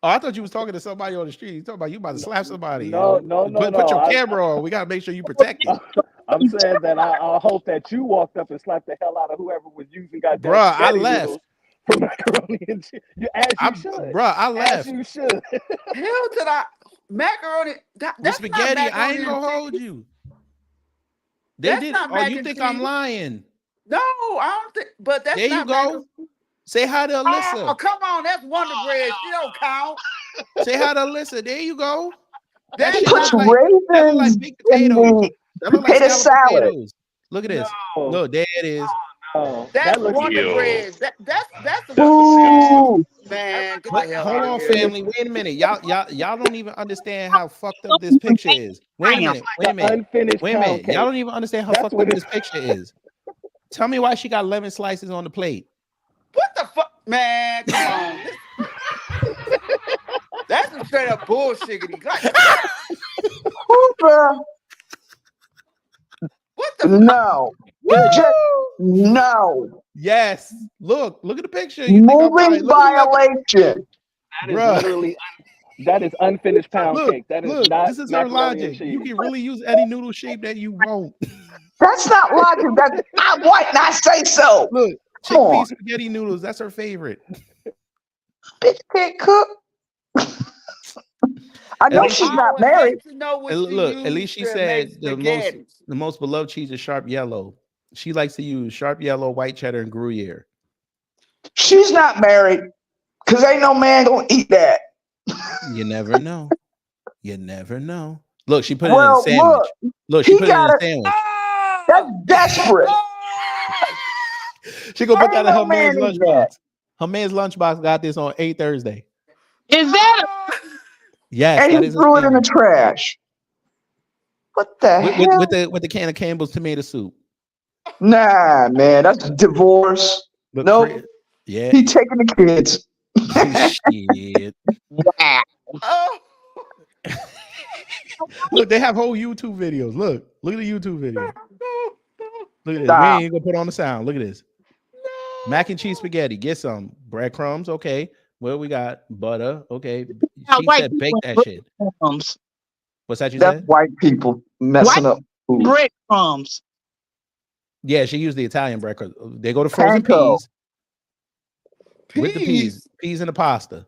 Oh, I thought you was talking to somebody on the street. You talking about you about to slap somebody. No, no, no, Put your no. camera on. We gotta make sure you protected. I'm saying that I hope that you walked up and slapped the hell out of whoever was using goddamn Bruh, I spaghetti left. noodles for macaroni and cheese. You should. Bruh, I left. As you should. Hell to that macaroni. With That's not spaghetti, I macaroni ain't and gonna cheese. hold you. They That's did. not Oh, mac you and think I'm cheese. lying? No, I don't think. But that's There you not mac. go. Say hi to Oh, Alyssa. come on. That's Wonder Bread. She don't count. Say hi to Alyssa. There you go. That That's shit Puts look like raisins baked in potatoes. the That look like potato scalloped salad. potatoes. Look at this. No, Look, there it is. no. That's That looks Wonder Yo. Bread. That's a Ooh. man. Get the But hell hold out of on, here. family. Wait a minute. Y'all don't even understand how fucked up this picture is. Wait a minute. Wait a minute. unfinished Wait a pound minute. Y'all cake. don't even understand how That's fucked what up it this picture is. Tell me why she got 11 slices on the plate. What the fuck, man? Come on. That's some straight up bullshit. Like, Hoover. what the? No. Just no. Yes. Look at the picture. You think I'm Moving lying. Look at the level. violation. That is Bruh. literally that is unfinished pound Look, cake. That is look, not this is her macaroni and logic. You cheese. can really use any noodle shape that you want. That's not logic. I might not say so. Look, Come on. chickpea spaghetti noodles. That's her favorite. Bitch can't cook. I know she's not married. Look, at least she said the most beloved cheese is sharp yellow. She likes to use sharp yellow, white cheddar, and Gruyere. She's not married because ain't no man gonna eat that. You never know. You never know. Look, she put it in a Well, sandwich. Look, she he put it in got a it. sandwich. That's desperate. She gonna put that in Ain't her no man's man eat lunchbox. Her man's lunchbox got this on a Thursday. Is that Yes, And that he is a threw it in the sandwich. trash. What the hell? With the can of Campbell's tomato soup. Nah, man, that's divorce. Look, Nope. yeah. He taking the kids. Shit. Look, they have whole YouTube videos. Look at the YouTube video. Look at this. We Stop. ain't gonna put on the sound. Look at this. Mac and cheese spaghetti. Get some breadcrumbs. Okay. Well, we got butter. Okay. She white said bake that shit. breadcrumbs? What's that you That's said? white people messing up food. Breadcrumbs. Yeah, she used the Italian breadcrumbs. They go to frozen Panko. peas. With the peas and the pasta.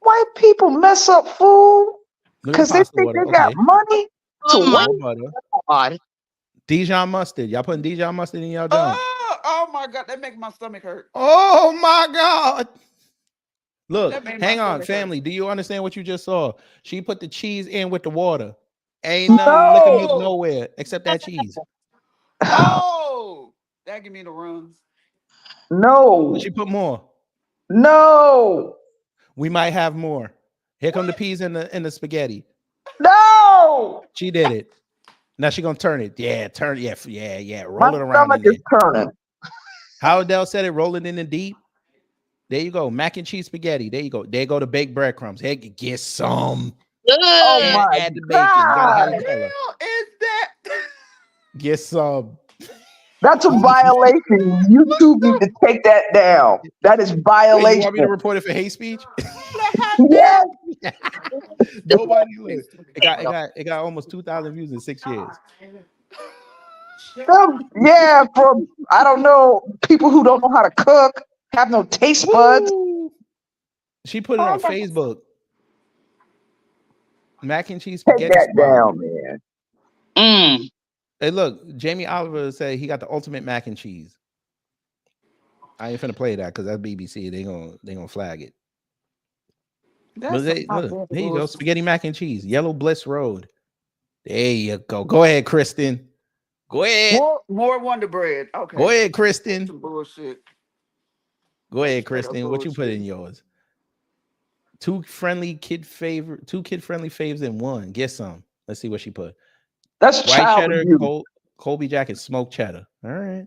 White people mess up food Look at because the they pasta think water. they got Okay. money to Oh my waste. Butter. God. Dijon mustard. Y'all putting Dijon mustard in y'all junk? Oh my God, that makes my stomach hurt. Oh my God. Look, That made my hang on, stomach hurt. family. Do you understand what you just saw? She put the cheese in with the water. Ain't none liquor milk No. nowhere except that cheese. Oh, that give me the runs. No. She put more. No. We might have more. Here come the peas in the spaghetti. No. She did it. Now she gonna turn it. Yeah, turn. Yeah. Roll My it around in stomach there. is turning. How Adele said it. Roll it in the deep. There you go. Mac and cheese spaghetti. There you go. There go the baked breadcrumbs. Hey, get some. Oh my Add the bacon. You gotta have God. the color. Is that? Get some. That's a violation. YouTube need to take that down. That is Wait, violation. you want me to report it for hate speech? Yes. Nobody look. It got almost 2,000 views in 6 years. Yeah, from I don't know, people who don't know how to cook, have no taste buds. She put it on Facebook. Mac and cheese Take spaghetti that squad. down, man. Hey, look, Jamie Oliver said he got the ultimate mac and cheese. I ain't finna play that because that's BBC. They gonna flag it. But look, there you go. Spaghetti mac and cheese. Yellow Bliss Road. There you go. Go ahead, Kristen. Go ahead. More Wonder Bread. Okay. Go ahead, Kristen. Some bullshit. Go ahead, Kristen. What you put in yours? Two kid-friendly faves in one. Get some. Let's see what she put. That's white child cheddar, abuse. Colby Jack, and smoked cheddar. All right.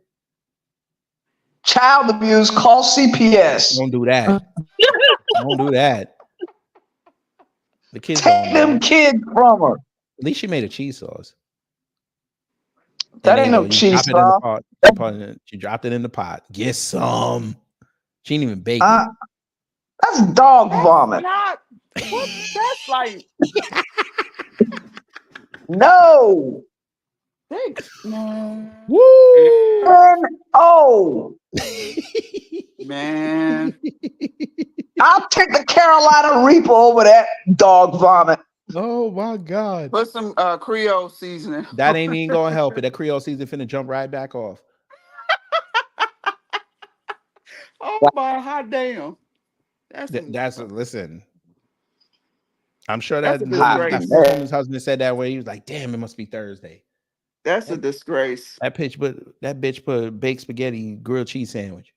Child abuse. Call CPS. Don't do that. Don't do that. The kids Take them kids from her. At least she made a cheese sauce. That ain't no cheese sauce. She dropped it in the pot. Get some. She didn't even bake it. That's dog vomit. That's like no. Woo! Oh. Man. I'll take the Carolina Reaper over that dog vomit. Oh my God. Put some Creole seasoning. That ain't even gonna help it. That Creole season finna jump right back off. Oh my hot damn. Listen. I'm sure That's that woman's husband said that way. He was like, damn, it must be Thursday. That's a disgrace. That bitch put baked spaghetti grilled cheese sandwich.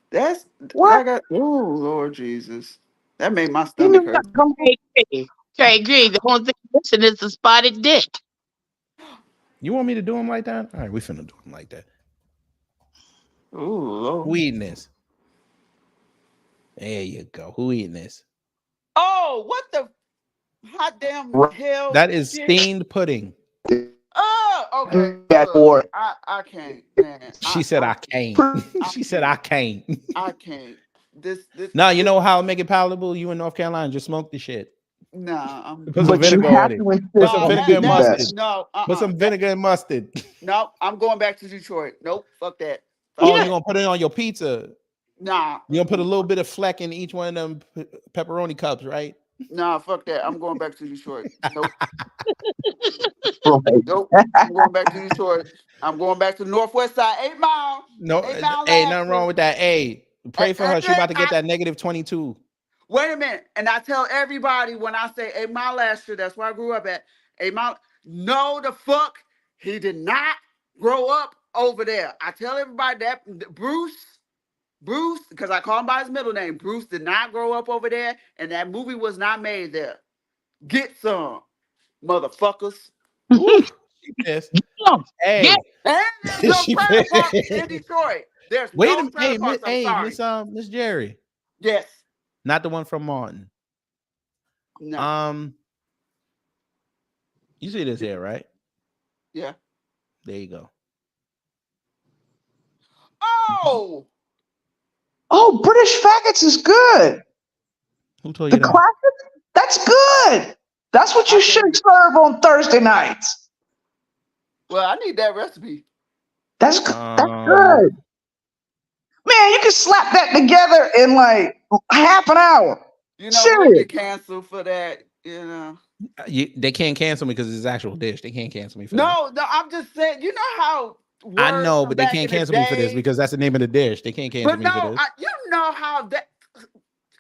That's what? I got. Oh Lord Jesus, that made my stomach hurt. KG, the only thing missing is the spotted dick. You want me to do him like that? All right, we finna do him like that. Oh Lord. Who eating this? There you go. Who eating this? Oh, what the hot damn hell? That is shit? steamed pudding. Oh, okay. I can't, man. She said I can't. She said I can't. I can't. No, you know how to make it palatable? You in North Carolina, just smoke the shit. Nah, I'm. Put some But you vinegar have on it. to Put insist some No, on vinegar and getting that. mustard. no. Put some vinegar and mustard. No, I'm going back to Detroit. Nope, fuck that. Fuck Oh, that. you're gonna put it on your pizza. Nah, You're gonna put a little bit of fleck in each one of them pepperoni cups, right? nah, fuck that. I'm going back to Detroit. Nope, Right. nope. I'm going back to Detroit. I'm going back to the Northwest Side. 8 Mile. No, 8 Mile hey, nothing wrong Lashley. with that. Hey, pray for her. She about to get I, that -22. wait a minute. And I tell everybody when I say 8 Mile Lashley, that's where I grew up at. 8 Mile. No, the fuck. He did not grow up over there. I tell everybody that Bruce, because I call him by his middle name, Bruce did not grow up over there, and that movie was not made there. Get some, motherfuckers. Ooh, she pissed. Hey, And there's she no trailer pissed. parks in Detroit. There's Wait a no minute. trailer parks. I'm sorry. Miss Jerry. Yes. Not the one from Martin. No. You see this here, right? Yeah. There you go. Oh. Oh, British faggots is good. Who told The you that? classic? That's good. That's what you should serve on Thursday nights. Well, I need that recipe. That's good. Man, you can slap that together in like half an hour. You know, Serious. we'll get canceled for that, you know. They can't cancel me because it's actual dish. They can't cancel me for that. No, I'm just saying, you know how I words know, from but they back can't in the cancel me for this day- because that's the name of the dish. They can't cancel But me for no, this. you know how that,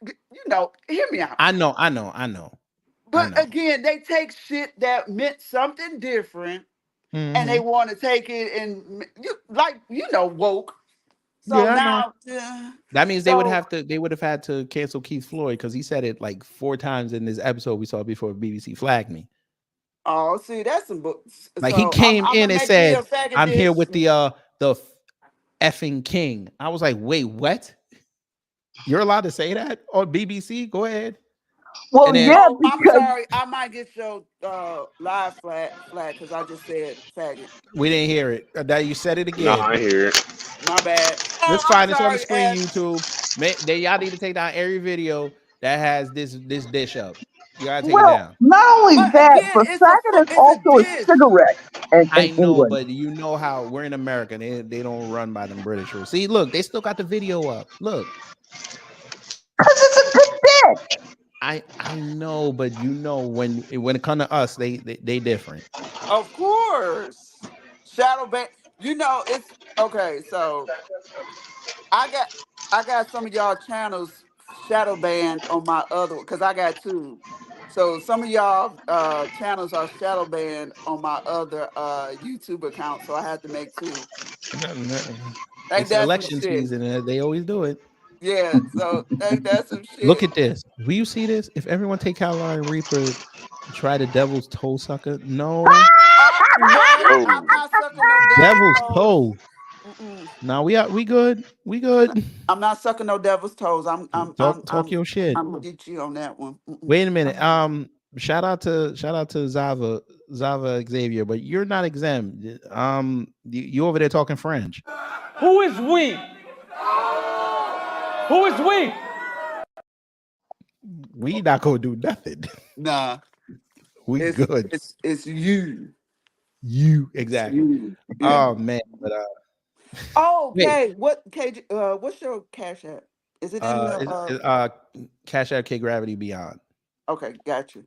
you know, hear me out. I know. But again, they take shit that meant something different and they Mhm. want to take it and woke. So Yeah, I know. now, That means they would have had to cancel Keith Floyd because he said it like 4 times in this episode we saw before BBC flagged me. Oh, see, that's some books. Like So he came I'm in gonna and make me a said, faggot "I'm here dish. with the effing king." I was like, "Wait, what? You're allowed to say that on BBC? Go ahead." Well, And then, yeah, Oh, I'm because sorry. I might get your live flat because I just said faggot. we didn't hear it. Now you said it No, again. I hear it. My bad. Oh, It's I'm fine. It's on the sorry, screen, S. YouTube. Y'all need to take down every video that has this dish up. You gotta take it well, down. not only But that, again, but it's faggot is a also a dish. cigarette in I know, England. but you know how we're in America. They don't run by them British rules. See, look, they still got the video up. Look. Because it's a good dish. I know, but you know when it comes to us, they different. Of course. Shadow ban. You know, it's okay. So I got some of y'all channels shadow banned on my other because I got 2. So some of y'all channels are shadow banned on my other YouTube account. So I had to make 2. Ain't It's that some election shit? season, and they always do it. Yeah. So ain't that some shit? Look at this. Will you see this? If everyone take Carolina Reaper, try the devil's toe sucker. No, I'm not sucking no devil's toes. toe. Mm-mm. No, we good. We good. I'm not sucking no devil's toes. I'm Talk your shit. I'm gonna get you on that one. Mm-mm. Wait a minute. Shout out to Zava Xavier, but you're not exempt. You over there talking French. Who is we? Who is we? We not gonna do nothing. Nah, We good. It's you. You exactly. You. Yeah. Oh man, but Oh, wait. okay. What's your cash app? Is it in the Cash App K Gravity Beyond. Okay, got you.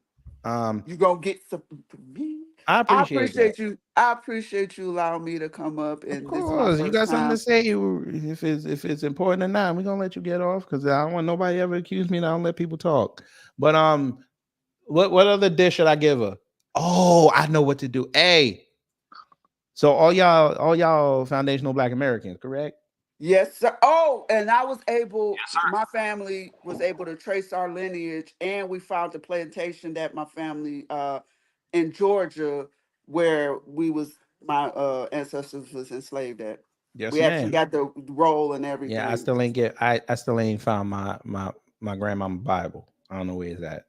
You gonna get some from me? I appreciate that. you. I appreciate you allowing me to come up, and Of this is my course, you first got something time. to say. If it's important or not, we're gonna let you get off because I don't want nobody ever accuse me. And I don't let people talk. But what other dish should I give her? Oh, I know what to do. Hey, so all y'all foundational Black Americans, correct? Yes, sir. Oh, and I was able, my family was able to trace our lineage, and we found a plantation that my family in Georgia where my ancestors was enslaved at. Yes, We actually ma'am. got the roll and everything. Yeah, I still ain't found my grandmama Bible. I don't know where it's at.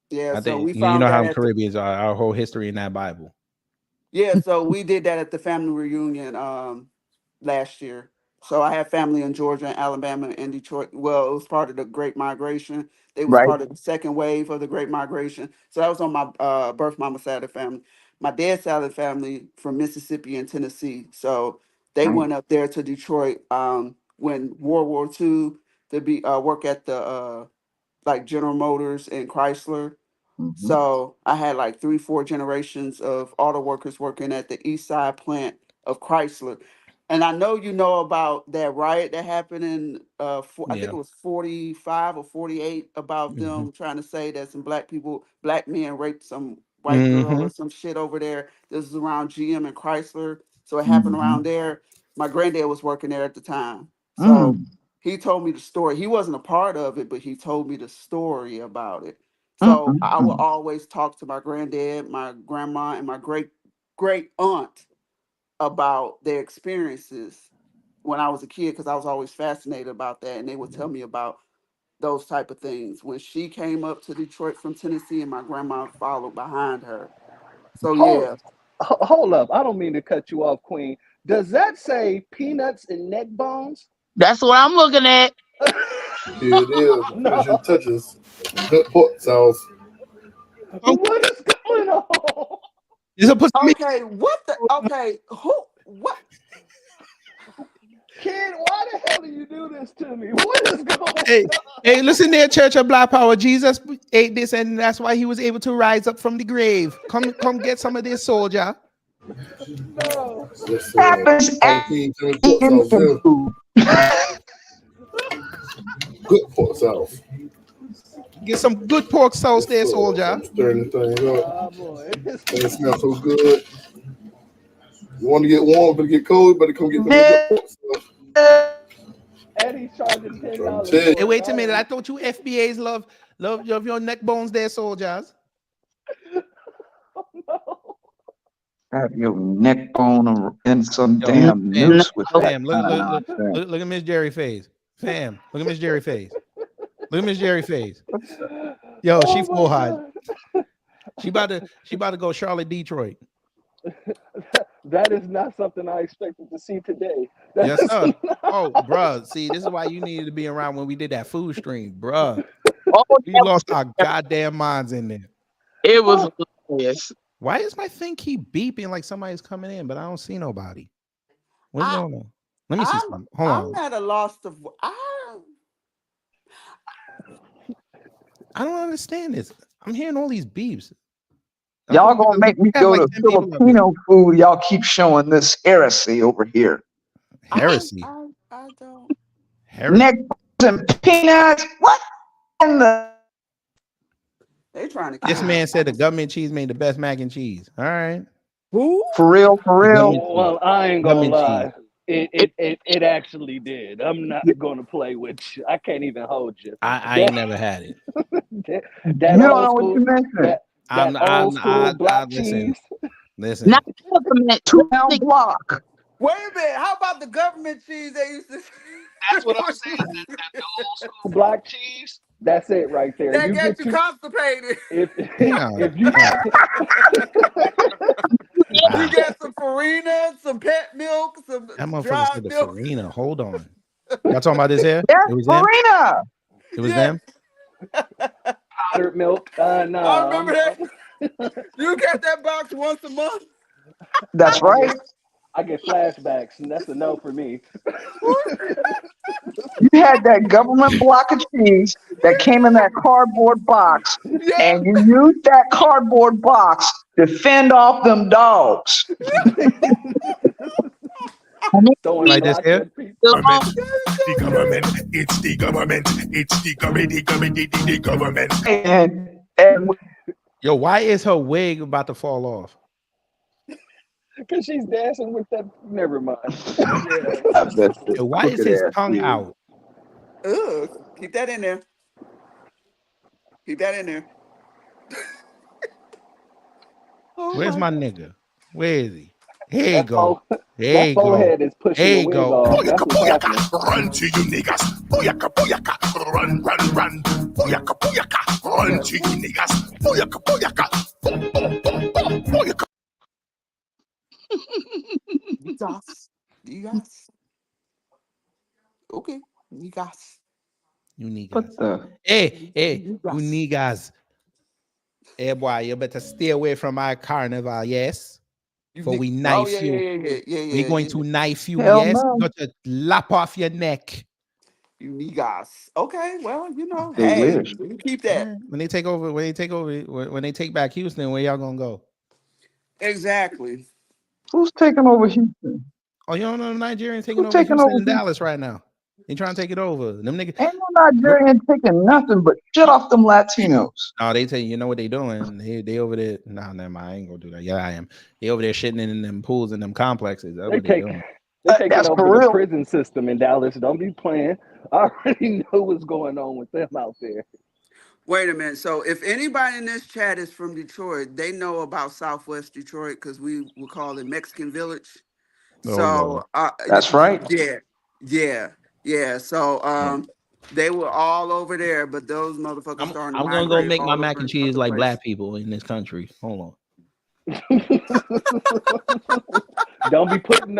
Yeah, I so think we you found know that how at Caribbeans are. Our whole history in that Bible. yeah, so we did that at the family reunion last year. So I have family in Georgia and Alabama and Detroit. Well, it was part of the Great Migration. They was Right. part of the second wave of the Great Migration. So that was on my birth mama side of the family. My dad's side of the family from Mississippi and Tennessee. So they went up there to Detroit when World War II to be work at the like General Motors and Chrysler. So I had like 3, 4 generations of auto workers working at the East Side plant of Chrysler. And I know you know about that riot that happened in I think Yeah. it was 45 or 48 about Mm-hmm. them trying to say that some black men raped some white girl Mm-hmm. or some shit over there. This is around GM and Chrysler. So it happened around there. My granddad was working there at the time. So he told me the story. He wasn't a part of it, but he told me the story about it. So I will always talk to my granddad, my grandma, and my great aunt about their experiences when I was a kid because I was always fascinated about that, and they would tell me about those type of things. When she came up to Detroit from Tennessee, and my grandma followed behind her. So Hold, yeah, hold up. I don't mean to cut you off, Queen. Does that say peanuts and neck bones? That's what I'm looking at. Here it is. The finishing touches. Good pork sauce. What is going on? You're supposed to make okay, what? Kid, why the hell do you do this to me? What is going Hey, on? hey, listen there, Church of Black Power. Jesus ate this, and that's why he was able to rise up from the grave. Come get some of this, soldier. No. This Happens King Jimmy pork sauce there. Good pork sauce. Get some good pork sauce there, soldier. I'm stirring the thing up. Oh boy. It smells so good. You want to get warm, but get cold, but come get some good pork sauce. Eddie's charging $10. Hey, wait a minute. I thought you FBAs love your neck bones there, soldiers. Have your neck bone and some Yo, damn fam, noose with that. fam, look at Miss Jerry face. Fam, look at Miss Jerry face. Look at Miss Jerry face. Yo, she full hot. She about to go Charlotte, Detroit. That is not something I expected to see today. Yes, sir. Oh, bruh. See, this is why you needed to be around when we did that food stream, bruh. We lost our goddamn minds in there. It was hilarious. Why does my thing keep beeping like somebody's coming in, but I don't see nobody? What's going on? Let me see something. Hold on. I'm at a loss of. I don't understand this. I'm hearing all these beeps. Y'all gonna make me go to Filipino food. Y'all keep showing this heresy over here. Heresy. I don't. Heresy. Neck and peanuts. What in the? They trying to. This man said the government cheese made the best mac and cheese. All right. Who? For real, for real. Well, I ain't gonna Government lie. It actually did. I'm not gonna play with you. I can't even hold you. I ain't never had it. That You don't old know what school, you mentioned. that old school block cheese. Listen. Not government. Down block. Wait a minute. How about the government cheese they used to? That's what I'm saying. That old school Black cheese. That's it right there. That You gets get you you constipated. if you You get some farina, some pet milk, some That motherfucker dry said the milk. farina. Hold on. Y'all talking about this here? That's It was them? Farina. It was them? powdered milk. I Nah. remember that. You get that box once a month. That's right. I get flashbacks, and that's a no for me. You had that government block of cheese that came in that cardboard box, and you used that cardboard box to fend off them dogs. Like this here? The government, it's the government, it's the government. And Yo, why is her wig about to fall off? Because she's dancing with that. Never mind. Yo, why is his tongue out? Ugh. Keep that in there. Keep that in there. Where's my nigga? Where is he? Here you go. That There you go. forehead is pushing There the you wig go. off. That's what's happening. Run to you niggas. Booyaka, booyaka. Run, run, run. Booyaka, booyaka. Run to you niggas. Booyaka, booyaka. Boom, boom, boom, boom. Booyaka. Yes. Okay, niggas. You niggas. What the? Hey, you niggas. Hey, boy, you better stay away from our carnival, yes? For we knife yeah, you. yeah. We're going to knife you, Hell yes? no. Got to lap off your neck. You niggas. Okay, well, you know, They hey, wish. you keep that. When they take over, when they take back Houston, where y'all gonna go? Exactly. Who's taking over Houston? Oh, you don't know the Nigerians taking Who's over taking Houston over and Houston? Dallas right now. They trying to take it over. Them niggas. Ain't no Nigerian taking nothing but shit off them Latinos. No, they tell you know what they doing. They over there. No, never mind. I ain't gonna do that. Yeah, I am. They over there shitting in them pools and them complexes. That's They what they take doing. they taking That's over for the real. prison system in Dallas. Don't be playing. I already know what's going on with them out there. Wait a minute. So, if anybody in this chat is from Detroit, they know about Southwest Detroit because we would call it Mexican Village. Oh Lord. So, That's right. yeah. So, they were all over there, but those motherfuckers starting to I'm gonna go migrate make my all mac over and in cheese other like places. black people in this country. Hold on. Don't be putting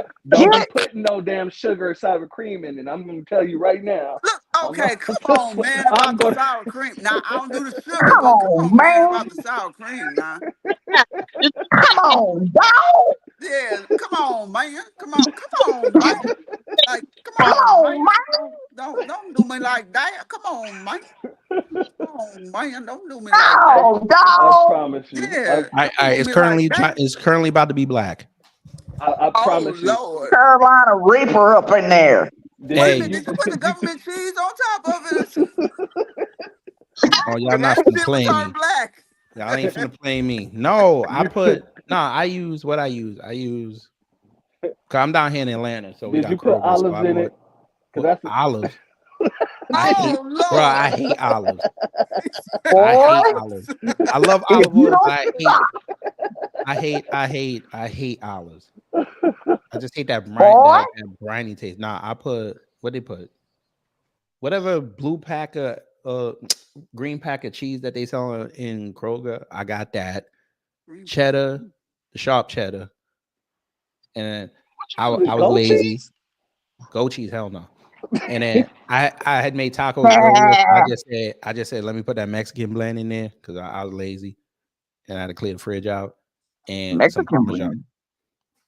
no damn sugar or sour cream in it. I'm gonna tell you right now. Okay, come on, man, I'm about the gonna sour cream. Now, I don't do the sugar, Come but come on, on, man, man. about the sour cream now. Come on, dog. Yeah, come on, man. Come on, man. Like, come Come on, on, man. man. Don't do me like that. Come on, man. Come on, man. Don't do me like that. No, I dog. promise you. Yeah, All right. don't do It's me like that. currently about to be black. I Oh promise you. Lord. Carolina Reaper up in there. Did Wait a Hey, minute, did you put the government cheese on top of it? oh y'all Cause not that finna shit was play turning me. black. Y'all ain't finna play me. No, I use what I use. Cause I'm down here in Atlanta, so we Did got you put Kroger. So olives I in bought it? Because that's olives. I hate, Oh bro. Lord. I hate olives. I Boy, hate olives. I love if olive you oil, but don't stop, I hate olives. I just hate that boy, briny taste. Nah, I put what they put. Whatever blue pack of green pack of cheese that they sell in Kroger, I got that. Cheddar, the sharp cheddar. And I was goat lazy. cheese. Goat cheese, hell no. And then I had made tacos earlier. So I just said let me put that Mexican blend in there because I was lazy and I had to clear the fridge out and some Mexican Parmesan. blend.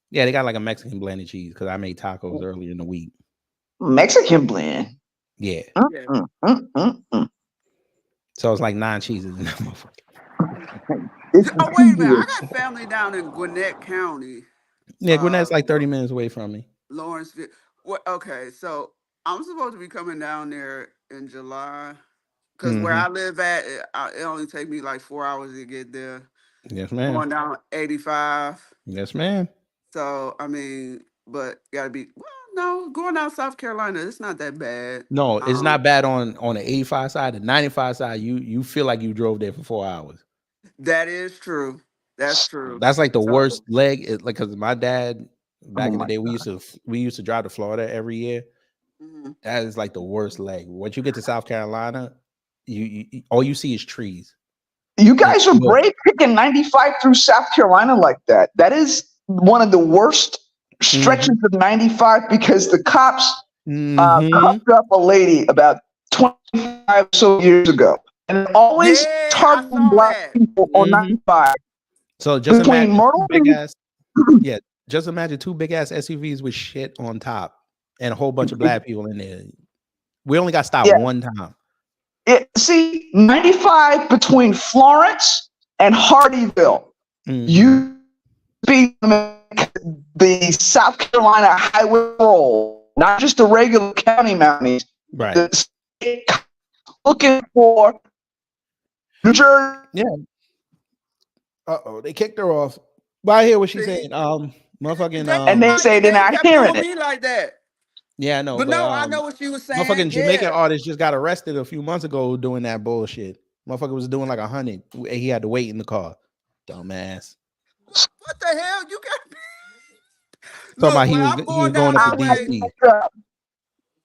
Yeah, they got like a Mexican blended cheese because I made tacos earlier in the week. Mexican blend. Yeah. Yeah. So it's like 9 cheeses in that motherfucker. Oh, wait a minute. I got family down in Gwinnett County. Yeah, Gwinnett's like 30 minutes away from me. Lawrenceville. What? Okay, so I'm supposed to be coming down there in July because where I live at, it only take me like 4 hours to get there. Yes, ma'am. Going down 85. Yes, ma'am. So I mean, but gotta be no going down South Carolina. It's not that bad. No, it's not bad on the 85 side. The 95 side, you feel like you drove there for 4 hours. That is true. That's true. That's like the So, worst leg. Is like because my dad back Oh in the my day, we used to drive to Florida every year. mhm. That is like the worst leg. Once you get to South Carolina, you all you see is trees. You guys are brave picking 95 through South Carolina like that. That is one of the worst stretches of 95 because the cops cuffed up a lady about 25 or so years ago. And it always targeting black people on 95. So just Between imagine Myrtle big and ass. Yeah, just imagine 2 big ass SUVs with shit on top and a whole bunch of black people in there. We only got stopped one time. See, 95 between Florence and Hardyville. You be the South Carolina Highway Patrol, not just the regular county mounties. Right. Looking for New Jersey. Yeah. They kicked her off. But I hear what she's saying. Motherfucking and they say they're not kept hearing doing it. me like that. Yeah, I know. But no, I know what she was saying. Motherfucking Jamaican Yeah. artist just got arrested a few months ago doing that bullshit. Motherfucker was doing like 100. He had to wait in the car. Dumbass. What the hell? You got Talking about when I'm he was going going down up to that way, DC.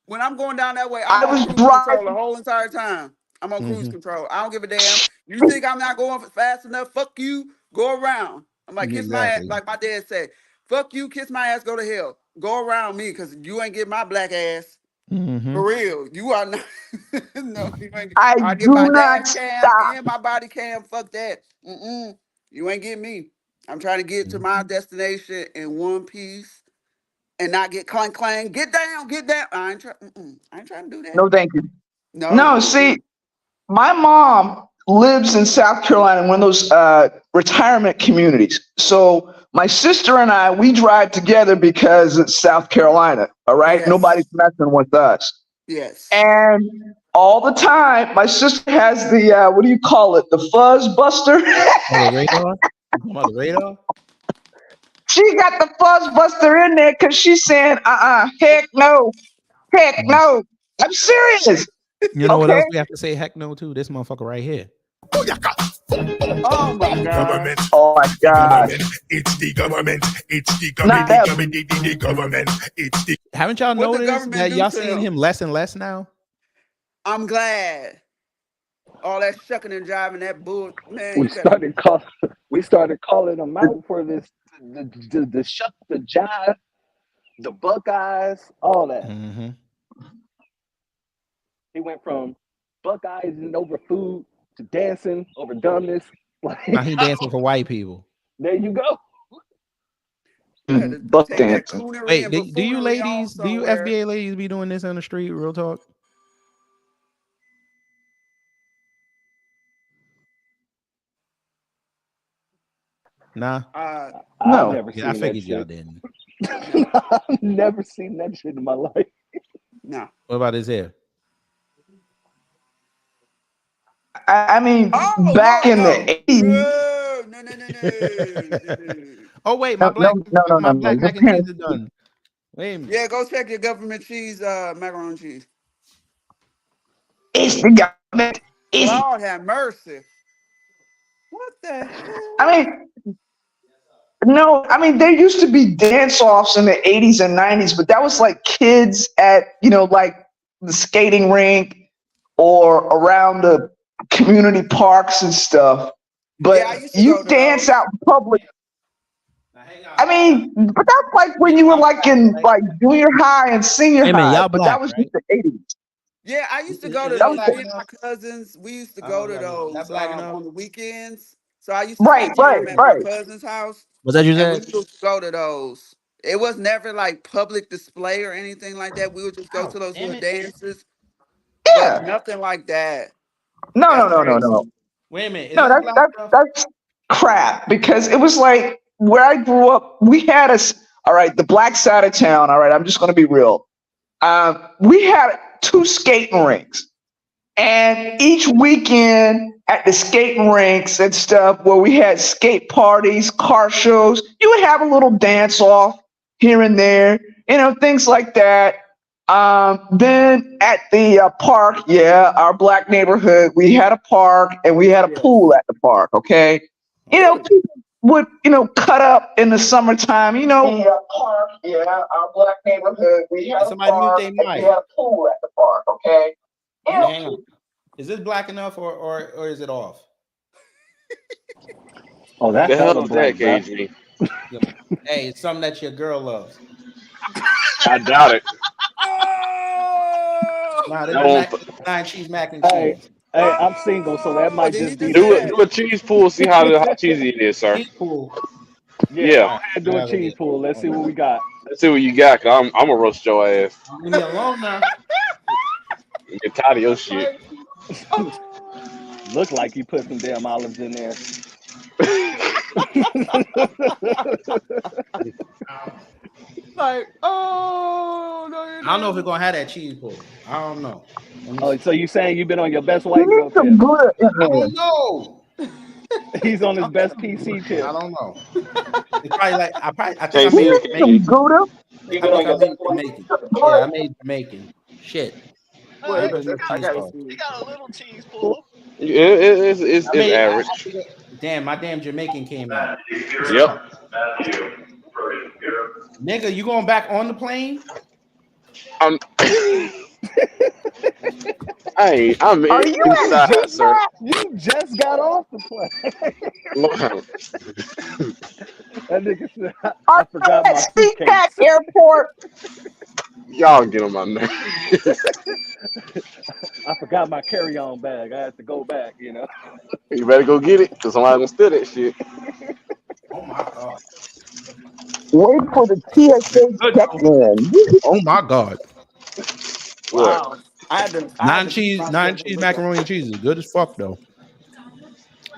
when I'm going down that way, I'm on cruise control the whole entire time. I'm on cruise control. I don't give a damn. You think I'm not going fast enough? Fuck you. Go around. I'm like, kiss my ass. Exactly. Like my dad said, fuck you, kiss my ass, go to hell. Go around me because you ain't get my black ass. For real, you are not. No, you ain't. I I do get my not dash cam stop. and my body cam. Fuck that. You ain't get me. I'm trying to get to my destination in one piece and not get clang clang. Get down, get down. I ain't trying to do that. No, thank you. No. No, see, my mom lives in South Carolina, one of those retirement communities. So my sister and I, we drive together because it's South Carolina. All right, Yes. nobody's messing with us. Yes. And all the time, my sister has the what do you call it? The fuzz buster. Oh, the radar? You talking about the radar? She got the fuzz buster in there because she's saying, heck no, heck no. I'm serious. You know what Okay. else we have to say heck no to? This motherfucker right here. Oh my God. Oh my God. It's the government. It's the Not government. that- The government. It's the. Haven't y'all What the noticed government that do y'all to seeing him? him less and less now? I'm glad. All that shucking and jiving, that bull, man. We You gotta. started calling them out for this, the shuck, the jive, the Buckeyes, all that. Mm-hmm. He went from Buckeyes and over food to dancing over dumbness. Like, Now he dancing for white people. there you go. Buck Take that dancing. coonery Wait, and do you buffoonery on ladies, do you somewhere. FBA ladies be doing this on the street? Real talk. Nah. I've No. never Yeah, I seen that figured y'all shit. didn't. I've never seen that shit in my life. No. What about his hair? I mean, Oh back Lord, in no. the 80s. No. Oh wait, my No, black no. mac Your and cheese parents, is done. Wait a minute. Yeah, go check your government cheese, macaroni and cheese. it's the government. It's, Lord have mercy. What the hell? I mean, no, I mean, there used to be dance-offs in the 80s and 90s, but that was like kids at, like the skating rink or around the community parks and stuff. But Yeah, I used to you go to dance those. out in public. I mean, but that's like when you were like in like junior high and senior Wait a minute, high. y'all But that black, was right? just the 80s. Yeah, I used to go Is to this those. black Me and my enough? cousins, we used to go to those black enough? on the weekends. So I used to Right, spend right, time at my right. cousin's house. Was that you And we said? used to go to those. It was never like public display or anything like that. We would just go Oh, to those damn little it. dances, Yeah. but nothing like that. No, That's no. crazy. Wait a minute. Is No, this black enough? that's crap because it was like where I grew up. We had all right, the black side of town. All right, I'm just going to be real. We had 2 skating rinks, and each weekend at the skating rinks and stuff, where we had skate parties, car shows, you would have a little dance off here and there, things like that. Then at the park, yeah, our black neighborhood, we had a park and we had a pool at the park. Okay, people would cut up in the summertime. The park, yeah, our black neighborhood, we had a Somebody mute park their and we mic. had a pool at the park. Okay, Hang on. Is this black enough or is it off? Oh, The that's hell hella is that, black, bro. KG? Hey, it's something that your girl loves. I doubt it. Nah, this That is won't. nine cheese mac and Hey, cheese. I'm single, so that might Did he just be just Do say it. that? Do a cheese pool. See how cheesy it is, sir. Cheese pool. Yeah, Yeah. go All right, ahead and I do a gotta go cheese get it. pool. Let's see what we got. Let's see what you got. Cause I'm gonna roast your ass. Leave me alone now. Get tired of your shit. Look like you put some damn olives in there. Like, oh no, you I don't know if it's gonna have that cheese pool. I don't know. Let me Oh, see. so you saying you've been on your best you white girl need some tip? Gouda in I there. don't know. He's on his best PC tip. I don't know. It's probably like I think I Can't made see You it, need can some you? Gouda. I think I made Jamaican. Yeah, I made Jamaican. Shit. Wait, There's no I cheese gotta sauce. see. got a little cheese pool. It's average. Damn, my damn Jamaican came out. Yep. Nigga, you going back on the plane? I'm Are you inside, just sir. You just got off the plane. Wow. That nigga said, I Are you forgot my at SeaTac suitcase. Airport? Y'all get on my nerves. I forgot my carry-on bag. I had to go back. You know. You better go get it, cause somebody gonna steal that shit. Oh my god. Wait for the TSA Good check though. in. Oh my god. What? Wow. I had Nine to beat cheese, myself nine to cheese look at. macaroni and cheese is good as fuck though.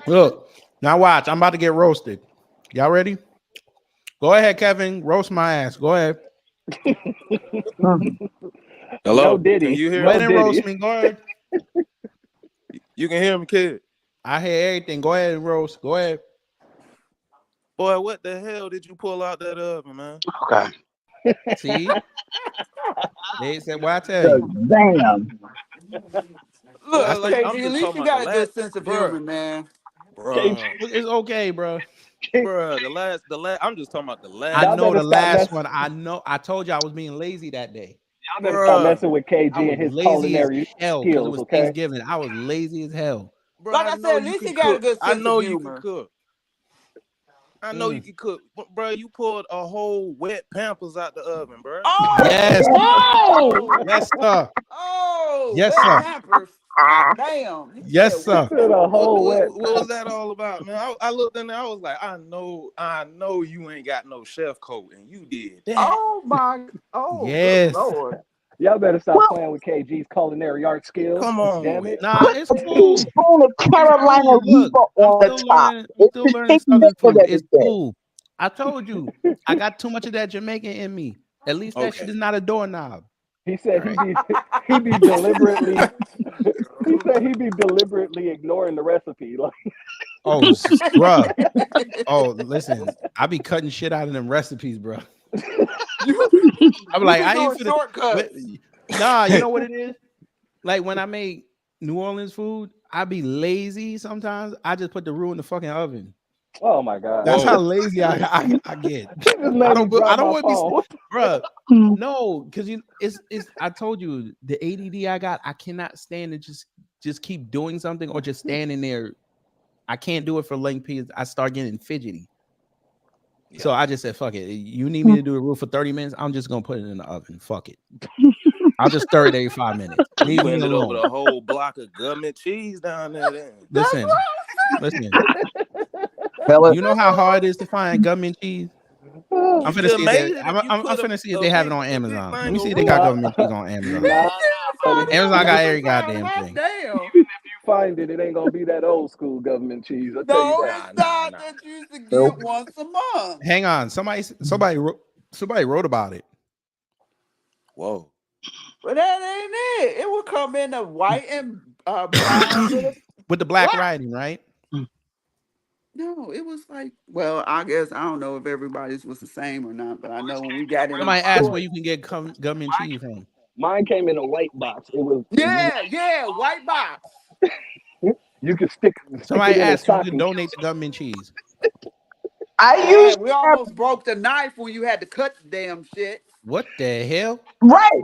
Look, now watch. I'm about to get roasted. Y'all ready? Go ahead, Kevin. Roast my ass. Go ahead. No Hello, can Diddy. you Go hear ahead No me? and roast Diddy. me. Go ahead. You can hear me, kid. I hear everything. Go ahead and roast. Go ahead. Boy, what the hell did you pull out that oven, man? Okay. See? They said, "What I tell you." Damn. That's Look, the. KG, I'm at just least talking you about the got a last, good sense of bruh, humor, man. KG, bruh, It's okay, bro. bruh. The last. I'm just talking about the I last y'all know better the one, stop last messing. one. I know. I told you I was being lazy that day. Y'all better stop bruh, messing with I KG was and his lazy as culinary hell because it skills. was Okay. Thanksgiving. I was lazy as hell. bruh. Like I I know said, at you least can he got a cook. good I sense of know you can humor. cook. I know you Mm. can cook, bruh. You pulled a whole wet Pampers out the oven, bruh. Yes. Oh, Yes, sir. oh, Yes, wet sir. Pampers. Hot damn. He said Yes, He sir. wet said a Pampers. whole wet. What was that all about, man? I looked in there. I was like, I know you ain't got no chef coat, and you did that. Oh my, oh good Yes. lord. Y'all better stop Well, playing with KG's culinary art skills. Come on Damn with it. it. Nah, put it's a cool. teaspoon of It's Carolina cool. Look, Reaper I'm on the still top. learning. I'm It still just learning tastes Southern better food. than It's anything. cool. I told you, I got too much of that Jamaican in me. At least that shit Okay. is not a doorknob. He All said right. he be deliberately he said he be deliberately ignoring the recipe. Like Oh, bruh. Oh, listen. I be cutting shit out of them recipes, bro. You I'm you like, be I ain't doing finna. shortcuts. Nah, you know what it is? Like when I make New Orleans food, I be lazy sometimes. I just put the roux in the fucking oven. oh my god. That's how Whoa. lazy I get. He just made me I drop don't my want to phone. be, bruh. No, because it's. I told you the ADD I got. I cannot stand to just keep doing something or just standing there. I can't do it for length periods. I start getting fidgety. So Yeah. I just said, "Fuck it. You need me to do the roux for 30 minutes? I'm just gonna put it in the oven. Fuck it. I'll just stir it every 5 minutes. You Leave me ended up with alone." a whole block of government cheese down there. Then. That's Listen, listen. Hell, You know how hard it is to find government cheese? I'm You finna just see if they. made it if you I'm put finna see if a they have it big on a big Amazon. Let thing me of see if they roux. got Nah, government cheese on he Amazon. nah, can't buddy. find it Amazon on got Even every Amazon. goddamn Hot thing. damn. if you find it, it ain't gonna be that old school government cheese. I'll tell you No, that. it's Nah. not that you used to nope. get once a month. Hang on, somebody wrote about it Whoa. But that ain't it. It would come in a white and brown little with the black what? writing, right? No, it was like, well, I guess I don't know if everybody's was the same or not, but I know when we got in the Somebody asked store. where you can get government cheese from. Mine came in a white box. It was Yeah, white box. you could stick Somebody it in a asked if you could stocking. donate the government cheese. I Yeah, used we to have, almost broke the knife when you had to cut the damn shit. What the hell? right.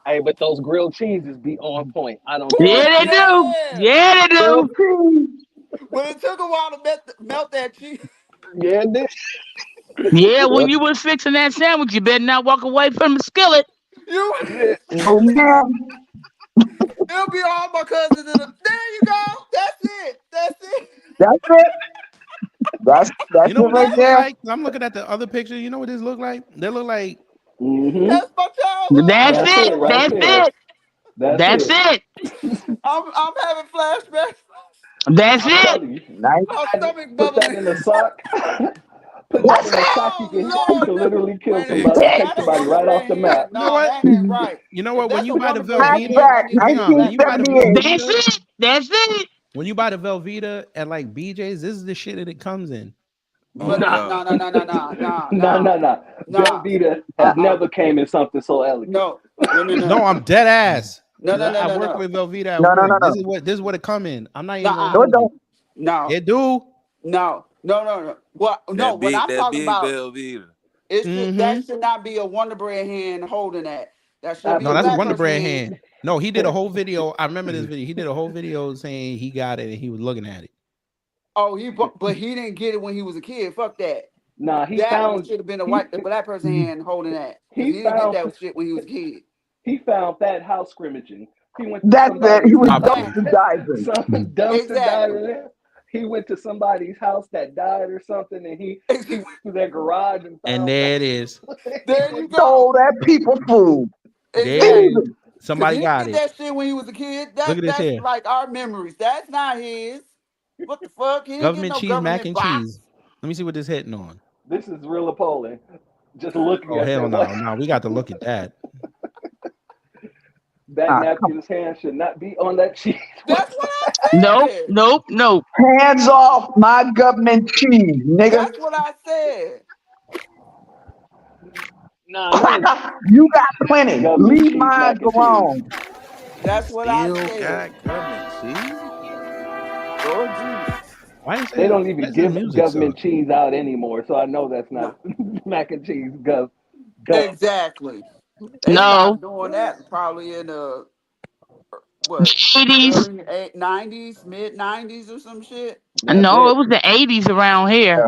Hey, but those grilled cheeses be on point. I don't care Yeah, what they you say. do. Yeah, Yeah, they Grilled do. cheese. but it took a while to melt that cheese. Yeah, this. Yeah, when Yep. you was fixing that sandwich, you better not walk away from the skillet. You, Yeah. Oh man, it'll be all my cousins in the. There you go. That's it. That's it. that's it. That's You know it what this right look there. like? I'm looking at the other picture. You know what this look like? They look like Mm-hmm. That's my childhood. That's That's That's it. it right all. That's there. it. That's That's it. it. I'm having flashbacks. That's I'm it. telling you. Nice. My stomach Put that bubbling. in a sock. Put that What's in a sock. Oh You Lord, can no. literally kill Wait a Hey, minute. somebody, Now take that a somebody Wonder right off Bread the map. hand. you know No, what? that ain't right. You know If what? When that's you a buy the Wonder Bread Velveeta, hand, I flashback? need to hang get on. When you buy the 1978. That's Velveeta, it. That's it. when you buy the Velveeta at like BJ's, this is the shit that it comes in. oh But Nah, no, God. no, no, no, no, no, nah, no, nah, nah. no. Velveeta has Uh-uh. never came in something so elegant. No, no, no, No, no, I'm dead ass. no, no, no, I no, work no. with Velveeta at No, no, work. no, no. This is what it come in. I'm not even gonna Nuh-uh. No, it hold you. don't. No, It do. no, no, no, no. What? No, what I'm That talking big about, Velveeta. Mm-hmm. that should not be a Wonder Bread hand holding that. That should be No, a that's a black Absolutely. Wonder person Bread hand. hand. No, he did a whole video. I remember this video. He did a whole video saying he got it and he was looking at it. But he didn't get it when he was a kid. Fuck that. Nah, he That found should have been the black person Mm-hmm. hand holding that because he he didn't get found that shit when he was a kid. he found that house scrimmaging. He went to That's it. He somebody's was house. Probably. dumpster diving. Some dumpster Exactly. diving. He went to somebody's house that died or something, and he went through their garage and And found that. there it is. There you Stole go. that people food. There it is. Exactly. Thieving. Because Somebody he didn't got get it. that shit when he was a kid. Look at this That's here. like our memories. That's not his. What the fuck? He didn't get Government no cheese, mac government and box. cheese. Let me see what this hitting on. This is real appalling. Just looking Oh at hell that. no, no, we got to look at that. That napkin's hand should not be on that cheese. That's what I Nope, said. nope, nope. Hands off my government cheese, nigga. That's what I said. Nah, You got plenty. government Leave cheese, mine mac and cheese. alone. That's what I Still said. got government cheese. Lord Jesus. Why you They say don't why even is the give music government suck? cheese out anymore, so I know that's No. not mac and cheese. Exactly. They No. stopped doing that probably in what 80s. early 90s, mid 90s or some shit. That's No, it it. was the 80s around here.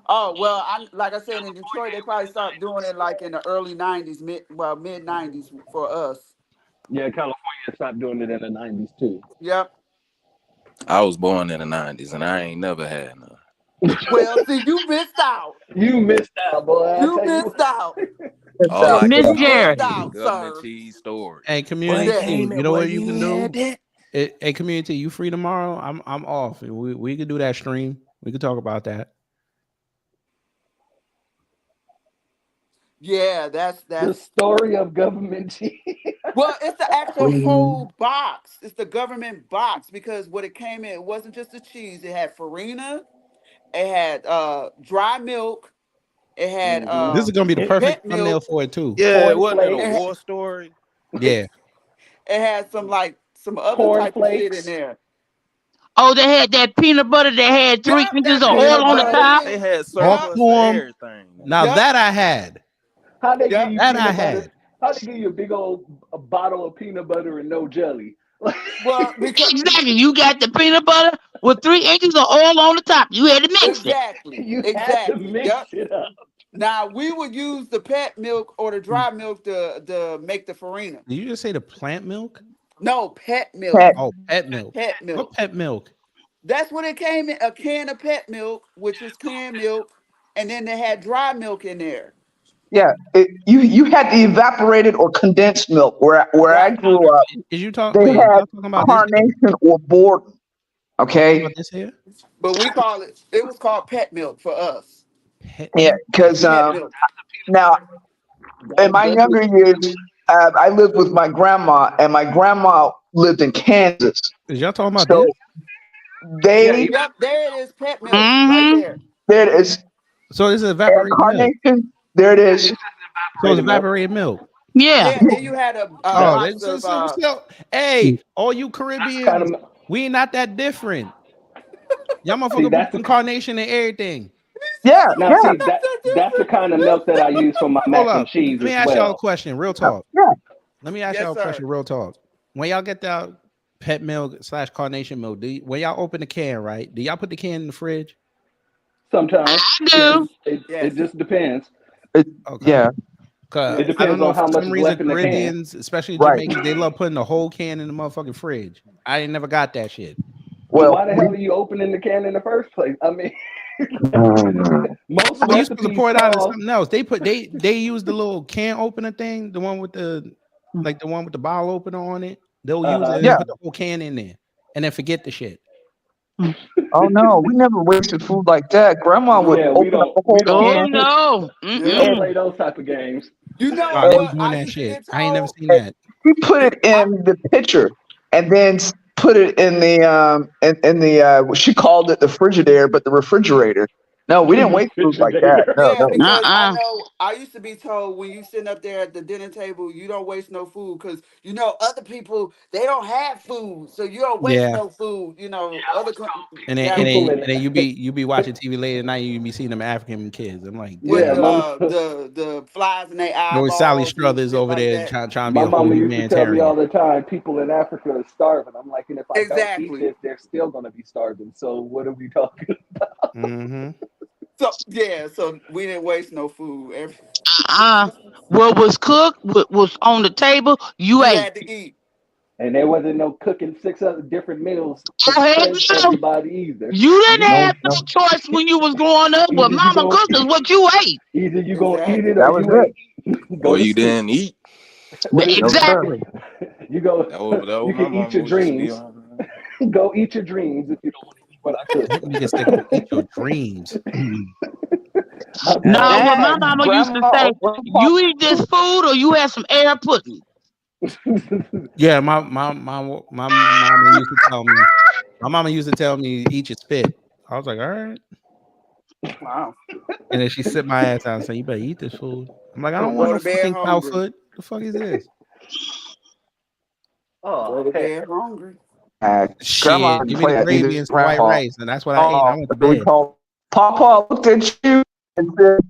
Oh well, like I said in Detroit, they probably started doing it like in the early 90s, mid 90s for us. Yeah, California stopped doing it in the 90s too. Yep. I was born in the 90s and I ain't never had none. Well, see, you missed out. You missed out, boy. I You tell you missed out. All I Miss can You remember missed Jerry. is the out, government sir. cheese story. Hey, Boy, community, damn it, you know boy, what you you can ain't do? had that. Hey, community, you free tomorrow? I'm off. We could do that stream. We could talk about that. Yeah, the that's story of government cheese. well, it's the actual whole box. It's the government box because what it came in, it wasn't just the cheese. It had farina, it had dry milk, it had This is gonna be the perfect pet thumbnail milk, for it too. Yeah, it wasn't it a it had, war story? Yeah. it had some other Corn type of shit in flakes. there. Oh, they had that peanut butter that had 3 Yep, inches that of peanut oil butter on the and top. They shit. had Talk Yep, surplus to of him. everything. Now yep. that I had. How they give Yep. you That I peanut butter? had. How they give you a big old bottle of peanut butter and no jelly? Well, because Exactly. You got the peanut butter with 3 inches of oil on the top. You had to mix it. You had to exactly. mix Yep. it up. Now we would use the pet milk or the dry milk to make the farina. Did you just say the plant milk? No, pet Pet. milk. Oh, pet milk. Pet What milk. pet milk? That's what it came in, a can of pet milk, which is canned milk, and then they had dry milk in there. Yeah, you had the evaporated or condensed milk. Where I Right. grew up, Is you talk? they Wait, had y'all talking about this? carnation or Borden. About Okay, this here? But we call it was called pet milk for us. Pet yeah, milk? because Pet milk. now in That's my younger definitely years, I lived with my grandma, and my grandma lived in Kansas. Is y'all talking about So this? they Yep, there it is, pet milk, right Mm-hmm. there. there it is, So this is and evaporated milk. carnation. There it is. So it's evaporated milk. evaporated milk. Yeah. Yeah, then you had a Oh, box of hey, all you Kind Caribbeans, of we not that different. Y'all see. motherfucker put some carnation in everything. Yeah, Now yeah, see that's the kind of milk that I use for my Hold mac and up. cheese Let me as ask y'all a well. question, real talk. yeah. Let me ask Yes, y'all a sir. question, real talk. When y'all get that pet milk / carnation milk, when y'all open the can, right? Do y'all put the can in the fridge? Sometimes I do. it just depends. Okay. Yeah, Cause It I don't depends know, on for how much some is reason left in the can. Caribbeans, especially right. Jamaicans, they love putting the whole can in the motherfucking fridge. I ain't never got that shit. Then Well, why the hell are you opening the can in the first place? I mean, most Well, you supposed to recipes pour it out in call. something else. They use the little can opener thing, the one with the bottle opener on it. They'll use it and yeah. put the whole can in there and then forget the shit. Oh no, we never wasted food like that. Grandma would Yeah, open up a we whole don't Oh, can. no. we don't Mm-mm. play those type of games. You know Oh, they was what? doing I that used to shit. get I ain't never told. seen that. We put it in the pitcher and then put it in the in the she called it the Frigidaire, but the refrigerator. No, we didn't waste food like that. Refrigerator. No, Yeah, no. because I Uh-uh. know I used to be told when you sitting up there at the dinner table, you don't waste no food because you know other people they don't have food, so you don't waste Yeah. no food. You know other And then, that and was then, People and in then you be watching TV late at night. You be seeing them African kids. I'm like, with yeah, damn. mama. the flies in their Always Sally eyeballs and Struthers shit over like there that. trying to be My a whole mama used to tell me humanitarian. all the time, people in Africa are starving. I'm like, and if I don't eat Exactly. this, they're still going to be starving. So what are we talking about? Mm-hmm. So we didn't waste no food. What was cooked, what was on the table, you You ate. had to eat. And there wasn't no cooking 6 other different meals to Oh, hell place no. everybody either. You didn't You have no choice when you was growing up, but either you mama go cooked is what you ate. either you gonna eat Exactly. it or That was you it. ain't. Go Or to you sleep. didn't eat. What is No, it? sir. Exactly. You go. That was You my can eat mama your used to be dreams. on. Go eat your dreams if you don't want to eat what I cook. That nigga said, "Go eat your dreams." No, Hell. what my Dad, mama used to grandma, say, you eat this food or you have some air pudding. Yeah, my mama used to tell me. My mama used to tell me, "Eat your spit." I was like, "All right," Wow. and then she sit my ass down and say, "You better eat this food." I'm like, "I don't want Go no to bed fucking cow hungry. foot. The fuck is this?" Go Oh to heck. bed hungry. grandma Shit, would give me the play at gravy either and some white grandpa. rice, and that's what I ate. And I went to We bed. call Papa looked at you and said,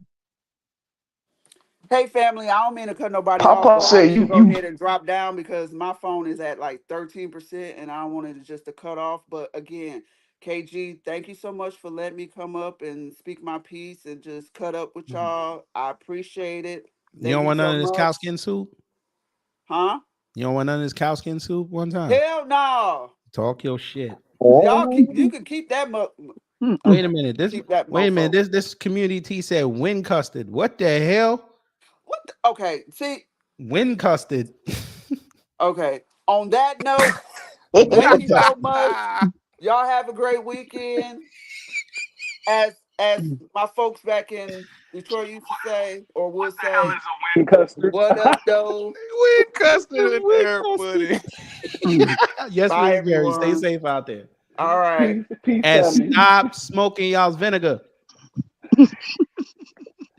Hey family, I don't mean to cut nobody off, Papa but I said, need to you go ahead and drop down because my phone is at like 13% and I wanted to just to cut off. But again, KG, thank you so much for letting me come up and speak my piece and just cut up with y'all. I appreciate it. You Thank don't you want so none of this cow much. skin soup? Huh? You don't want none of this cow skin soup one time? Hell no. Talk your shit. You can keep that Wait a minute. keep that Wait a minute. mofo. This community tea said wind custard. What the hell? Okay, see, Wind custard. okay. On that note, thank Wind you so custard. much. Y'all have a great weekend. As my folks back in Detroit used to say or would say, Custard. what up, though? Wind custard and air pudding. Yes, Bye, Miss Berry. Stay everyone. safe out there. All right. Peace, And family. stop smoking y'all's vinegar.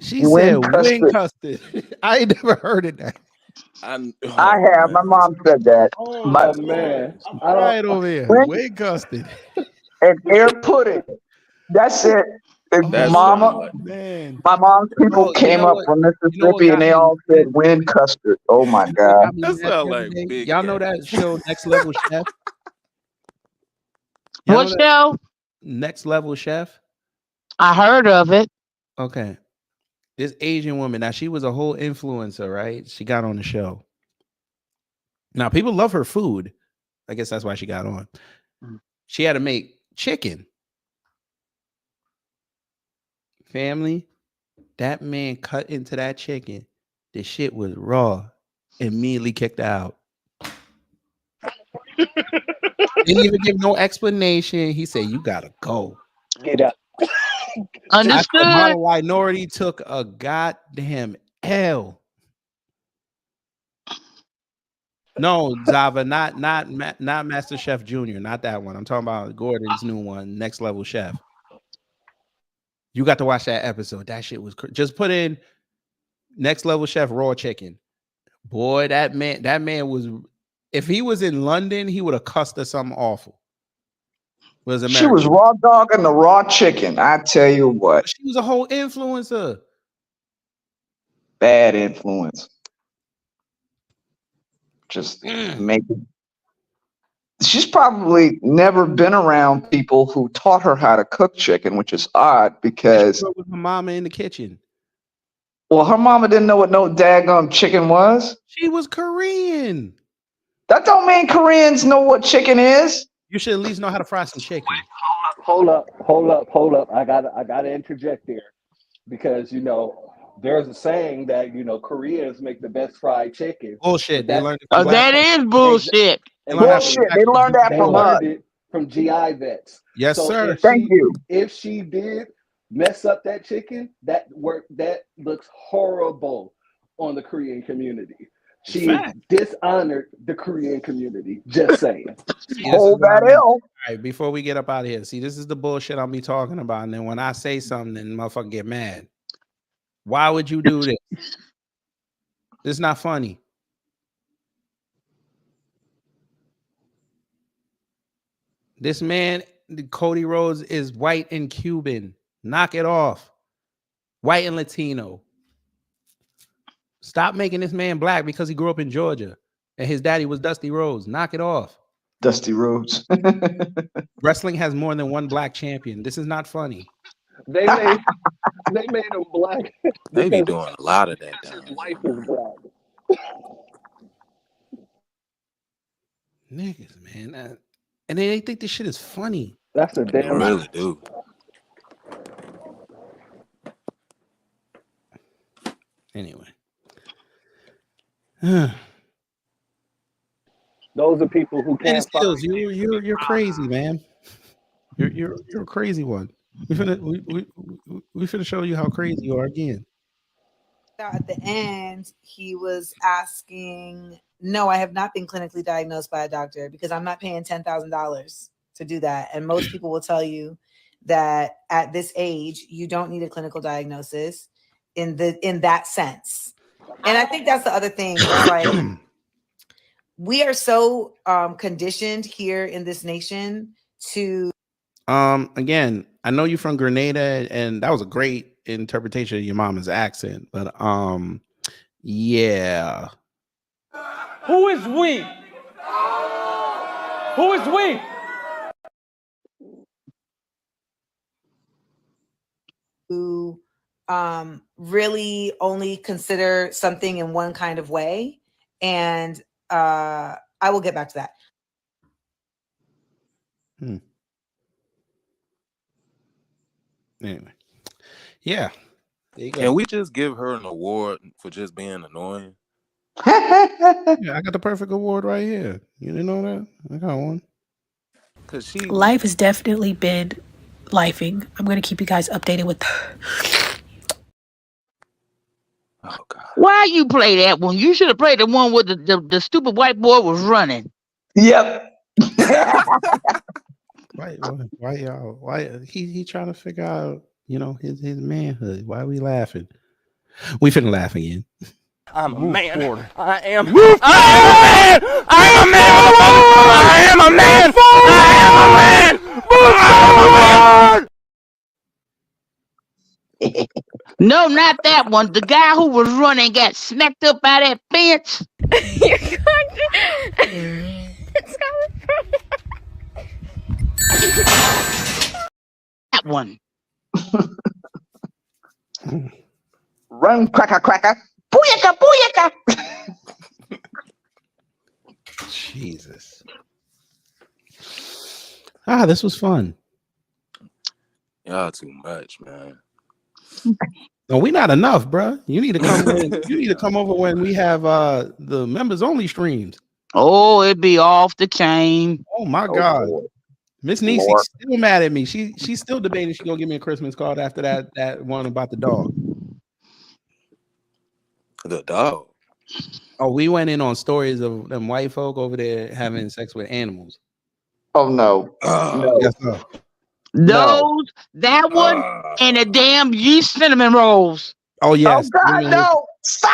She said wind wind custard. custard. I ain't never heard of that. I Oh have. My man. mom said that. Oh But Man, I'm I don't. crying over here. wind Wind custard. and air pudding. That's it. And That Oh sound mama, like man. my mom's people Oh, you came know up what? from You know what Mississippi and got they me all said mad? wind custard. Oh my You know what God. got me that mad sound the other like day? big Y'all know gas. that show Next Level Chef? Y'all What know that show? Next Level Chef? I heard of it. Okay. This Asian woman, now she was a whole influencer, right? She got on the show. Now people love her food. I guess that's why she got on. She had to make chicken. Family, that man cut into that chicken. The shit was raw. Immediately kicked out. Didn't even give no explanation. He said, "You gotta go." Get out. I said, Understood. "Mama, minority took a goddamn L." No, Zava, not Master Chef Junior, not that one. I'm talking about Gordon's new one, Next Level Chef. You got to watch that episode. That shit was just put in Next Level Chef raw chicken. Boy, that man was. If he was in London, he would have cussed her something awful. Was She was American. raw dog and the raw chicken. I tell you what, She was a whole influencer. bad influence. Just making. She's probably never been around people who taught her how to cook chicken, which is odd She because, grew up with her mama in the kitchen. well, her mama didn't know what no daggum chicken was. She was Korean. That don't mean Koreans know what chicken is. You should at least know how to fry some chicken. Hold up. I gotta interject there because there's a saying that Koreans make the best fried chicken. Bullshit. But They that's learned it from black That folks. is bullshit. They learned that from Bullshit. black They folks. learned that they from us. learned it from GI vets. Yes, So sir. Thank you. if she did mess up that chicken, that looks horrible on the Korean community. She Fact. dishonored the Korean community. Just saying. See, this is Hold what I that mean. L. All right, before we get up out of here, see, this is the bullshit I'll be talking about. And then when I say something, then motherfucker get mad. Why would you do this? This is not funny. This man, Cody Rhodes, is white and Cuban. Knock it off. White and Latino. Stop making this man black because he grew up in Georgia and his daddy was Dusty Rhodes. Knock it off. Dusty Rhodes. Wrestling has more than one black champion. This is not funny. They made him black They be because doing a lot of that his down wife here, is man. black. Niggas, man. And they think this shit is funny. That's a They damn. really do. Anyway. Those are people who Man, it can't find. skills. You're crazy, man. You're a crazy one. We finna show you how crazy you are again. At the end, he was asking, no, I have not been clinically diagnosed by a doctor because I'm not paying $10,000 to do that. And most people will tell you that at this age, you don't need a clinical diagnosis in that sense. And I think that's the other thing. It's like we are so conditioned here in this nation to. Again, I know you're from Grenada, and that was a great interpretation of your mama's accent, but yeah. Who is we? Who is we? Who really only consider something in one kind of way, and I will get back to that. Anyway, yeah. Can we just give her an award for just being annoying? Yeah, I got the perfect award right here. You didn't know that? I got one. Cause Life has definitely been lifing. I'm going to keep you guys updated with. Oh God! Why you play that one? You should have played the one where the stupid white boy was running. Yep. Why y'all? Why he trying to figure out, his manhood? Why are we laughing? We finna laugh again. I'm a man. Forward. I am a man. I am a man. I am a man. I am a man. No, not that one. The guy who was running got smacked up by that fence. That one. Run, cracker, cracker. Booyaka, booyaka. Jesus. This was fun. Y'all too much, man. No, we not enough, bro. You need to come. You need to come over when we have the members only streams. Oh, it'd be off the chain. Oh my God. Miss Niecy's still mad at me. She's still debating she gonna give me a Christmas card after that one about the dog. The dog. Oh, we went in on stories of them white folk over there having sex with animals. Oh no. No. Yes, sir. Those, that one, and the damn yeast cinnamon rolls. Oh yes. Oh God, no. Stop.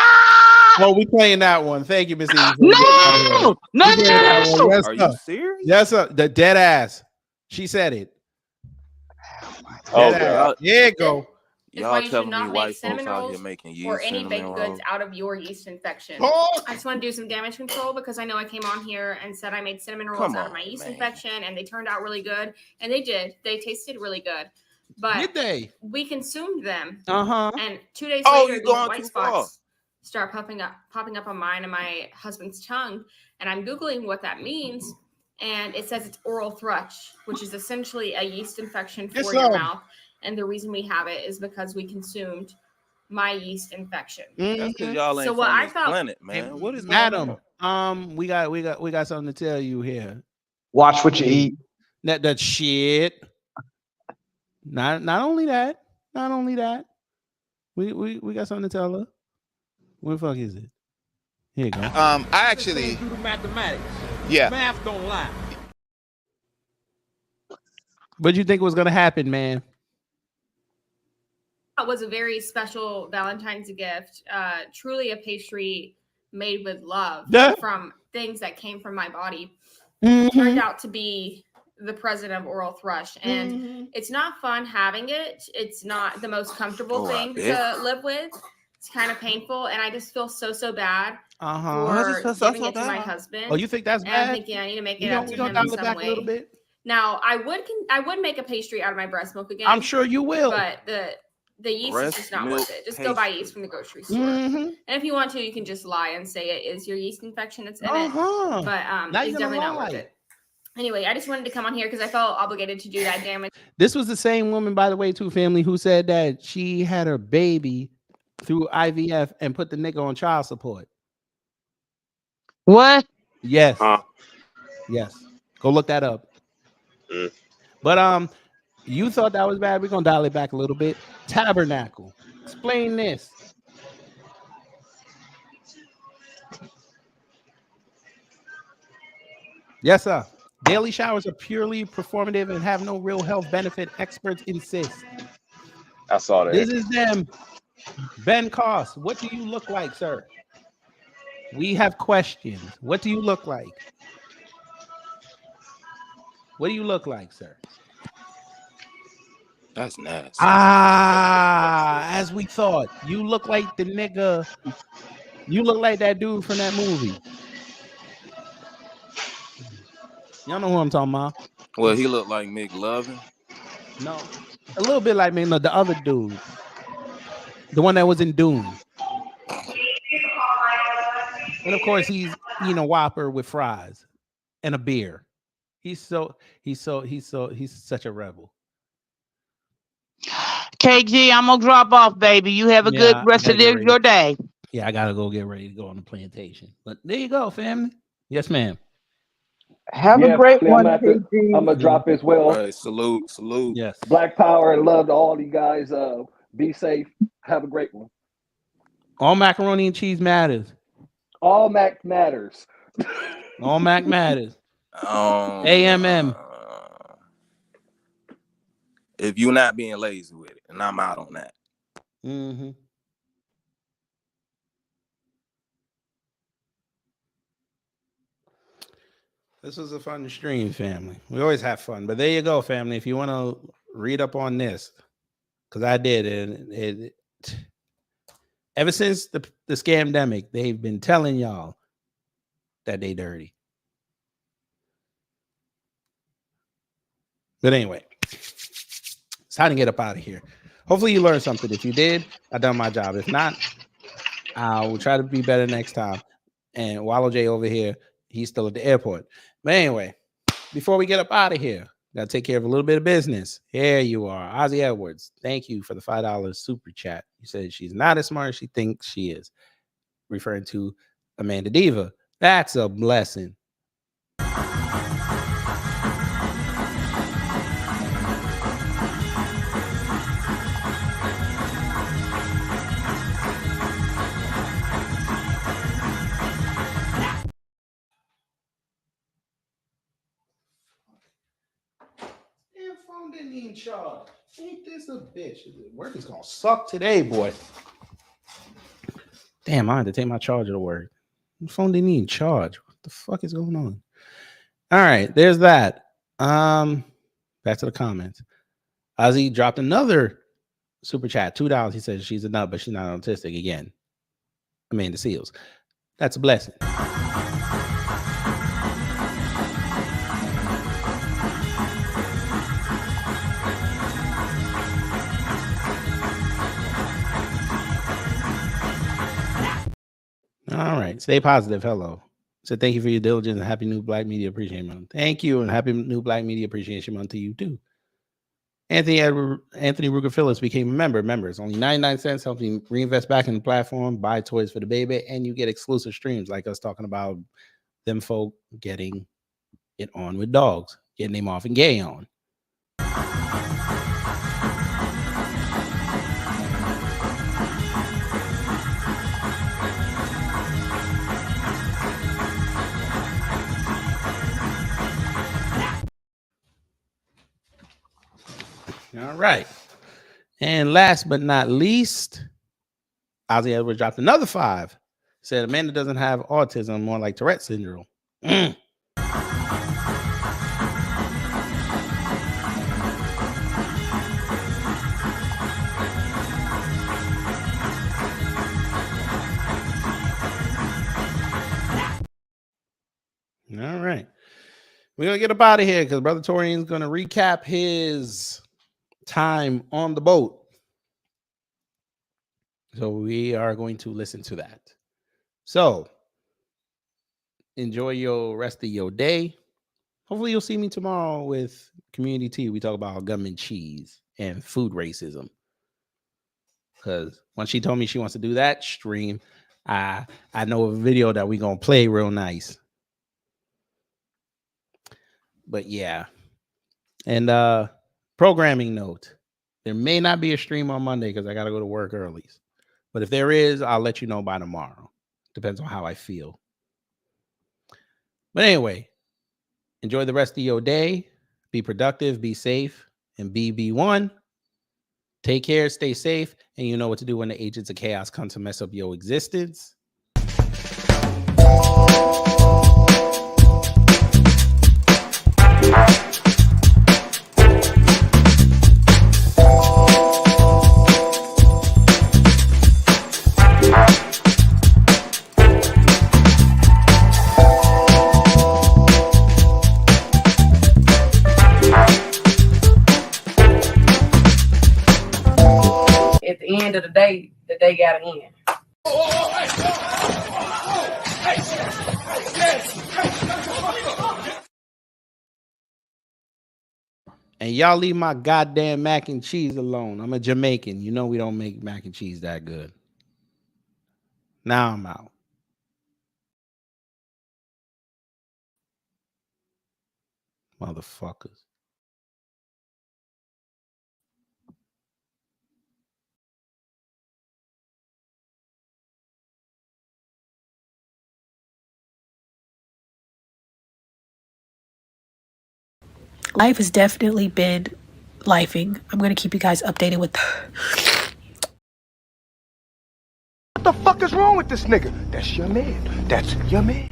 Oh, we playing that one. Thank you, Miss Eve. No. Yes, Are you sir. serious? Yes, sir. The dead ass. She said it. Oh, Dead God. ass. There you go. Y'all telling me white folks out here making yeast or any cinnamon baked goods rolls? out of your yeast infection. Oh! I just want to do some damage control because I know I came on here and said I made cinnamon rolls out of my yeast infection, and they turned out really good, and they did. They tasted really good, but Did they? we consumed them. And 2 days Oh, later, you these going white too far. spots start popping up on mine and my husband's tongue, and I'm googling what that means. And it says it's oral thrush, which is essentially a yeast infection for your mouth. And the reason we have it is because we consumed my yeast infection. That's because y'all ain't So what from I this felt, planet, man. What is Madam, we got something to tell you here. Watch what you eat. That shit. Not only that. We got something to tell her. What the fuck is it? Here you go. I actually do the mathematics. Yeah. Math don't lie. What do you think was gonna happen, man? it was a very special Valentine's gift. Truly a pastry made with love from things that came from my body. Turned out to be the president of oral thrush, and it's not fun having it. It's not the most comfortable thing to live with. It's kind of painful, and I just feel so bad for giving it to my husband. Oh, you think that's and bad? I'm thinking I need to make it up to him in some way. A little bit? Now I would make a pastry out of my breast milk again. I'm sure you will. But the yeast Breast is just not milk worth it. Just go buy yeast from the grocery store. And if you want to, you can just lie and say it is your yeast infection that's in it. But it's definitely not worth it. Anyway, I just wanted to come on here because I felt obligated to do that damage. This was the same woman, by the way, too, family, who said that she had her baby through IVF and put the nigga on child support. What? Yes. Yes. Go look that up. But you thought that was bad. We're gonna dial it back a little bit. Tabernacle. Explain this. Yes, sir. Daily showers are purely performative and have no real health benefit. Experts insist. I saw that. This is them. Ben Koss, what do you look like, sir? We have questions. What do you look like? What do you look like, sir? That's nasty. As we thought. You look like the nigga. You look like that dude from that movie. Y'all know who I'm talking about. Well, he looked like McLovin. No. A little bit like me, no, the other dude. The one that was in Dune. And of course, he's eating a Whopper with fries and a beer. He's such a rebel. KG, I'm gonna drop off, baby. You have a good rest of your day. Yeah, I gotta go get ready to go on the plantation. But there you go, family. Yes, ma'am. Have a great one, I'm gonna drop as well. All right, salute. Yes. Black power and love to all you guys. Be safe. Have a great one. All macaroni and cheese matters. All Mac matters. All Mac matters. AMM. If you're not being lazy with it, and I'm out on that. Mm-hmm. This was a fun stream, family. We always have fun, but there you go, family. If you want to read up on this, because I did, and ever since the scamdemic, they've been telling y'all that they dirty. But anyway, it's time to get up out of here. Hopefully you learned something. If you did, I done my job. If not, I will try to be better next time. And Wallow J over here, he's still at the airport. But anyway, before we get up out of here, gotta take care of a little bit of business. Here you are, Ozzy Edwards. Thank you for the $5 super chat. You said she's not as smart as she thinks she is, referring to Amanda Diva. That's a blessing. Phone didn't even charge. Ain't this a bitch? Work is gonna suck today, boy. Damn, I had to take my charger to work. The phone didn't even charge. What the fuck is going on? All right, there's that. Back to the comments. Ozzy dropped another super chat, $2. He says she's a nut, but she's not autistic again. Amanda Seals. That's a blessing. All right. Stay positive. Hello. So thank you for your diligence and happy new Black Media Appreciation Month. Thank you, and happy new Black Media Appreciation Month to you too. Anthony Ruger Phillips became a member. Members only 99 cents, helping reinvest back in the platform, buy toys for the baby, and you get exclusive streams like us talking about them folk getting it on with dogs, getting him off and gay on. All right. And last but not least, Ozzy Edwards dropped another $5. Said Amanda doesn't have autism, more like Tourette syndrome. All right. We're gonna get up out of here because Brother Torian's gonna recap his time on the boat. So we are going to listen to that. So enjoy your rest of your day. Hopefully you'll see me tomorrow with Community Tea. We talk about gum and cheese and food racism. Because when she told me she wants to do that stream, I know a video that we're gonna play real nice. But yeah. And programming note. There may not be a stream on Monday because I gotta go to work early. But if there is, I'll let you know by tomorrow. Depends on how I feel. But anyway, enjoy the rest of your day. Be productive, be safe, and be one. Take care, stay safe, and you know what to do when the agents of chaos come to mess up your existence. At the end of the day gotta end. And y'all leave my goddamn mac and cheese alone. I'm a Jamaican. You know we don't make mac and cheese that good. Now I'm out. Motherfuckers. Life has definitely been lifing. I'm going to keep you guys updated with... What the fuck is wrong with this nigga? That's your man. That's your man.